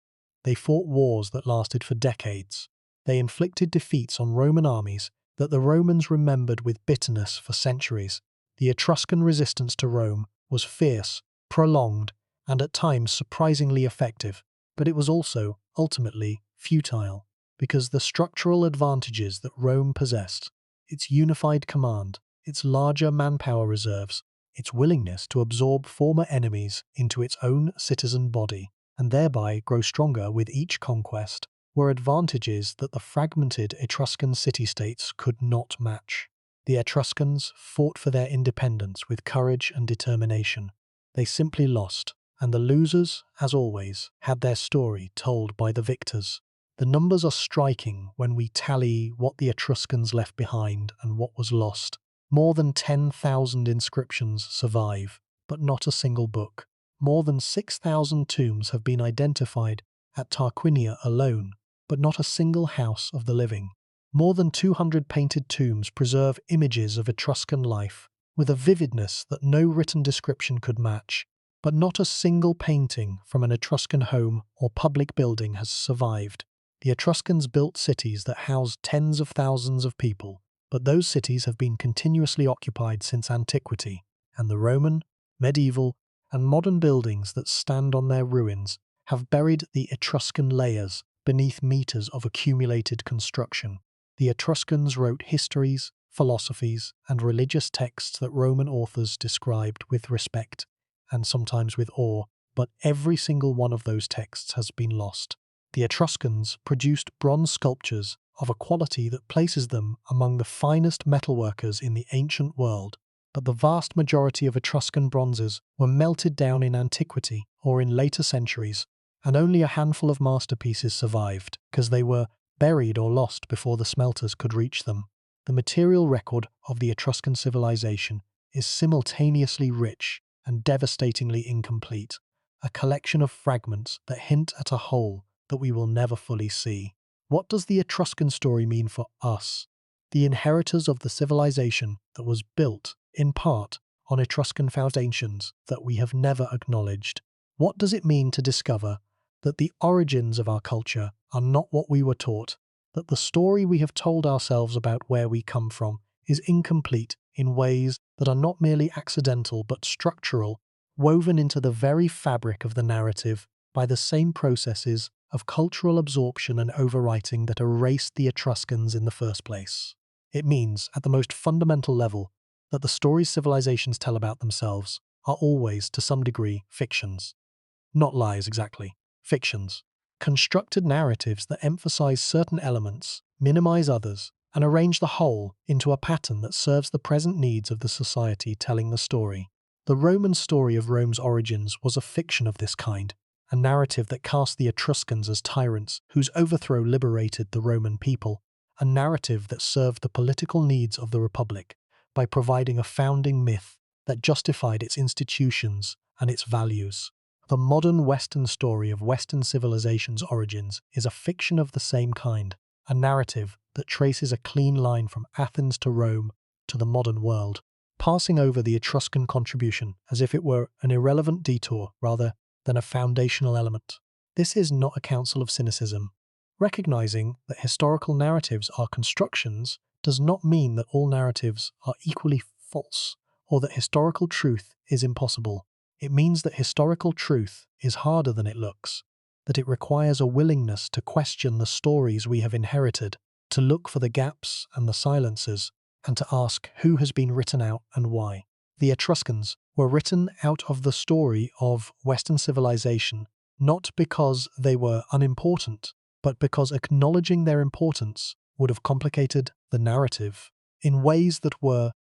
They fought wars that lasted for decades. They inflicted defeats on Roman armies that the Romans remembered with bitterness for centuries. The Etruscan resistance to Rome was fierce, prolonged, and at times surprisingly effective, but it was also, ultimately, futile, because the structural advantages that Rome possessed, its unified command, its larger manpower reserves, its willingness to absorb former enemies into its own citizen body, and thereby grow stronger with each conquest, were advantages that the fragmented Etruscan city-states could not match. The Etruscans fought for their independence with courage and determination. They simply lost, and the losers, as always, had their story told by the victors. The numbers are striking when we tally what the Etruscans left behind and what was lost. More than 10,000 inscriptions survive, but not a single book. More than 6,000 tombs have been identified at Tarquinia alone, but not a single house of the living. More than 200 painted tombs preserve images of Etruscan life, with a vividness that no written description could match, but not a single painting from an Etruscan home or public building has survived. The Etruscans built cities that housed tens of thousands of people, but those cities have been continuously occupied since antiquity, and the Roman, medieval, and modern buildings that stand on their ruins have buried the Etruscan layers beneath meters of accumulated construction. The Etruscans wrote histories, philosophies, and religious texts that Roman authors described with respect, and sometimes with awe, but every single one of those texts has been lost. The Etruscans produced bronze sculptures of a quality that places them among the finest metalworkers in the ancient world, but the vast majority of Etruscan bronzes were melted down in antiquity or in later centuries, and only a handful of masterpieces survived because they were buried or lost before the smelters could reach them. The material record of the Etruscan civilization is simultaneously rich and devastatingly incomplete, a collection of fragments that hint at a whole that we will never fully see. What does the Etruscan story mean for us, the inheritors of the civilization that was built, in part, on Etruscan foundations that we have never acknowledged? What does it mean to discover that the origins of our culture are not what we were taught, that the story we have told ourselves about where we come from is incomplete in ways that are not merely accidental but structural, woven into the very fabric of the narrative by the same processes of cultural absorption and overwriting that erased the Etruscans in the first place? It means, at the most fundamental level, that the stories civilizations tell about themselves are always, to some degree, fictions. Not lies exactly, fictions. Constructed narratives that emphasize certain elements, minimize others, and arrange the whole into a pattern that serves the present needs of the society telling the story. The Roman story of Rome's origins was a fiction of this kind, a narrative that cast the Etruscans as tyrants whose overthrow liberated the Roman people, a narrative that served the political needs of the Republic by providing a founding myth that justified its institutions and its values. The modern Western story of Western civilization's origins is a fiction of the same kind, a narrative that traces a clean line from Athens to Rome to the modern world, passing over the Etruscan contribution as if it were an irrelevant detour rather than a foundational element. This is not a counsel of cynicism. Recognizing that historical narratives are constructions does not mean that all narratives are equally false or that historical truth is impossible. It means that historical truth is harder than it looks, that it requires a willingness to question the stories we have inherited, to look for the gaps and the silences, and to ask who has been written out and why. The Etruscans were written out of the story of Western civilization, not because they were unimportant, but because acknowledging their importance would have complicated the narrative in ways that were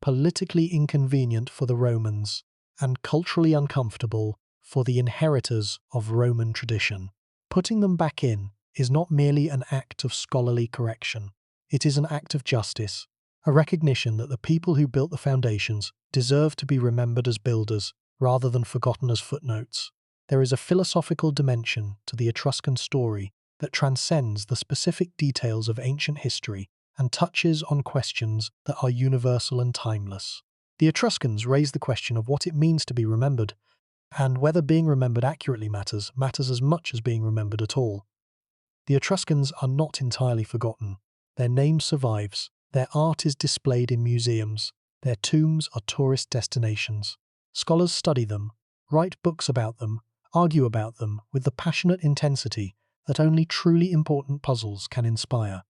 politically inconvenient for the Romans and culturally uncomfortable for the inheritors of Roman tradition. Putting them back in is not merely an act of scholarly correction. It is an act of justice, a recognition that the people who built the foundations deserve to be remembered as builders rather than forgotten as footnotes. There is a philosophical dimension to the Etruscan story that transcends the specific details of ancient history and touches on questions that are universal and timeless. The Etruscans raise the question of what it means to be remembered, and whether being remembered accurately matters as much as being remembered at all. The Etruscans are not entirely forgotten. Their name survives, their art is displayed in museums, their tombs are tourist destinations. Scholars study them, write books about them, argue about them with the passionate intensity that only truly important puzzles can inspire.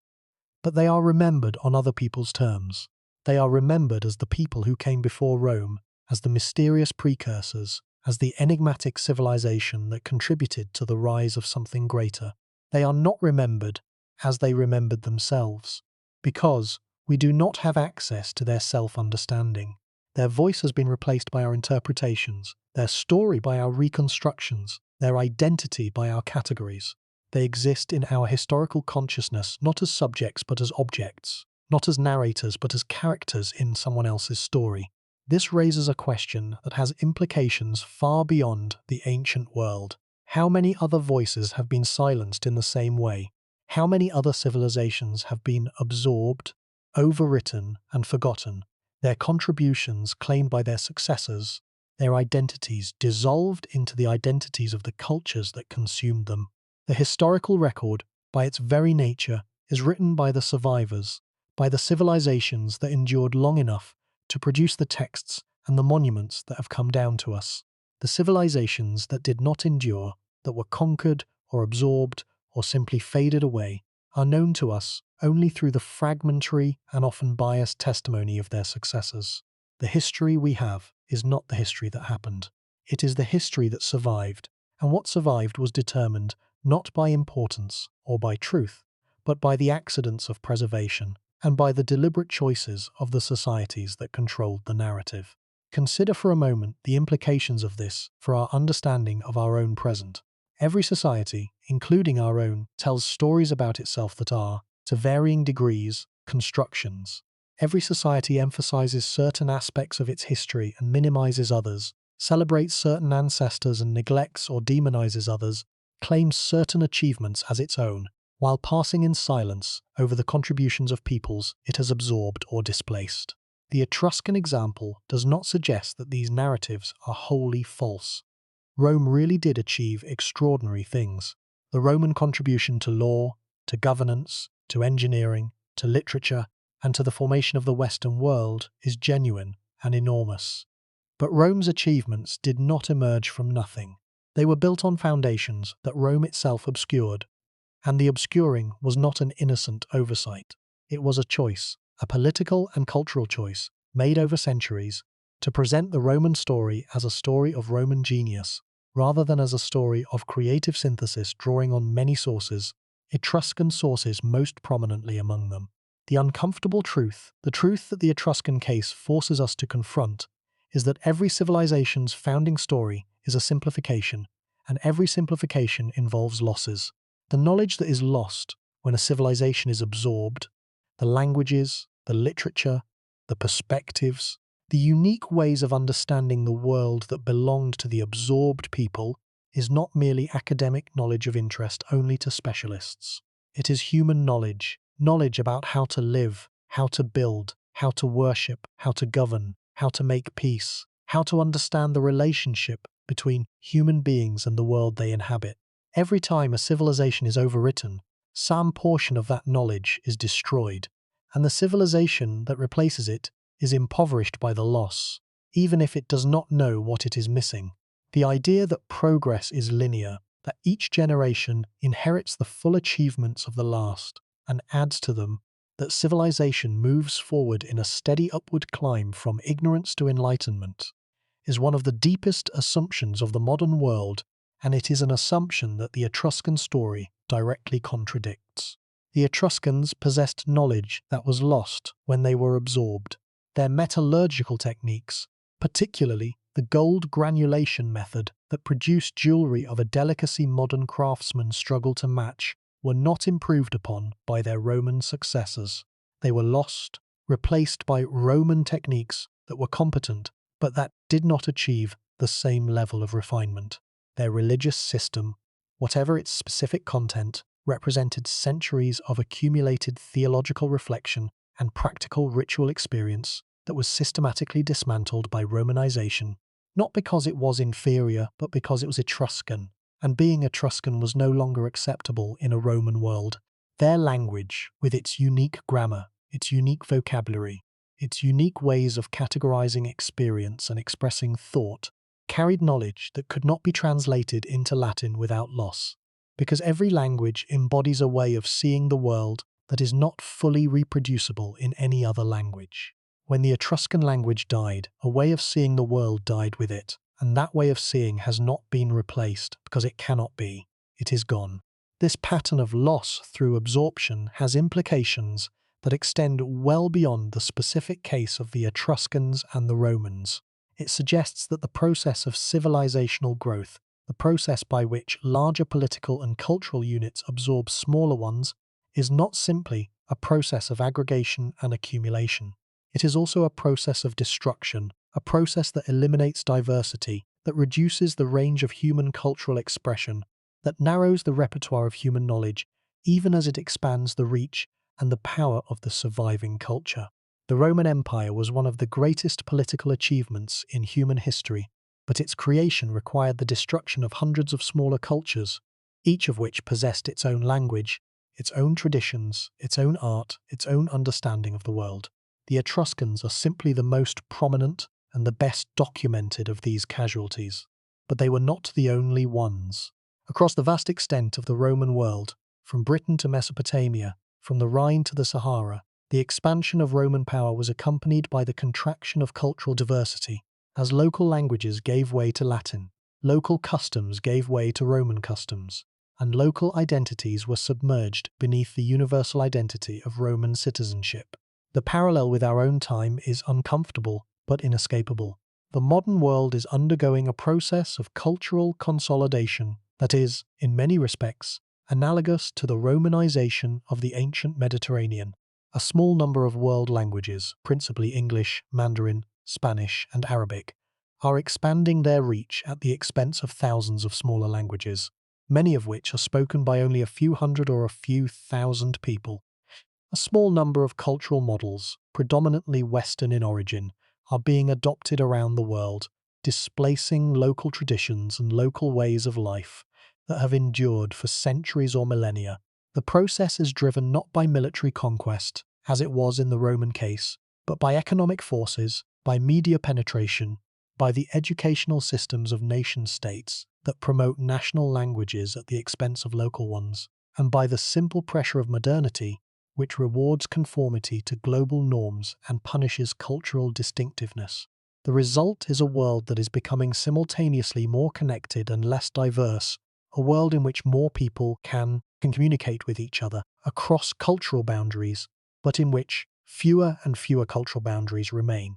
But they are remembered on other people's terms. They are remembered as the people who came before Rome, as the mysterious precursors, as the enigmatic civilization that contributed to the rise of something greater. They are not remembered as they remembered themselves, because we do not have access to their self-understanding. Their voice has been replaced by our interpretations, their story by our reconstructions, their identity by our categories. They exist in our historical consciousness not as subjects but as objects, not as narrators but as characters in someone else's story. This raises a question that has implications far beyond the ancient world. How many other voices have been silenced in the same way? How many other civilizations have been absorbed, overwritten, and forgotten, their contributions claimed by their successors, their identities dissolved into the identities of the cultures that consumed them? The historical record, by its very nature, is written by the survivors, by the civilizations that endured long enough to produce the texts and the monuments that have come down to us. The civilizations that did not endure, that were conquered or absorbed or simply faded away, are known to us only through the fragmentary and often biased testimony of their successors. The history we have is not the history that happened. It is the history that survived, and what survived was determined not by importance or by truth, but by the accidents of preservation and by the deliberate choices of the societies that controlled the narrative. Consider for a moment the implications of this for our understanding of our own present. Every society, including our own, tells stories about itself that are, to varying degrees, constructions. Every society emphasizes certain aspects of its history and minimizes others, celebrates certain ancestors and neglects or demonizes others, claims certain achievements as its own, while passing in silence over the contributions of peoples it has absorbed or displaced. The Etruscan example does not suggest that these narratives are wholly false. Rome really did achieve extraordinary things. The Roman contribution to law, to governance, to engineering, to literature, and to the formation of the Western world is genuine and enormous. But Rome's achievements did not emerge from nothing. They were built on foundations that Rome itself obscured, and the obscuring was not an innocent oversight. It was a choice, a political and cultural choice, made over centuries, to present the Roman story as a story of Roman genius, rather than as a story of creative synthesis drawing on many sources, Etruscan sources most prominently among them. The uncomfortable truth, the truth that the Etruscan case forces us to confront, is that every civilization's founding story is a simplification, and every simplification involves losses. The knowledge that is lost when a civilization is absorbed, the languages, the literature, the perspectives, the unique ways of understanding the world that belonged to the absorbed people, is not merely academic knowledge of interest only to specialists. It is human knowledge, knowledge about how to live, how to build, how to worship, how to govern, how to make peace, how to understand the relationship between human beings and the world they inhabit. Every time a civilization is overwritten, some portion of that knowledge is destroyed, and the civilization that replaces it is impoverished by the loss, even if it does not know what it is missing. The idea that progress is linear, that each generation inherits the full achievements of the last and adds to them, that civilization moves forward in a steady upward climb from ignorance to enlightenment, is one of the deepest assumptions of the modern world, and it is an assumption that the Etruscan story directly contradicts. The Etruscans possessed knowledge that was lost when they were absorbed. Their metallurgical techniques, particularly the gold granulation method that produced jewelry of a delicacy modern craftsmen struggle to match, were not improved upon by their Roman successors. They were lost, replaced by Roman techniques that were competent, but that did not achieve the same level of refinement. Their religious system, whatever its specific content, represented centuries of accumulated theological reflection and practical ritual experience that was systematically dismantled by Romanization, not because it was inferior, but because it was Etruscan, and being Etruscan was no longer acceptable in a Roman world. Their language, with its unique grammar, its unique vocabulary, its unique ways of categorizing experience and expressing thought, carried knowledge that could not be translated into Latin without loss, because every language embodies a way of seeing the world that is not fully reproducible in any other language. When the Etruscan language died, a way of seeing the world died with it, and that way of seeing has not been replaced because it cannot be. It is gone. This pattern of loss through absorption has implications that extend well beyond the specific case of the Etruscans and the Romans. It suggests that the process of civilizational growth, the process by which larger political and cultural units absorb smaller ones, is not simply a process of aggregation and accumulation. It is also a process of destruction, a process that eliminates diversity, that reduces the range of human cultural expression, that narrows the repertoire of human knowledge, even as it expands the reach and the power of the surviving culture. The Roman Empire was one of the greatest political achievements in human history, but its creation required the destruction of hundreds of smaller cultures, each of which possessed its own language, its own traditions, its own art, its own understanding of the world. The Etruscans are simply the most prominent and the best documented of these casualties, but they were not the only ones. Across the vast extent of the Roman world, from Britain to Mesopotamia, from the Rhine to the Sahara, the expansion of Roman power was accompanied by the contraction of cultural diversity. As local languages gave way to Latin, local customs gave way to Roman customs, and local identities were submerged beneath the universal identity of Roman citizenship. The parallel with our own time is uncomfortable but inescapable. The modern world is undergoing a process of cultural consolidation that is, in many respects, analogous to the Romanization of the ancient Mediterranean. A small number of world languages, principally English, Mandarin, Spanish, and Arabic, are expanding their reach at the expense of thousands of smaller languages, many of which are spoken by only a few hundred or a few thousand people. A small number of cultural models, predominantly Western in origin, are being adopted around the world, displacing local traditions and local ways of life that have endured for centuries or millennia. The process is driven not by military conquest, as it was in the Roman case, but by economic forces, by media penetration, by the educational systems of nation-states that promote national languages at the expense of local ones, and by the simple pressure of modernity, which rewards conformity to global norms and punishes cultural distinctiveness. The result is a world that is becoming simultaneously more connected and less diverse, a world in which more people can communicate with each other across cultural boundaries, but in which fewer and fewer cultural boundaries remain,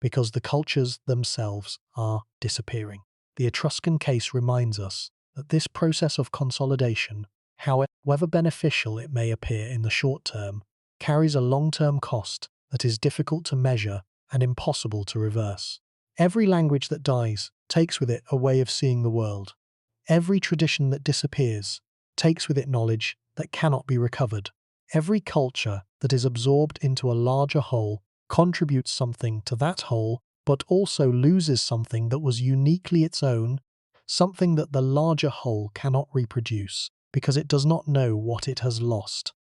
because the cultures themselves are disappearing. The Etruscan case reminds us that this process of consolidation, however beneficial it may appear in the short term, carries a long-term cost that is difficult to measure and impossible to reverse. Every language that dies takes with it a way of seeing the world. Every tradition that disappears takes with it knowledge that cannot be recovered. Every culture that is absorbed into a larger whole contributes something to that whole, but also loses something that was uniquely its own, something that the larger whole cannot reproduce, because it does not know what it has lost.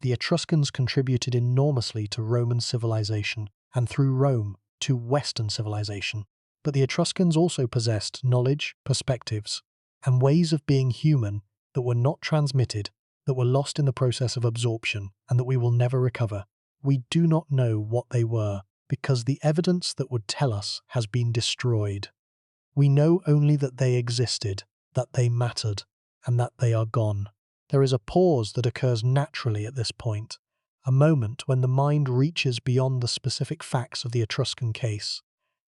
The Etruscans contributed enormously to Roman civilization, and through Rome, to Western civilization. But the Etruscans also possessed knowledge, perspectives, and ways of being human that were not transmitted, that were lost in the process of absorption, and that we will never recover. We do not know what they were, because the evidence that would tell us has been destroyed. We know only that they existed, that they mattered, and that they are gone. There is a pause that occurs naturally at this point, a moment when the mind reaches beyond the specific facts of the Etruscan case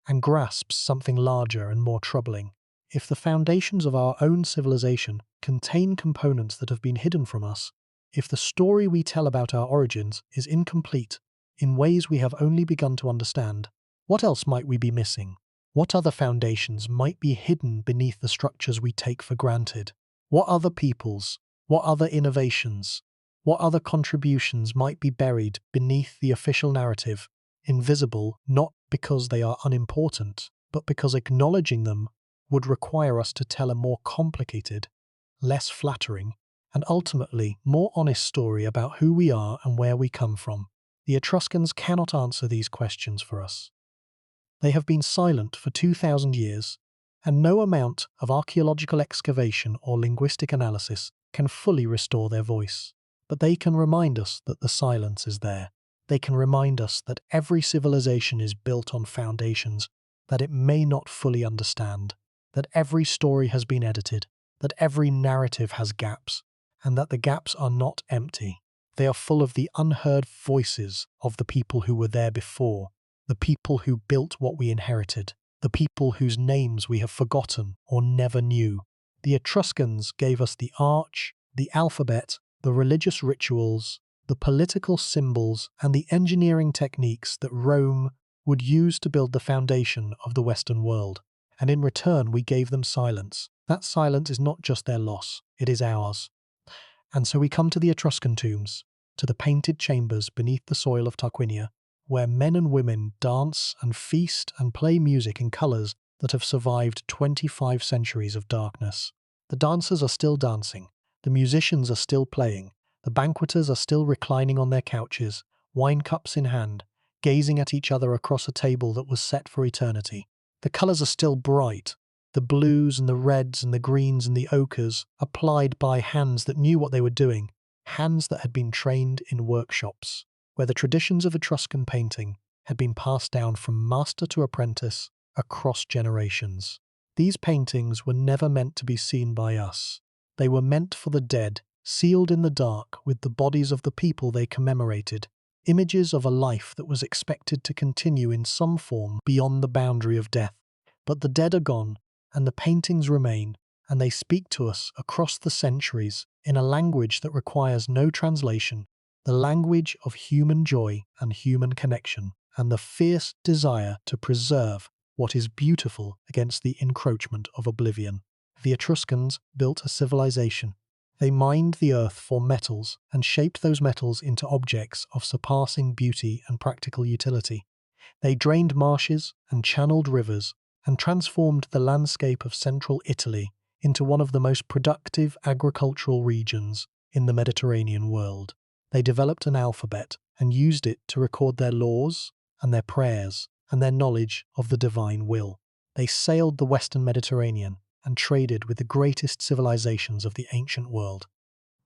and grasps something larger and more troubling. If the foundations of our own civilization contain components that have been hidden from us, if the story we tell about our origins is incomplete in ways we have only begun to understand, what else might we be missing? What other foundations might be hidden beneath the structures we take for granted? What other peoples, What other innovations, what other contributions might be buried beneath the official narrative, invisible not because they are unimportant, but because acknowledging them would require us to tell a more complicated, less flattering, and ultimately more honest story about who we are and where we come from. The Etruscans cannot answer these questions for us. They have been silent for 2,000 years, and no amount of archaeological excavation or linguistic analysis can fully restore their voice. But they can remind us that the silence is there. They can remind us that every civilization is built on foundations that it may not fully understand, that every story has been edited, that every narrative has gaps, and that the gaps are not empty. They are full of the unheard voices of the people who were there before, the people who built what we inherited, the people whose names we have forgotten or never knew. The Etruscans gave us the arch, the alphabet, the religious rituals, the political symbols, and the engineering techniques that Rome would use to build the foundation of the Western world. And in return, we gave them silence. That silence is not just their loss, it is ours. And so we come to the Etruscan tombs, to the painted chambers beneath the soil of Tarquinia, where men and women dance and feast and play music in colours that have survived 25 centuries of darkness. The dancers are still dancing, the musicians are still playing, the banqueters are still reclining on their couches, wine cups in hand, gazing at each other across a table that was set for eternity. The colours are still bright, the blues and the reds and the greens and the ochres, applied by hands that knew what they were doing, hands that had been trained in workshops, where the traditions of Etruscan painting had been passed down from master to apprentice across generations. These paintings were never meant to be seen by us. They were meant for the dead, sealed in the dark with the bodies of the people they commemorated, images of a life that was expected to continue in some form beyond the boundary of death. But the dead are gone, and the paintings remain, and they speak to us across the centuries in a language that requires no translation, the language of human joy and human connection, and the fierce desire to preserve what is beautiful against the encroachment of oblivion. The Etruscans built a civilization. They mined the earth for metals and shaped those metals into objects of surpassing beauty and practical utility. They drained marshes and channeled rivers and transformed the landscape of central Italy into one of the most productive agricultural regions in the Mediterranean world. They developed an alphabet and used it to record their laws and their prayers and their knowledge of the divine will. They sailed the Western Mediterranean and traded with the greatest civilizations of the ancient world.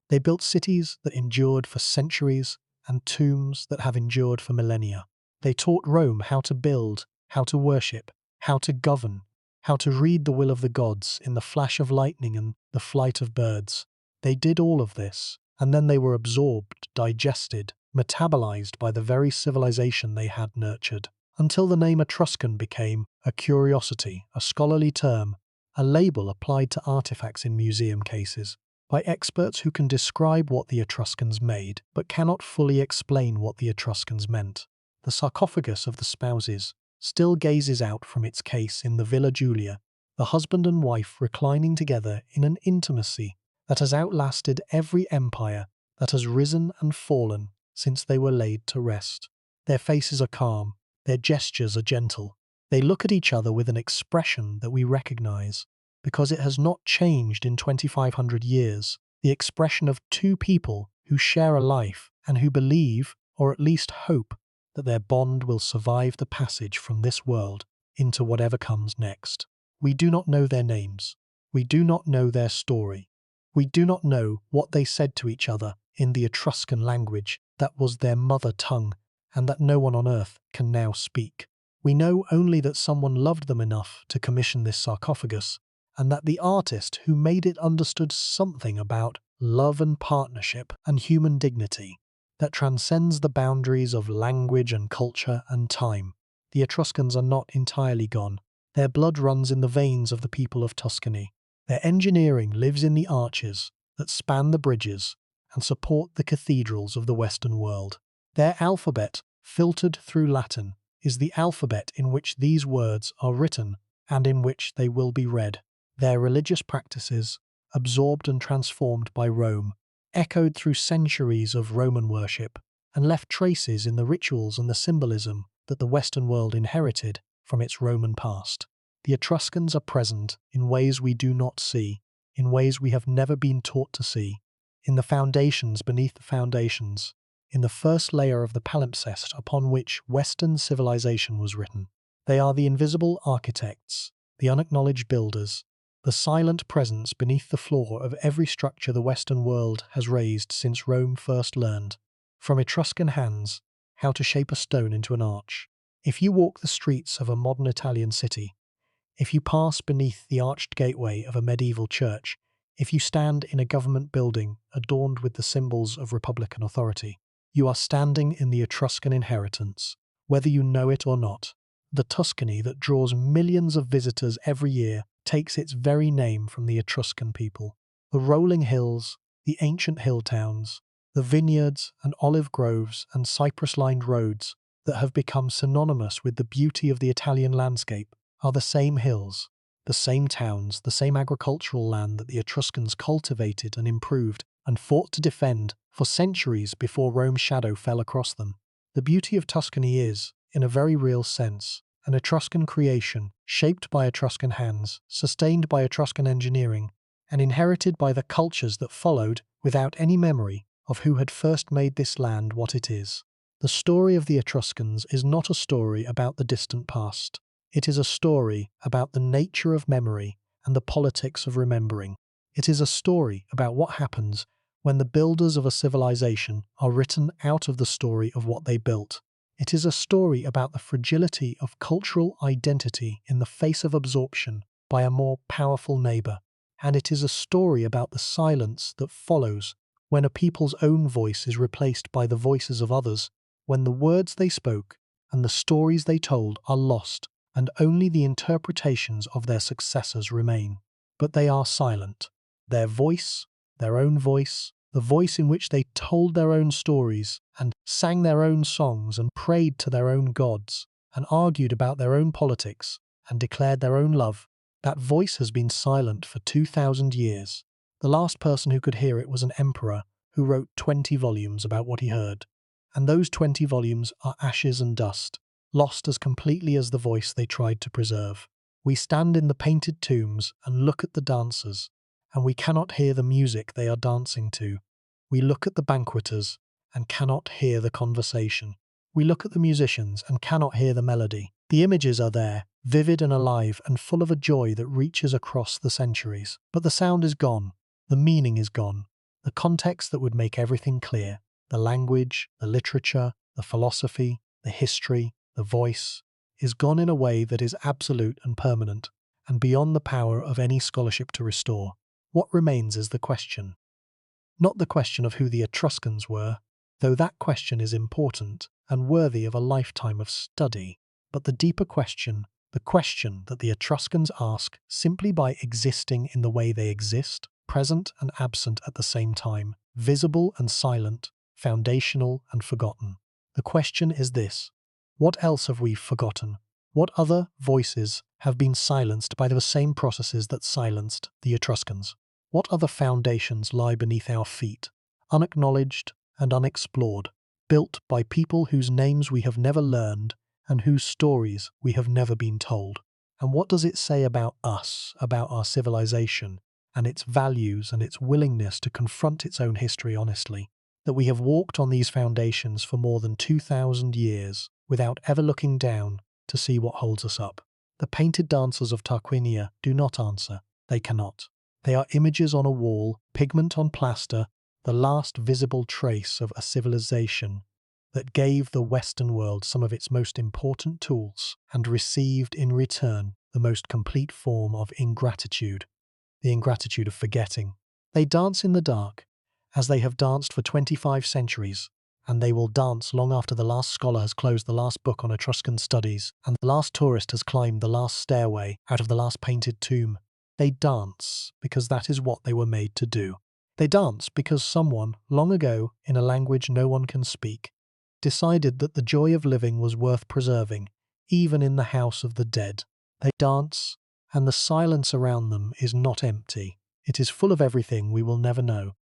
They built cities that endured for centuries and tombs that have endured for millennia. They taught Rome how to build, how to worship, how to govern, how to read the will of the gods in the flash of lightning and the flight of birds. They did all of this, and then they were absorbed, digested, metabolized by the very civilization they had nurtured, until the name Etruscan became a curiosity, a scholarly term, a label applied to artifacts in museum cases, by experts who can describe what the Etruscans made, but cannot fully explain what the Etruscans meant. The sarcophagus of the spouses still gazes out from its case in the Villa Julia, the husband and wife reclining together in an intimacy that has outlasted every empire that has risen and fallen since they were laid to rest. Their faces are calm, their gestures are gentle. They look at each other with an expression that we recognize, because it has not changed in 2,500 years, the expression of two people who share a life and who believe, or at least hope, that their bond will survive the passage from this world into whatever comes next. We do not know their names. We do not know their story. We do not know what they said to each other in the Etruscan language that was their mother tongue and that no one on earth can now speak. We know only that someone loved them enough to commission this sarcophagus, and that the artist who made it understood something about love and partnership and human dignity that transcends the boundaries of language and culture and time. The Etruscans are not entirely gone. Their blood runs in the veins of the people of Tuscany. Their engineering lives in the arches that span the bridges and support the cathedrals of the Western world. Their alphabet, filtered through Latin, is the alphabet in which these words are written and in which they will be read. Their religious practices absorbed and transformed by Rome, echoed through centuries of Roman worship, and left traces in the rituals and the symbolism that the Western world inherited from its Roman past. The Etruscans are present in ways we do not see, in ways we have never been taught to see, in the foundations beneath the foundations, in the first layer of the palimpsest upon which Western civilization was written. They are the invisible architects, the unacknowledged builders, the silent presence beneath the floor of every structure the Western world has raised since Rome first learned, from Etruscan hands, how to shape a stone into an arch. If you walk the streets of a modern Italian city, if you pass beneath the arched gateway of a medieval church, if you stand in a government building adorned with the symbols of republican authority, you are standing in the Etruscan inheritance, whether you know it or not. The Tuscany that draws millions of visitors every year takes its very name from the Etruscan people. The rolling hills, the ancient hill towns, the vineyards and olive groves and cypress-lined roads that have become synonymous with the beauty of the Italian landscape are the same hills, the same towns, the same agricultural land that the Etruscans cultivated and improved and fought to defend for centuries before Rome's shadow fell across them. The beauty of Tuscany is, in a very real sense, an Etruscan creation, shaped by Etruscan hands, sustained by Etruscan engineering, and inherited by the cultures that followed without any memory of who had first made this land what it is. The story of the Etruscans is not a story about the distant past. It is a story about the nature of memory and the politics of remembering. It is a story about what happens when the builders of a civilization are written out of the story of what they built. It is a story about the fragility of cultural identity in the face of absorption by a more powerful neighbor. And it is a story about the silence that follows when a people's own voice is replaced by the voices of others, when the words they spoke and the stories they told are lost and only the interpretations of their successors remain. But they are silent. Their voice, their own voice, the voice in which they told their own stories and sang their own songs and prayed to their own gods and argued about their own politics and declared their own love, that voice has been silent for 2,000 years. The last person who could hear it was an emperor who wrote 20 volumes about what he heard. And those 20 volumes are ashes and dust, lost as completely as the voice they tried to preserve. We stand in the painted tombs and look at the dancers, and we cannot hear the music they are dancing to. We look at the banqueters and cannot hear the conversation. We look at the musicians and cannot hear the melody. The images are there, vivid and alive and full of a joy that reaches across the centuries. But the sound is gone. The meaning is gone. The context that would make everything clear. The language, the literature, the philosophy, the history, the voice, is gone in a way that is absolute and permanent, and beyond the power of any scholarship to restore. What remains is the question. Not the question of who the Etruscans were, though that question is important and worthy of a lifetime of study, but the deeper question, the question that the Etruscans ask simply by existing in the way they exist, present and absent at the same time, visible and silent, foundational and forgotten. The question is this: what else have we forgotten? What other voices have been silenced by the same processes that silenced the Etruscans? What other foundations lie beneath our feet, unacknowledged and unexplored, built by people whose names we have never learned and whose stories we have never been told? And what does it say about us, about our civilization, and its values and its willingness to confront its own history honestly, that we have walked on these foundations for more than 2,000 years without ever looking down to see what holds us up? The painted dancers of Tarquinia do not answer. They cannot. They are images on a wall, pigment on plaster, the last visible trace of a civilization that gave the Western world some of its most important tools and received in return the most complete form of ingratitude, the ingratitude of forgetting. They dance in the dark, as they have danced for 25 centuries, and they will dance long after the last scholar has closed the last book on Etruscan studies and the last tourist has climbed the last stairway out of the last painted tomb. They dance because that is what they were made to do. They dance because someone, long ago, in a language no one can speak, decided that the joy of living was worth preserving, even in the house of the dead. They dance, and the silence around them is not empty. It is full of everything we will never know.